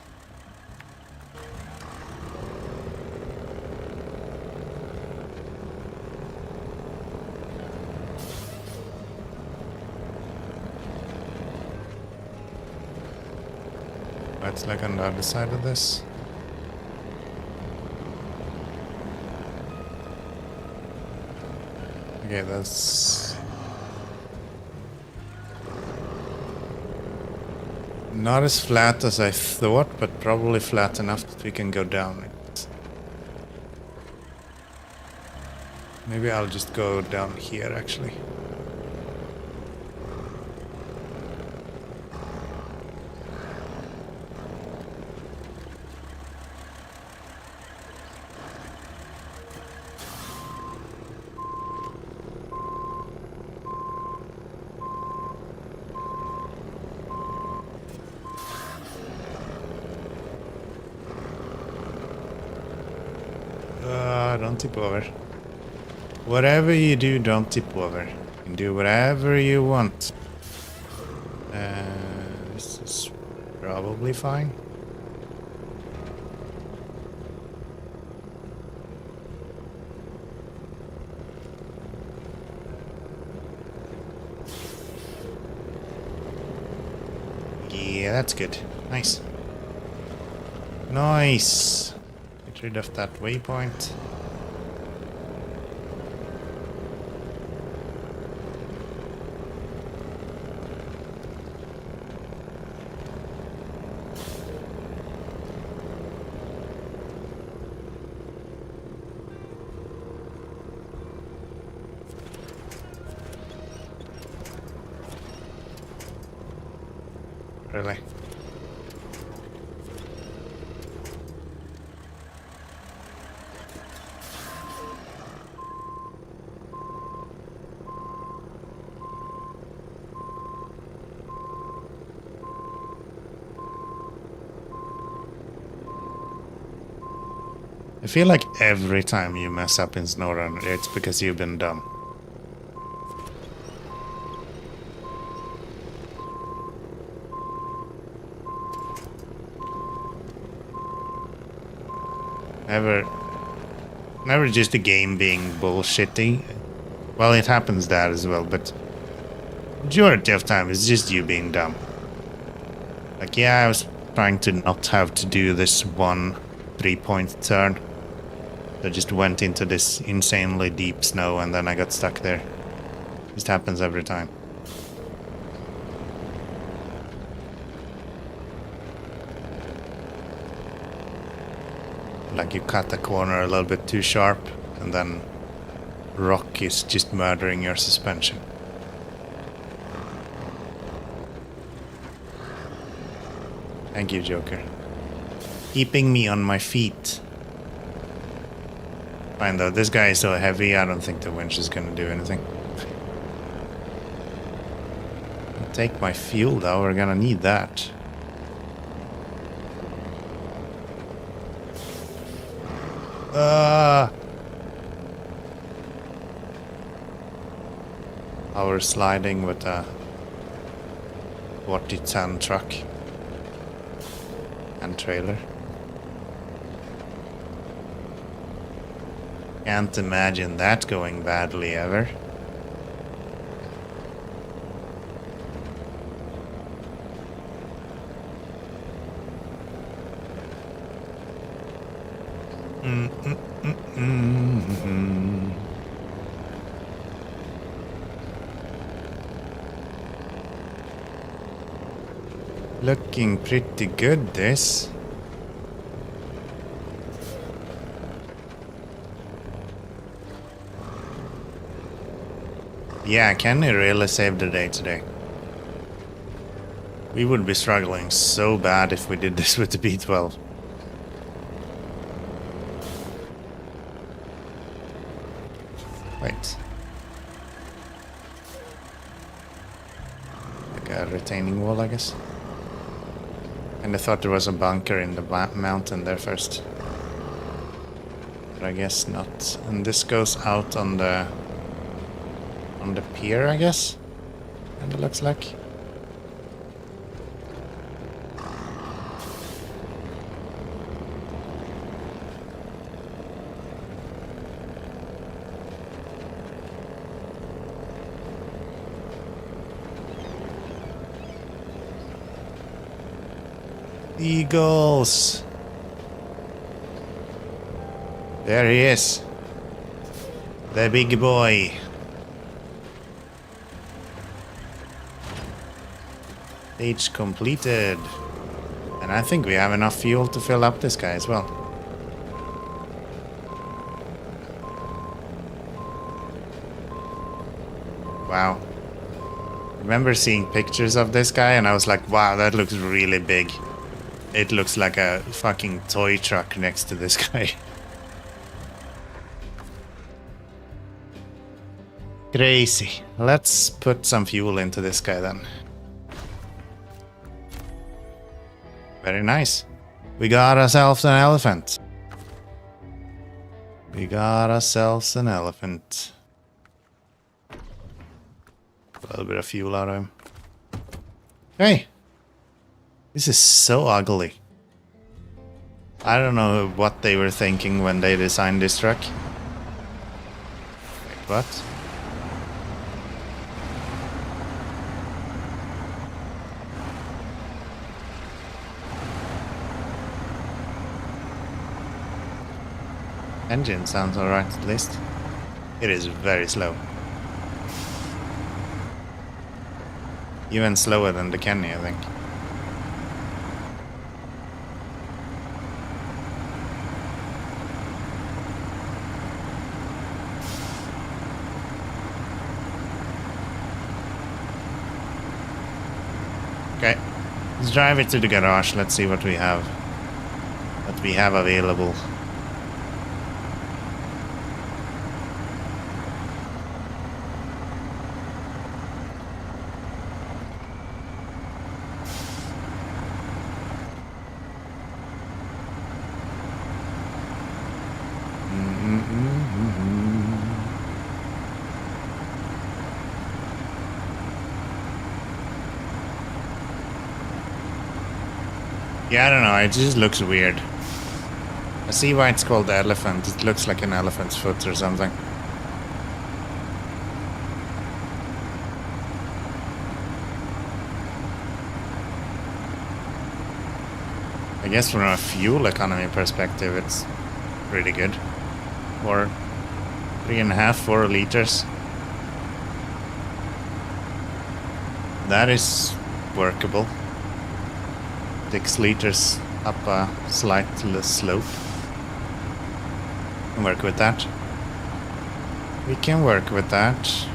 It's like on the other side of this. Okay, that's not as flat as I thought, but probably flat enough that we can go down it. Maybe I'll just go down here actually. Don't tip over. Whatever you do, don't tip over. You can do whatever you want. This is probably fine. Yeah, that's good. Nice. Nice. Get rid of that waypoint. Really? I feel like every time you mess up in SnowRunner, it's because you've been dumb. Never just the game being bullshitty. Well, it happens that as well, but majority of time it's just you being dumb. Like, yeah, I was trying to not have to do this one 3-point turn. I just went into this insanely deep snow and then I got stuck there. Just happens every time. Like you cut the corner a little bit too sharp and then rock is just murdering your suspension. Thank you, Joker. Keeping me on my feet. Fine though, this guy is so heavy, I don't think the winch is gonna do anything. Take my fuel though, we're gonna need that. Power sliding with a 40-ton truck and trailer. Can't imagine that going badly ever. Looking pretty good, this. Yeah, Kenny really saved the day today. We would be struggling so bad if we did this with the B12. Wait. Like a retaining wall, I guess. And I thought there was a bunker in the mountain there first. But I guess not. And this goes out on the pier, I guess? And it looks like. Eagles! There he is. The big boy. Stage completed. And I think we have enough fuel to fill up this guy as well. Wow. Remember seeing pictures of this guy and I was like, wow, that looks really big. It looks like a fucking toy truck next to this guy. Crazy. Let's put some fuel into this guy then. Very nice. We got ourselves an elephant. We got ourselves an elephant. A little bit of fuel out of him. Hey! This is so ugly. I don't know what they were thinking when they designed this truck. Wait, what? Engine sounds alright at least. It is very slow. Even slower than the Kenny, I think. Okay, let's drive it to the garage. Let's see what we have. What we have available. Yeah, I don't know, it just looks weird. I see why it's called the elephant. It looks like an elephant's foot or something. I guess from a fuel economy perspective, it's pretty good. For 3.5, 4 liters. That is workable. 6 liters up a slight slope. We can work with that. We can work with that.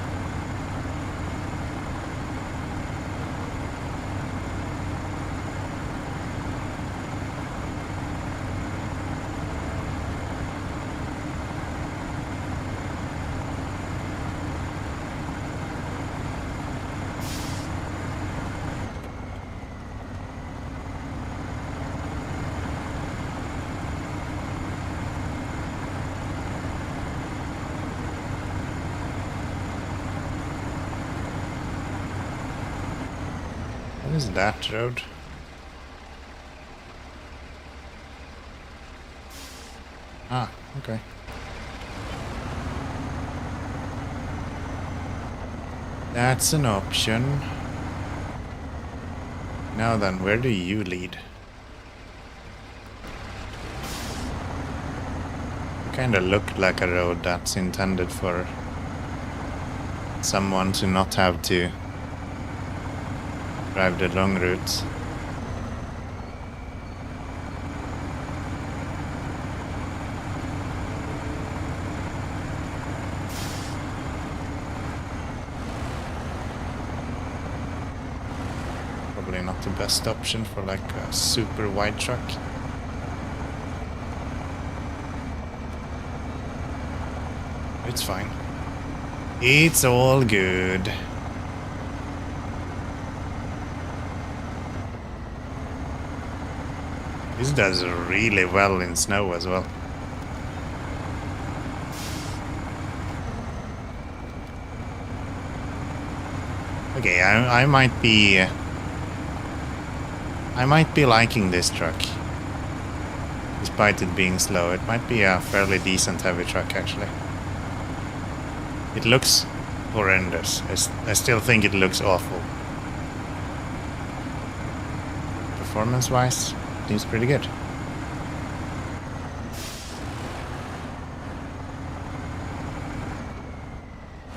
What is that road? Ah, okay. That's an option. Now then, where do you lead? You kinda look like a road that's intended for someone to not have to drive the long routes. Probably not the best option for like a super wide truck. It's fine. It's all good. This does really well in snow as well. Okay, I might be liking this truck. Despite it being slow, it might be a fairly decent heavy truck actually. It looks horrendous. I still think it looks awful. Performance-wise, seems pretty good.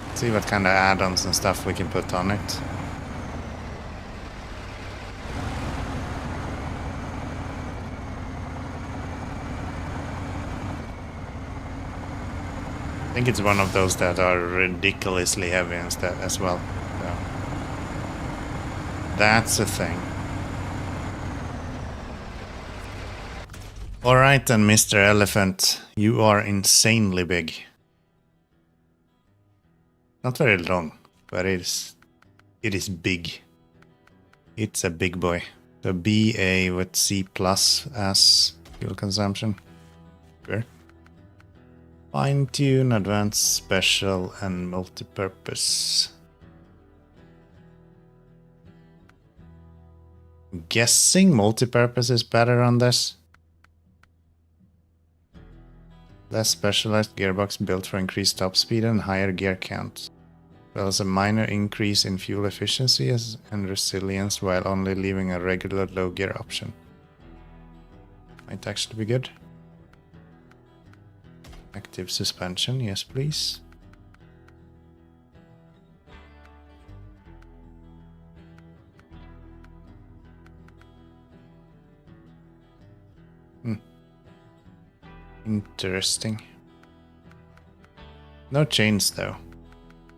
Let's see what kind of add-ons and stuff we can put on it. I think it's one of those that are ridiculously heavy instead as well. So that's a thing. Alright then, Mr. Elephant. You are insanely big. Not very long, but it is big. It's a big boy. So BA with C+ as fuel consumption. Sure. Fine-tune, advanced, special, and multi-purpose. I'm guessing multi-purpose is better on this. Less specialized gearbox built for increased top speed and higher gear count. As well as a minor increase in fuel efficiency and resilience while only leaving a regular low gear option. Might actually be good. Active suspension, yes please. Interesting. No chains though.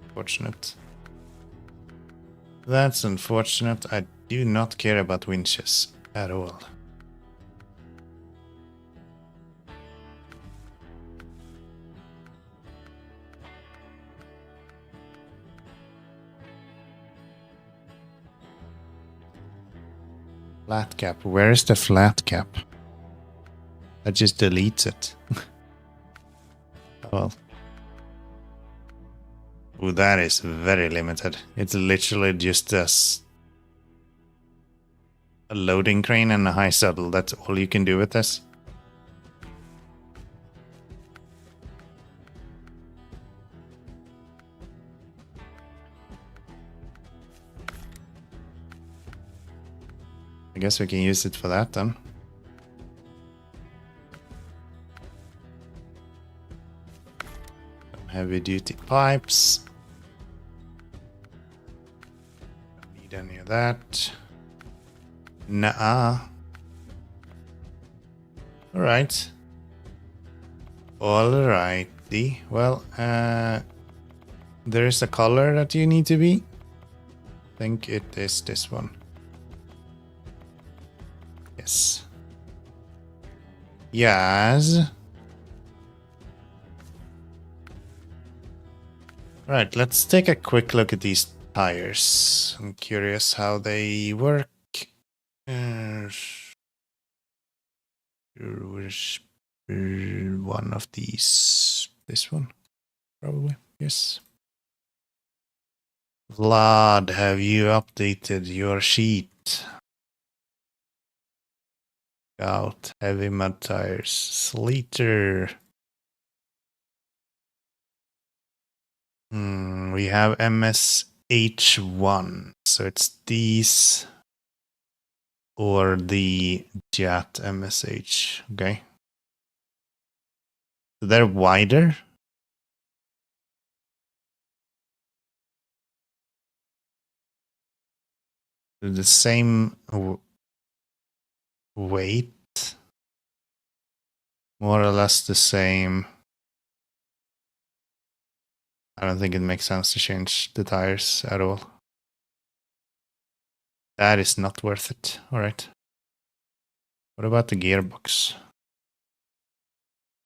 Unfortunate. That's unfortunate. I do not care about winches at all. Flat cap. Where is the flat cap? That just deletes it. Well. Ooh, that is very limited. It's literally just a loading crane and a high saddle. That's all you can do with this. I guess we can use it for that then. Heavy duty pipes. Don't need any of that. Nah. Alright. Alrighty. Well, there is a color that you need to be. I think it is this one. Yes. Yes. Right, let's take a quick look at these tires. I'm curious how they work. Which one of these? This one? Probably, yes. Vlad, have you updated your sheet? Scout, heavy mud tires, Sleater. We have MSH1, so it's these or the Jet MSH. Okay. So they're wider. They're the same weight. More or less the same. I don't think it makes sense to change the tires at all. That is not worth it. All right. What about the gearbox?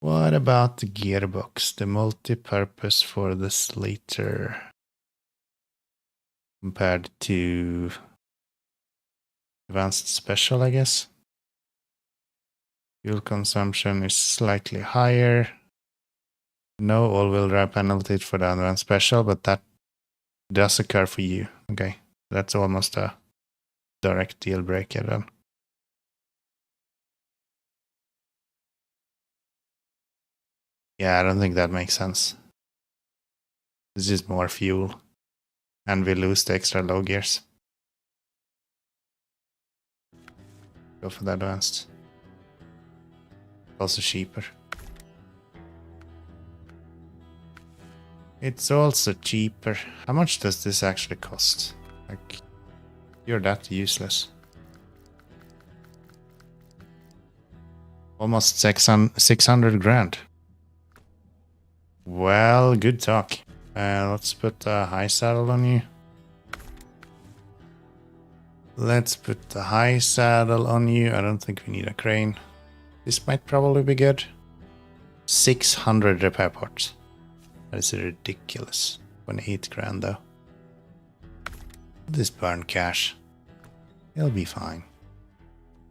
What about the gearbox? The multi-purpose for the Sleater compared to advanced special, I guess. Fuel consumption is slightly higher. No all-wheel drive penalty for the advanced special, but that does occur for you. Okay, that's almost a direct deal breaker then. Yeah, I don't think that makes sense. This is more fuel, and we lose the extra low gears. Go for the advanced. Also cheaper. It's also cheaper. How much does this actually cost? Like, you're that useless. Almost 600 grand. Well, good talk. Let's put a high saddle on you. Let's put the high saddle on you. I don't think we need a crane. This might probably be good. 600 repair parts. That is ridiculous. 28 grand though. This burn cash. It'll be fine.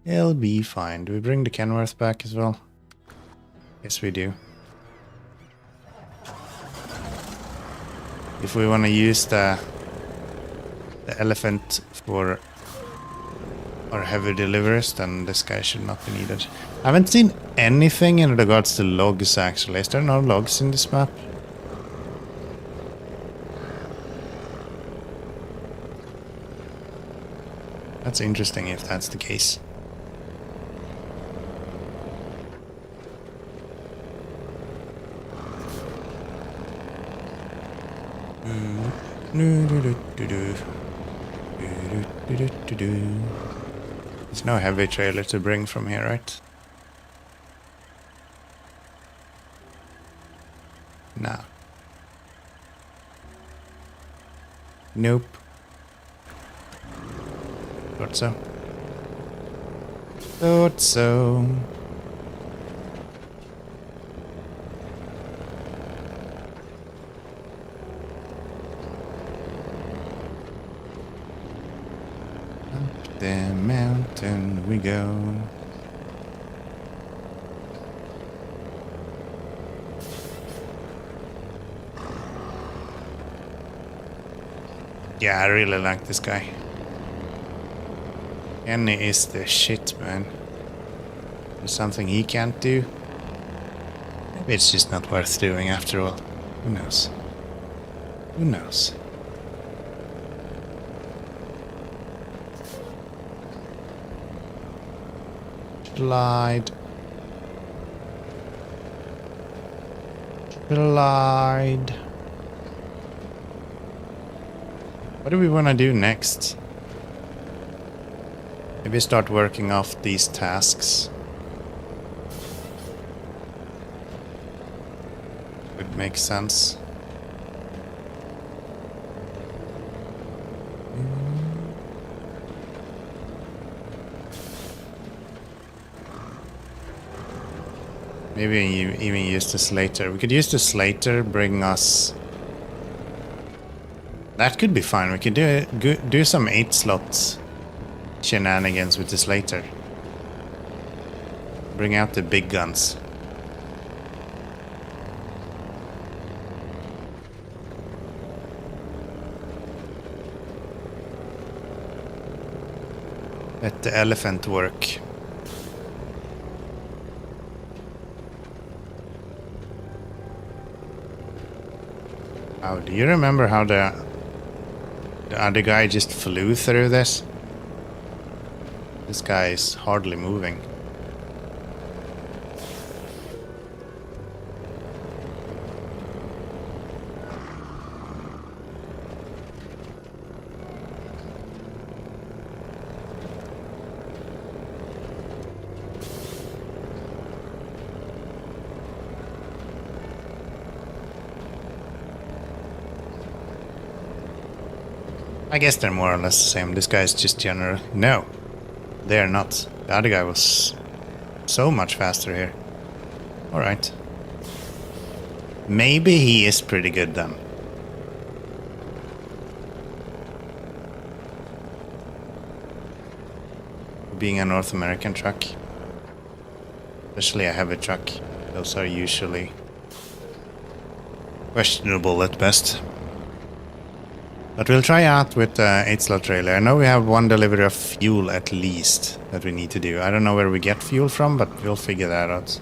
It'll be fine. Do we bring the Kenworth back as well? Yes, we do. If we want to use the elephant for our heavy deliveries, then this guy should not be needed. I haven't seen anything in regards to logs actually. Is there no logs in this map? That's interesting if that's the case. There's no heavy trailer to bring from here, right? No. Nope. Thought so. Thought so. Up the mountain we go. Yeah, I really like this guy. Kenny is the shit, man. There's something he can't do. Maybe it's just not worth doing after all. Who knows? Who knows? Slide. Slide. What do we want to do next? Maybe start working off these tasks. Would make sense. Maybe even use the Slater. We could use the Slater, bring us... That could be fine. We could do some 8 slots shenanigans with this later. Bring out the big guns. Let the elephant work. Oh, do you remember how the other guy just flew through this? This guy is hardly moving. I guess they're more or less the same. This guy's just general. No, they're not. The other guy was so much faster here. Alright. Maybe he is pretty good then. Being a North American truck. Especially a heavy truck. Those are usually questionable at best. But we'll try out with the 8-slot trailer. I know we have one delivery of fuel at least that we need to do. I don't know where we get fuel from, but we'll figure that out.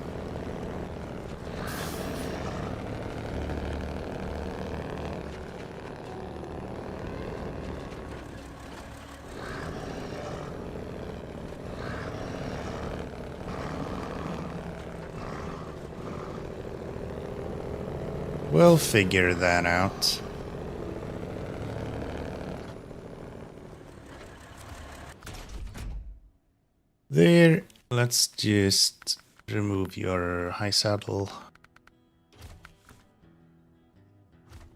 We'll figure that out. There, let's just remove your high saddle.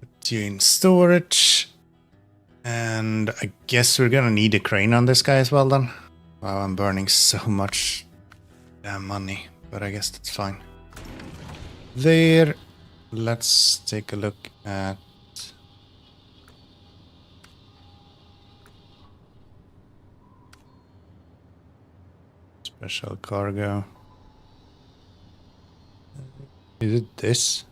Put you in storage. And I guess we're gonna need a crane on this guy as well then. Wow, I'm burning so much damn money, but I guess that's fine. There, let's take a look at special cargo. Is it this?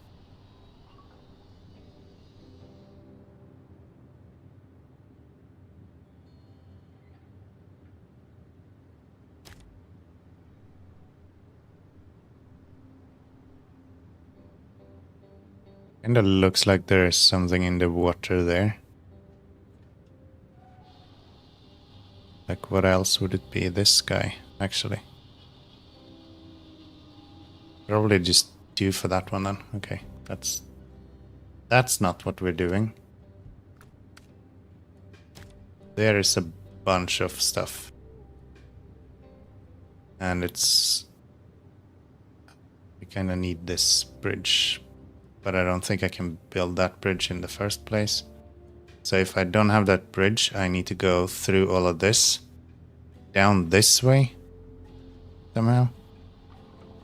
Kinda looks like there is something in the water there. Like what else would it be? This guy, actually. Probably just due for that one then. Okay, that's not what we're doing. There is a bunch of stuff. And it's... we kinda need this bridge. But I don't think I can build that bridge in the first place. So if I don't have that bridge, I need to go through all of this. Down this way. Somehow.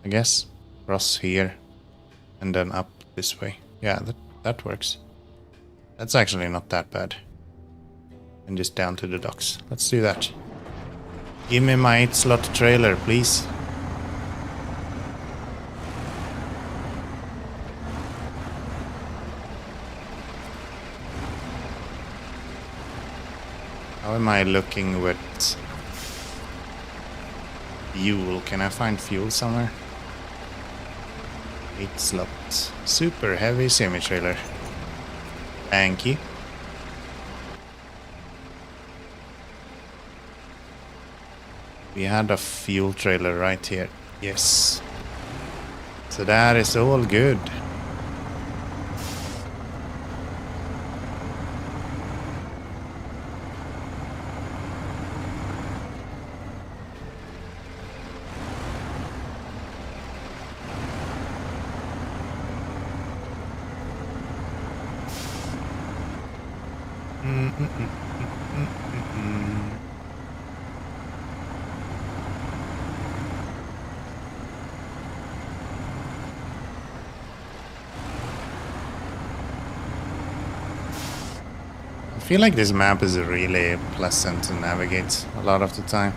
I guess. Cross here. And then up this way. Yeah, that works. That's actually not that bad. And just down to the docks. Let's do that. Give me my 8-slot trailer, please. How am I looking with fuel? Can I find fuel somewhere? 8-slot. Super heavy semi-trailer. Thank you. We had a fuel trailer right here. Yes. So that is all good. I feel like this map is really pleasant to navigate a lot of the time.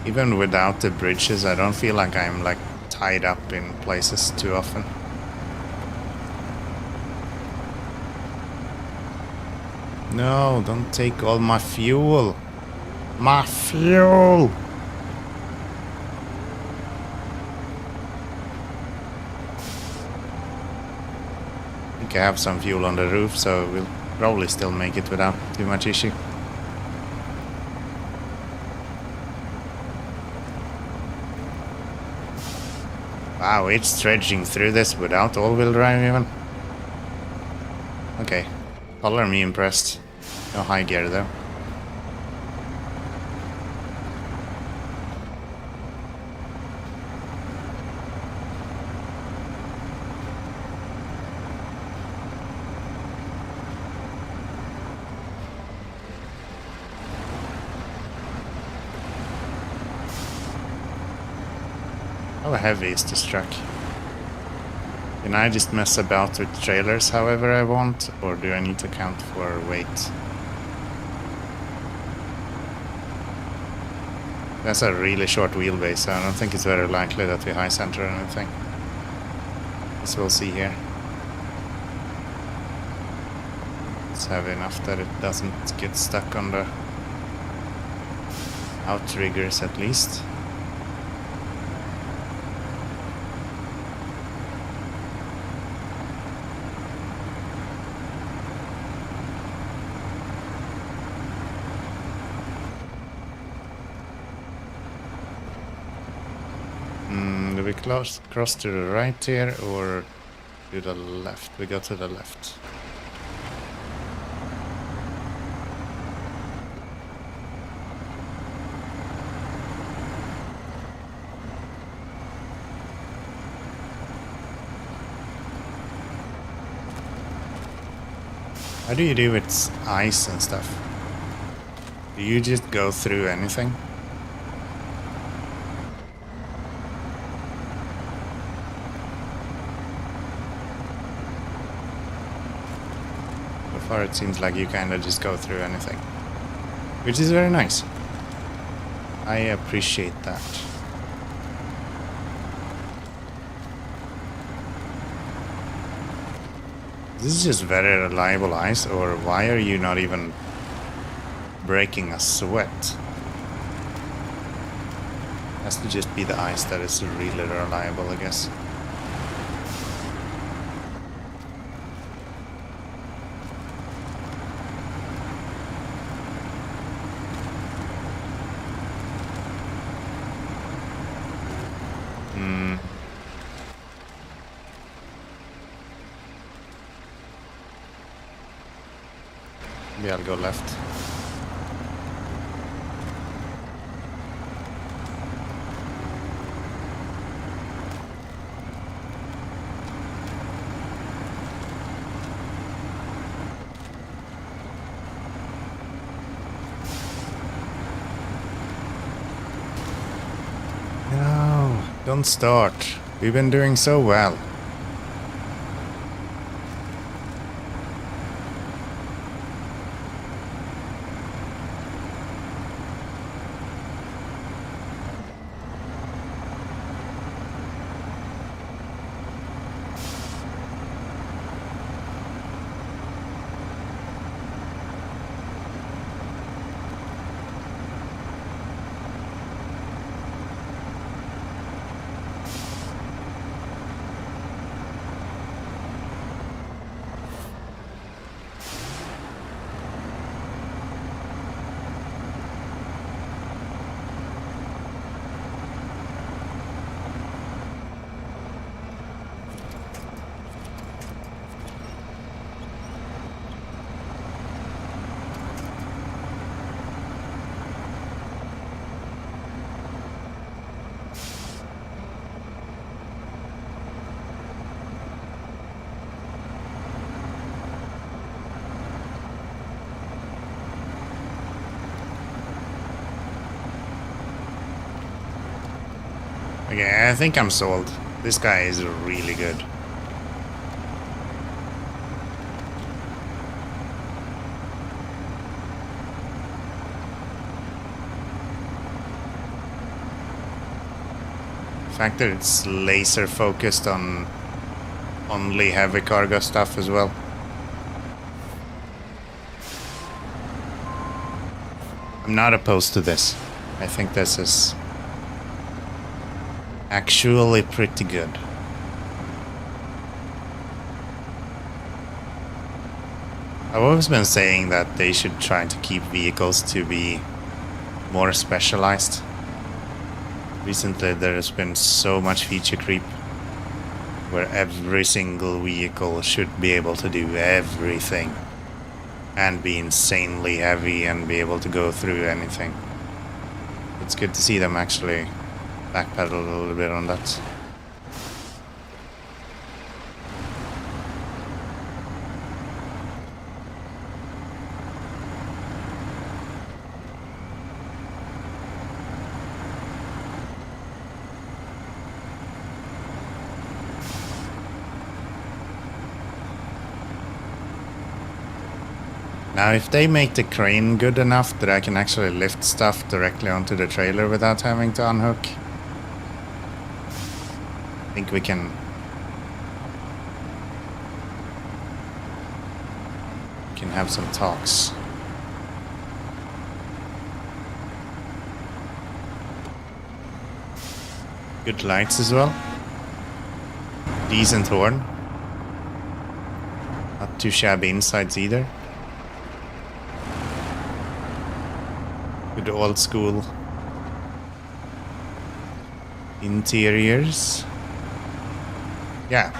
Even without the bridges, I don't feel like I'm like tied up in places too often. No, don't take all my fuel. My fuel! I think I have some fuel on the roof, so we'll probably still make it without too much issue. Wow, it's dredging through this without all-wheel drive even. Okay, color me impressed. No high gear though. How heavy is this truck? Can I just mess about with trailers however I want, or do I need to count for weight? That's a really short wheelbase, so I don't think it's very likely that we high center or anything. As we'll see here. It's heavy enough that it doesn't get stuck on the outriggers at least. Do we cross to the right here or to the left? We go to the left. How do you do with ice and stuff? Do you just go through anything? So far it seems like you kinda just go through anything. Which is very nice. I appreciate that. This is just very reliable ice, or why are you not even breaking a sweat? Has to just be the ice that is really reliable, I guess. Maybe I'll go left. No, don't start. We've been doing so well. Okay, I think I'm sold. This guy is really good. The fact that it's laser focused on only heavy cargo stuff as well. I'm not opposed to this. I think this is actually pretty good. I've always been saying that they should try to keep vehicles to be more specialized. Recently there has been so much feature creep where every single vehicle should be able to do everything and be insanely heavy and be able to go through anything. It's good to see them actually backpedal a little bit on that. Now, if they make the crane good enough that I can actually lift stuff directly onto the trailer without having to unhook, I think we can have some talks. Good lights as well. Decent horn. Not too shabby insides either. Good old school interiors. Yeah,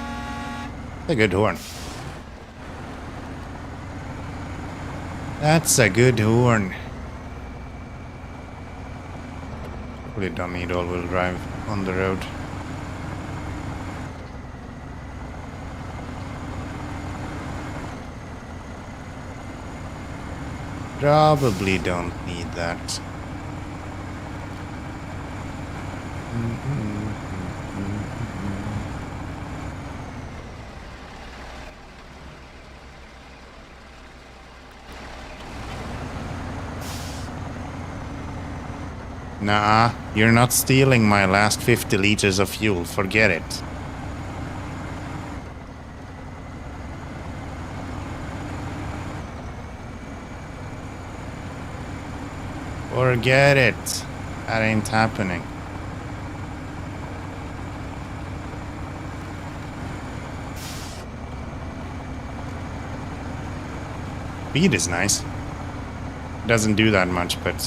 a good horn. That's a good horn. Probably don't need all-wheel drive on the road. Probably don't need that. Nah, you're not stealing my last 50 liters of fuel, forget it. Forget it. That ain't happening. Speed is nice. Doesn't do that much, but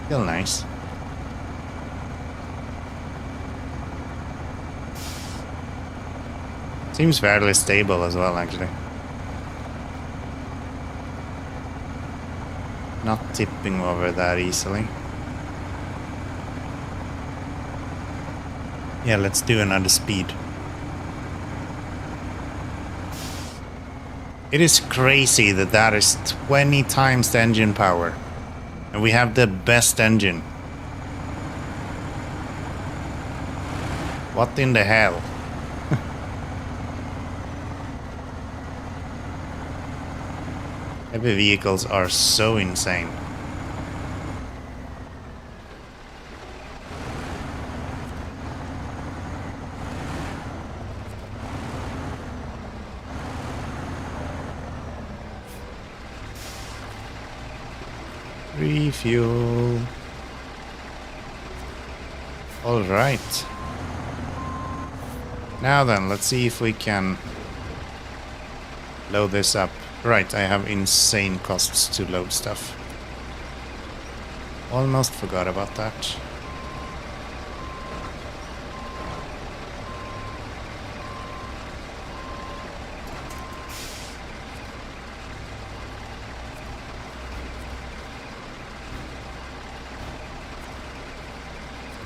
still nice. Seems fairly stable as well, actually. Not tipping over that easily. Yeah, let's do another speed. It is crazy that that is 20 times the engine power. And we have the best engine. What in the hell? Heavy vehicles are so insane. Refuel. All right. Now then, let's see if we can load this up. Right, I have insane costs to load stuff. Almost forgot about that.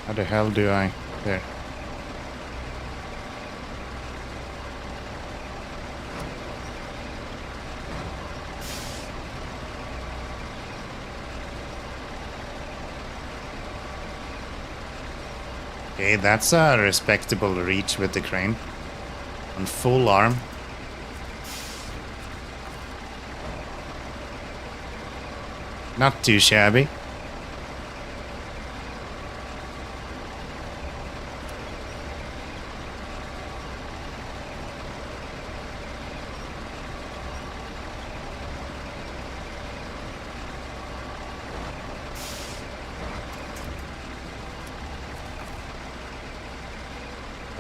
How the hell do I... There. Okay, that's a respectable reach with the crane. On full arm. Not too shabby.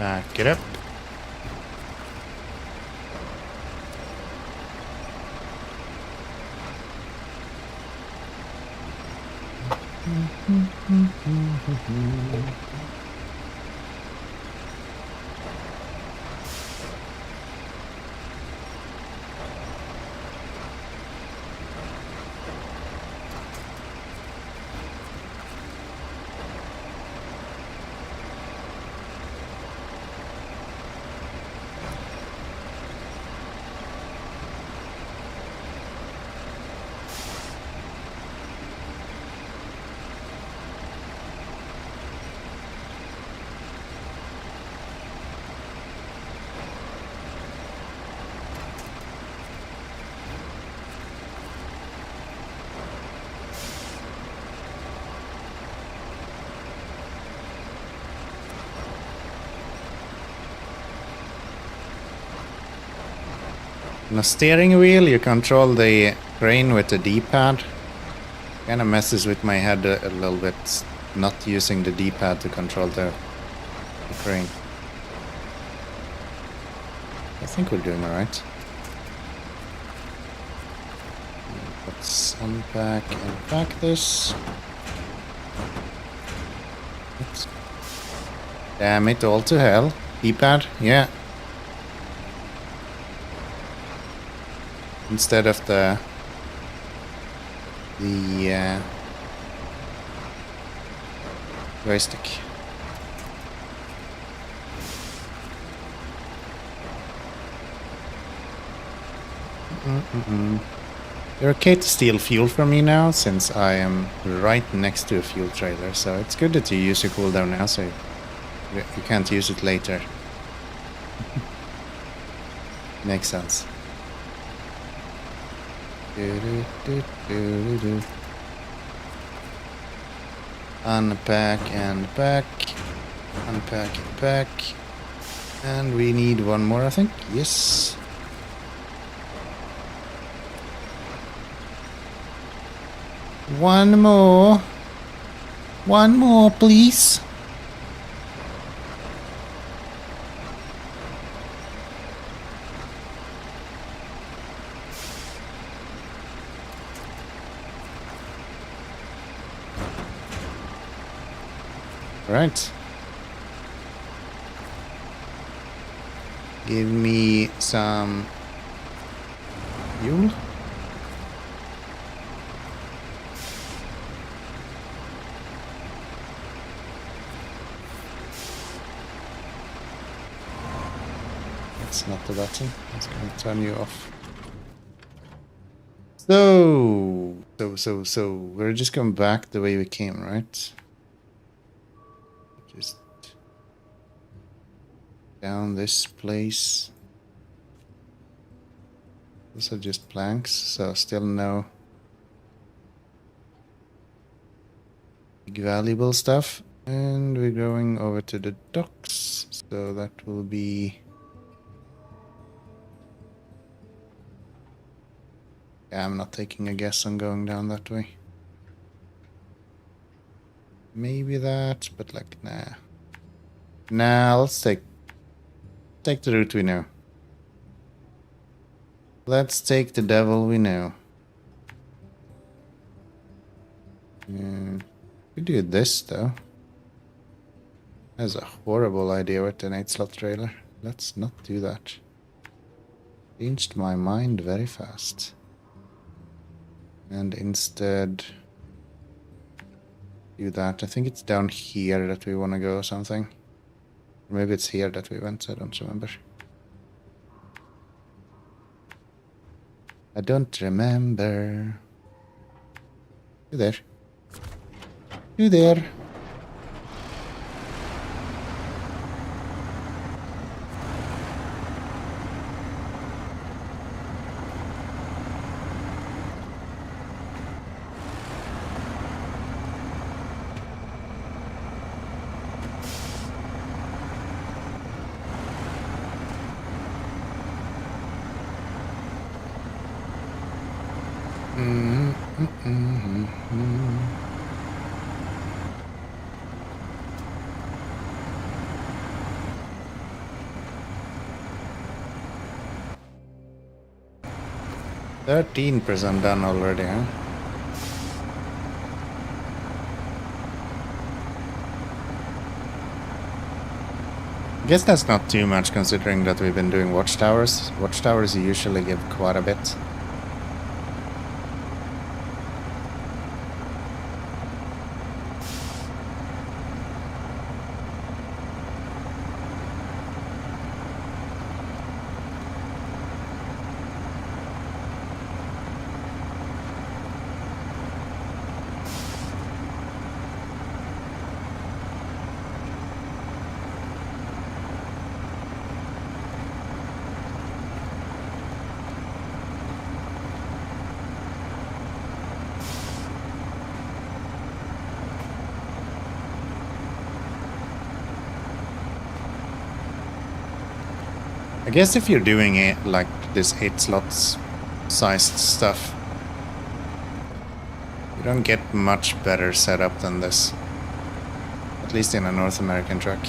Back it up. On the steering wheel, you control the crane with the D-pad. Kind of messes with my head a little bit, not using the D-pad to control the crane. I think we're doing alright. Let's unpack and pack this. Oops. Damn it, all to hell. D-pad, yeah. Instead of the joystick. You're okay to steal fuel from me now, since I am right next to a fuel trailer, so it's good that you use your cooldown now, so you can't use it later. Makes sense. Unpack and pack. Unpack and pack. And we need one more, I think. Yes. One more. One more, please. Right. Give me some fuel. That's not the button. It's going to turn you off. So we're just going back the way we came, right? Just down this place. Those are just planks, so still no big valuable stuff. And we're going over to the docks, so that will be... Yeah, I'm not taking a guess on going down that way. Maybe that, but like, nah. Nah, let's take the route we know. Let's take the devil we know. We do this though. That's a horrible idea with the 8-slot trailer. Let's not do that. Changed my mind very fast. And instead... do that. I think it's down here that we want to go or something. Or maybe it's here that we went, I don't remember. I don't remember. You there? You there? 13% done already, huh? I guess that's not too much considering that we've been doing watchtowers. Watchtowers usually give quite a bit. I guess if you're doing it like this 8 slots sized stuff, you don't get much better setup than this. At least in a North American truck.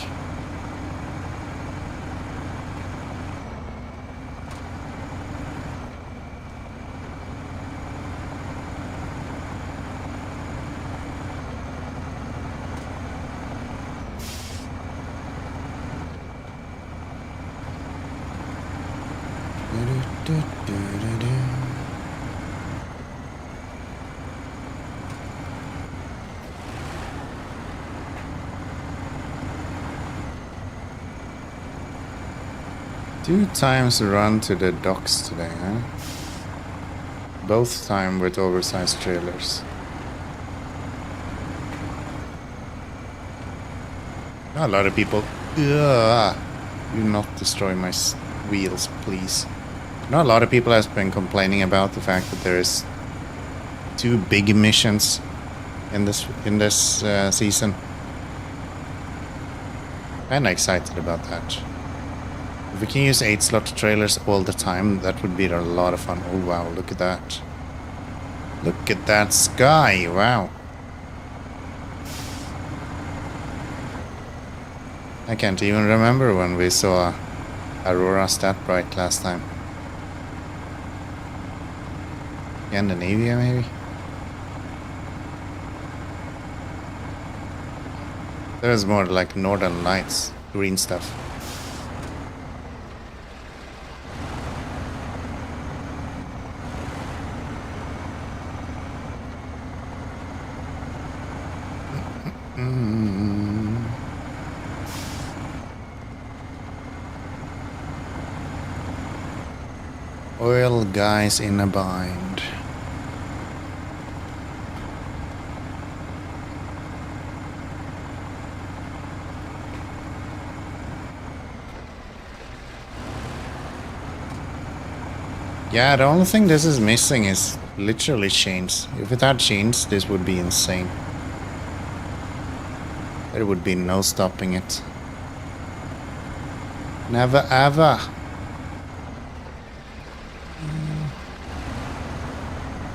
Two times run to the docks today, huh? Both time with oversized trailers. A lot of people... Ugh, do not destroy my wheels, please. A lot of people have been complaining about the fact that there is 2 big missions in this season. I'm excited about that. If we can use 8 slot trailers all the time, that would be a lot of fun. Oh wow, look at that. Look at that sky, wow. I can't even remember when we saw Auroras that bright last time. Scandinavia, maybe? There was more like Northern Lights, green stuff. Oil guys in a bind. Yeah, the only thing this is missing is literally chains. If it had chains, this would be insane. There would be no stopping it. Never ever.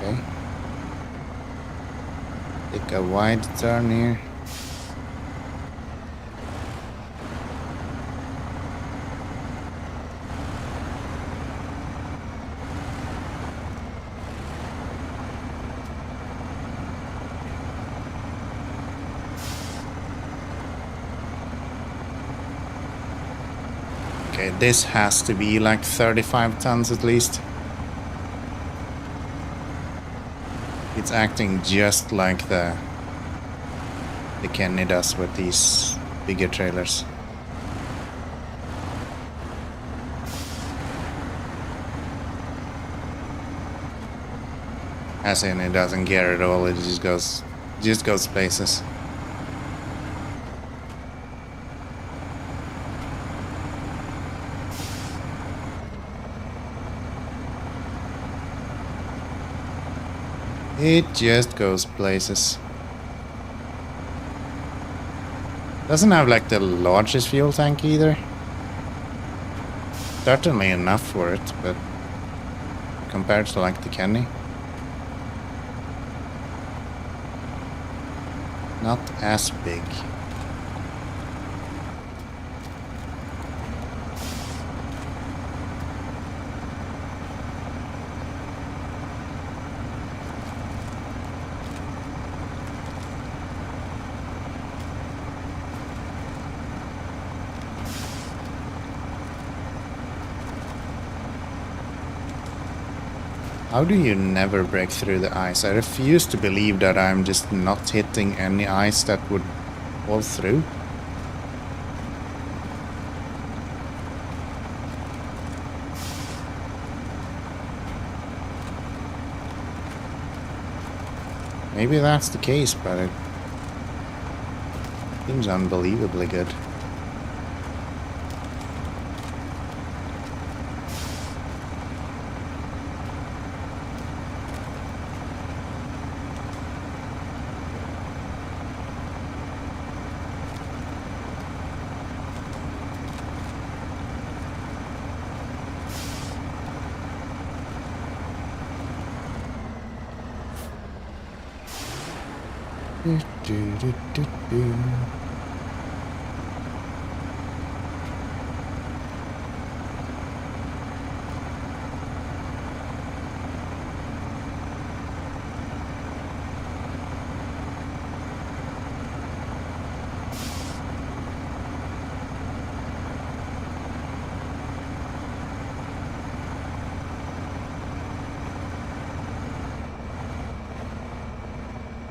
Okay. Take a wide turn here. Okay, this has to be like 35 tons at least. It's acting just like the Kenny does with these bigger trailers. As in, it doesn't care at all. It just goes places. It just goes places. Doesn't have like the largest fuel tank either. Certainly enough for it, but compared to like the Kenny, not as big. How do you never break through the ice? I refuse to believe that I'm just not hitting any ice that would fall through. Maybe that's the case, but it seems unbelievably good.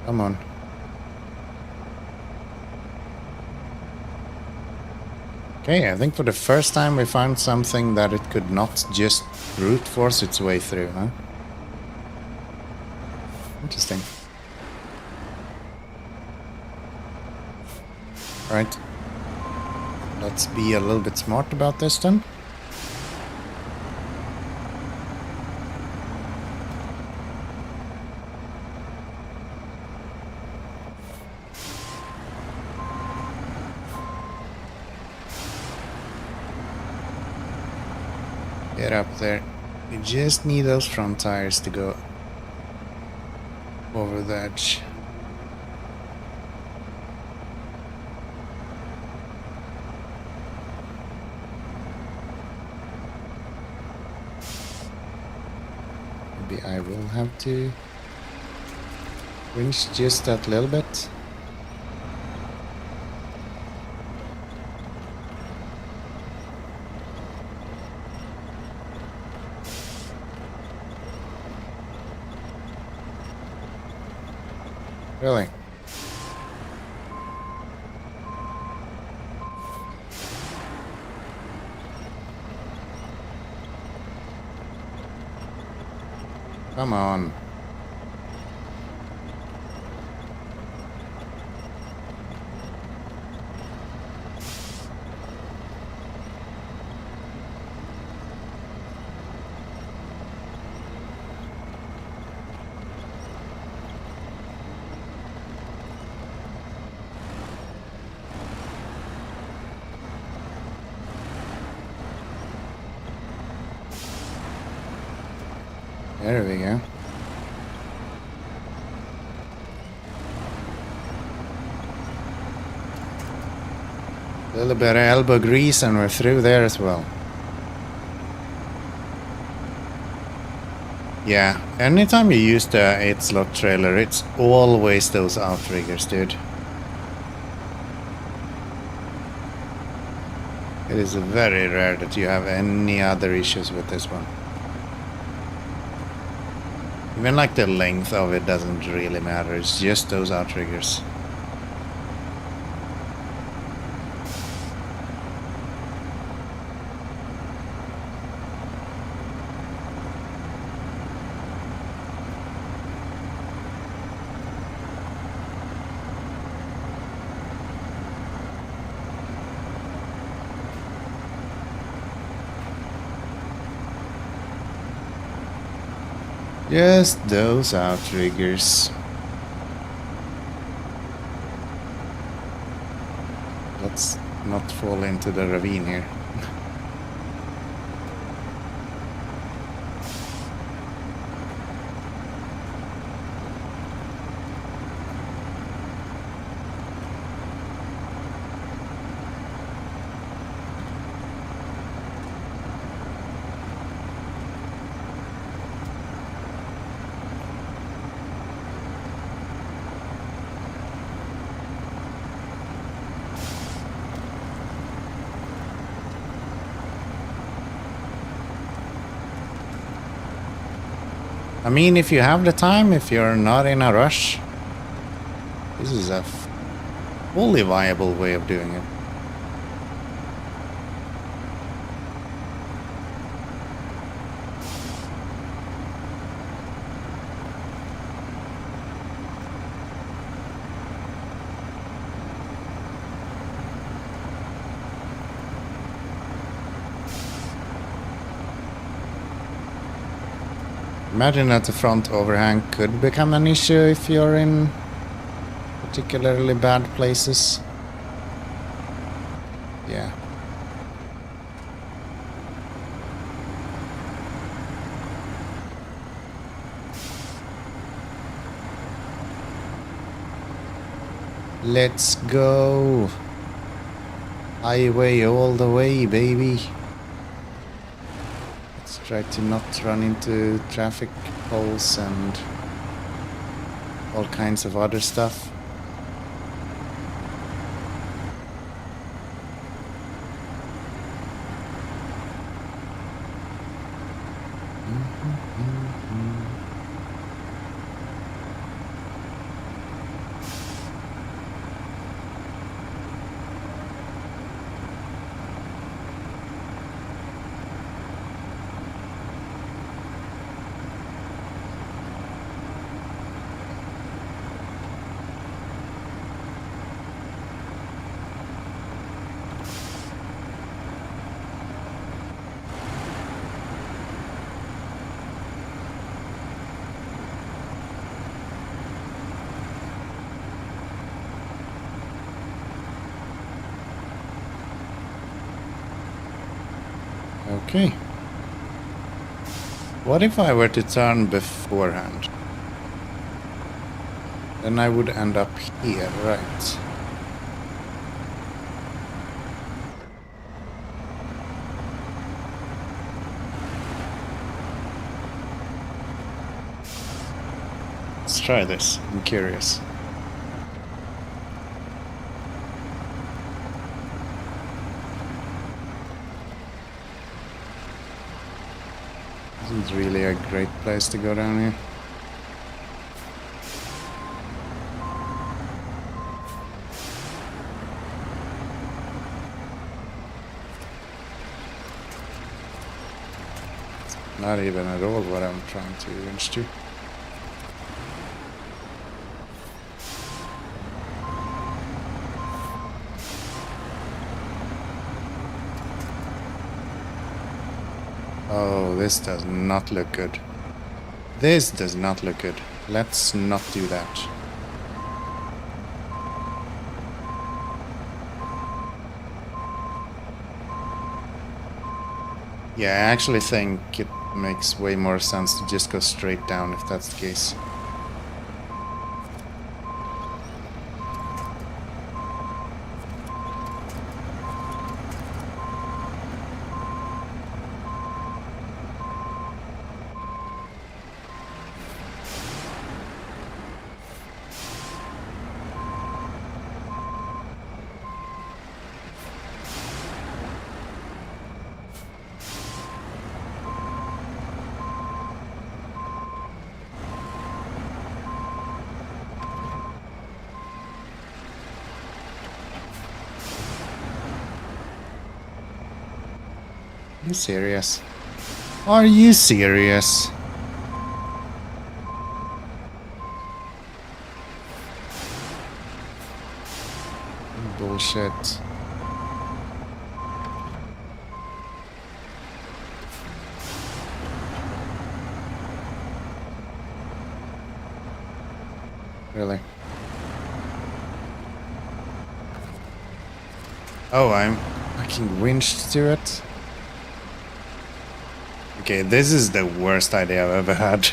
Come on. Okay, I think for the first time we found something that it could not just brute force its way through, huh? Interesting. Right. Let's be a little bit smart about this then. Get up there. You just need those front tires to go over the edge. Maybe I will have to winch just that little bit. Really? Come on. There we go. A little bit of elbow grease and we're through there as well. Yeah, anytime you use the 8-slot trailer, it's always those outriggers, dude. It is very rare that you have any other issues with this one. Even like the length of it doesn't really matter, it's just those outriggers. Just those outriggers. Let's not fall into the ravine here. I mean, if you have the time, if you're not in a rush, this is a fully viable way of doing it. Imagine that the front overhang could become an issue if you're in particularly bad places. Yeah. Let's go. Highway all the way, baby. Let's try to not run into traffic poles and all kinds of other stuff. Okay. What if I were to turn beforehand? Then I would end up here, right? Let's try this. I'm curious. This is really a great place to go down here. It's not even at all what I'm trying to reach to. Oh, this does not look good. This does not look good. Let's not do that. Yeah, I actually think it makes way more sense to just go straight down if that's the case. Are you serious? Are you serious? Bullshit. Really? Oh, I'm fucking winched to it? Okay, this is the worst idea I've ever had.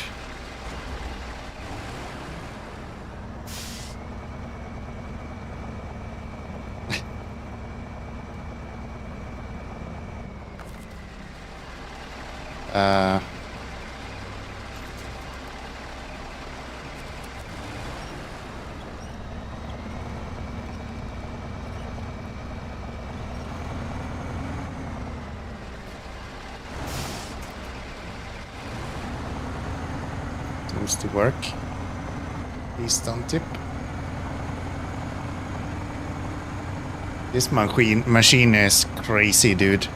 supposed to work. Please don't tip. This machine is crazy, dude.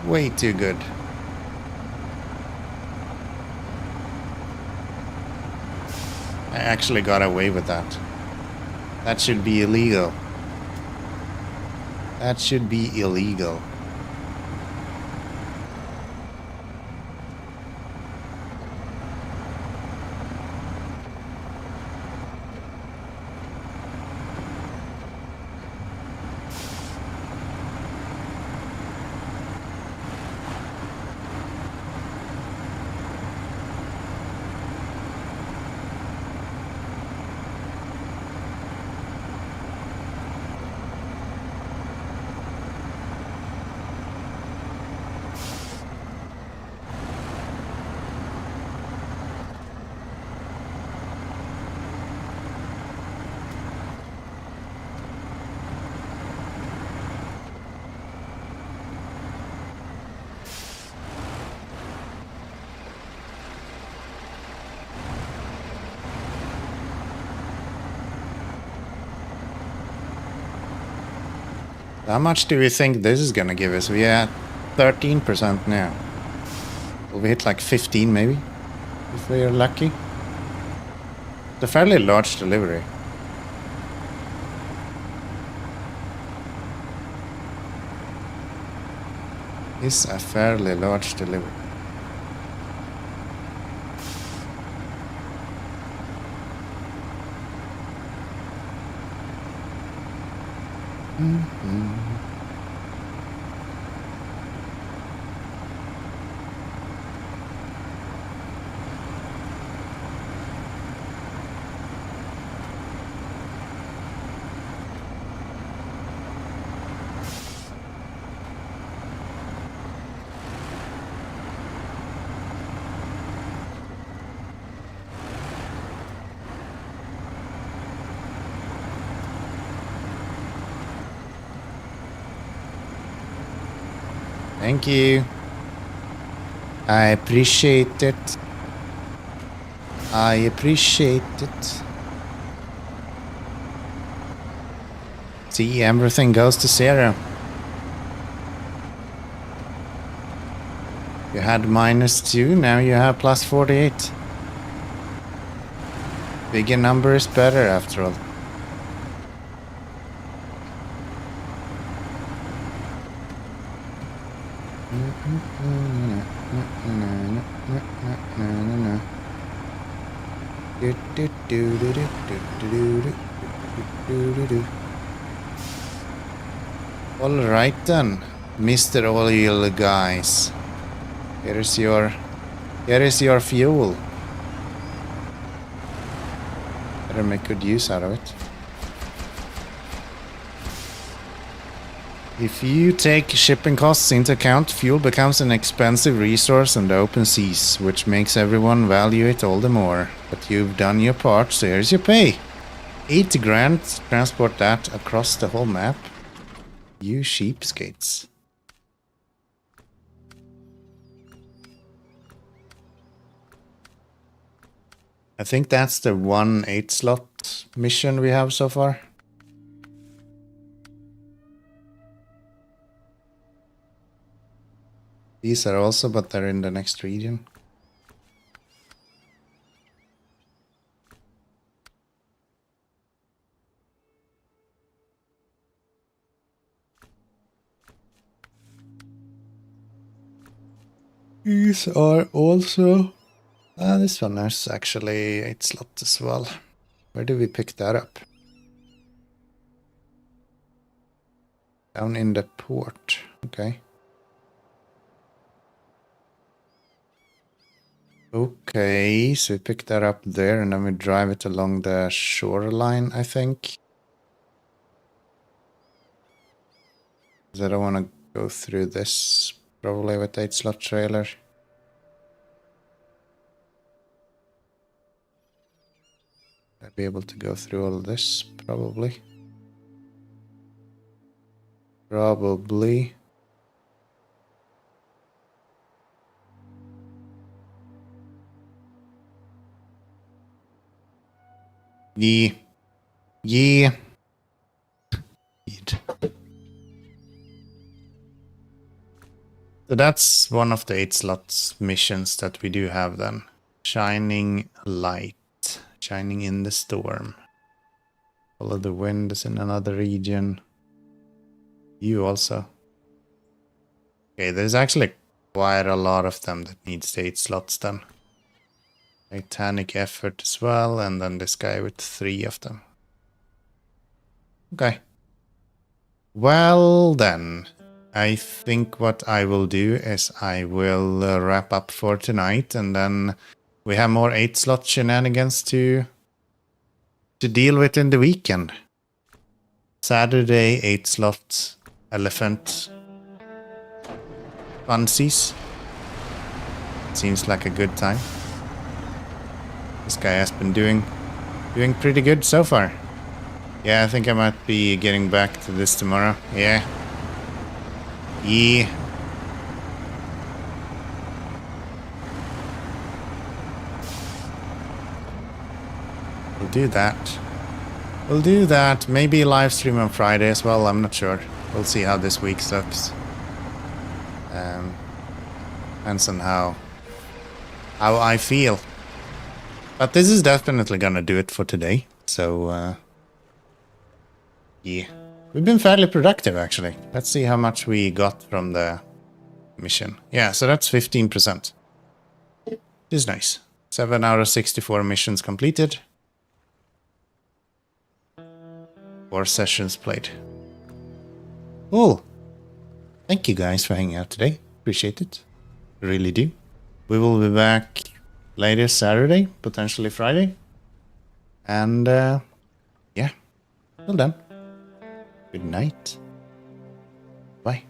Way too good. I actually got away with that. That should be illegal. That should be illegal. How much do we think this is gonna give us? We are at 13% now. Will we hit like 15 maybe? If we are lucky? It's a fairly large delivery. It's a fairly large delivery. Thank you. I appreciate it. I appreciate it. See, everything goes to zero. You had -2, now you have +48. Bigger number is better after all. All right then, Mr. Oil guys. Here is your fuel. Better make good use out of it. If you take shipping costs into account, fuel becomes an expensive resource on the open seas, which makes everyone value it all the more. But you've done your part, so here's your pay. 8 grand, transport that across the whole map. You cheapskates. I think that's the 1 8-slot mission we have so far. These are also, but they're in the next region. These are also... this one is actually 8-slot as well. Where do we pick that up? Down in the port. Okay. Okay, so we pick that up there and then we drive it along the shoreline, I think. Because I don't want to go through this, probably with 8-slot trailer. I'll be able to go through all of this, probably. Probably. Yeah. Yeah. So that's one of the 8 slots missions that we do have then. Shining light. Shining in the storm. Follow the wind is in another region. You also. Okay, there's actually quite a lot of them that needs the 8 slots then. Titanic effort as well, and then this guy with 3 of them. Okay. Well then, I think what I will do is I will wrap up for tonight, and then we have more 8 slot shenanigans to deal with in the weekend. Saturday 8 slot elephant funsies. Seems like a good time. This guy has been doing pretty good so far. Yeah, I think I might be getting back to this tomorrow. Yeah. Yeah. We'll do that. We'll do that. Maybe live stream on Friday as well. I'm not sure. We'll see how this week looks. Depends on how I feel. But this is definitely gonna do it for today. So, yeah. We've been fairly productive, actually. Let's see how much we got from the mission. Yeah, so that's 15%. This is nice. 7 out of 64 missions completed. 4 sessions played. Cool. Thank you guys for hanging out today. Appreciate it. Really do. We will be back later Saturday, potentially Friday. And, yeah. Till then. Good night. Bye.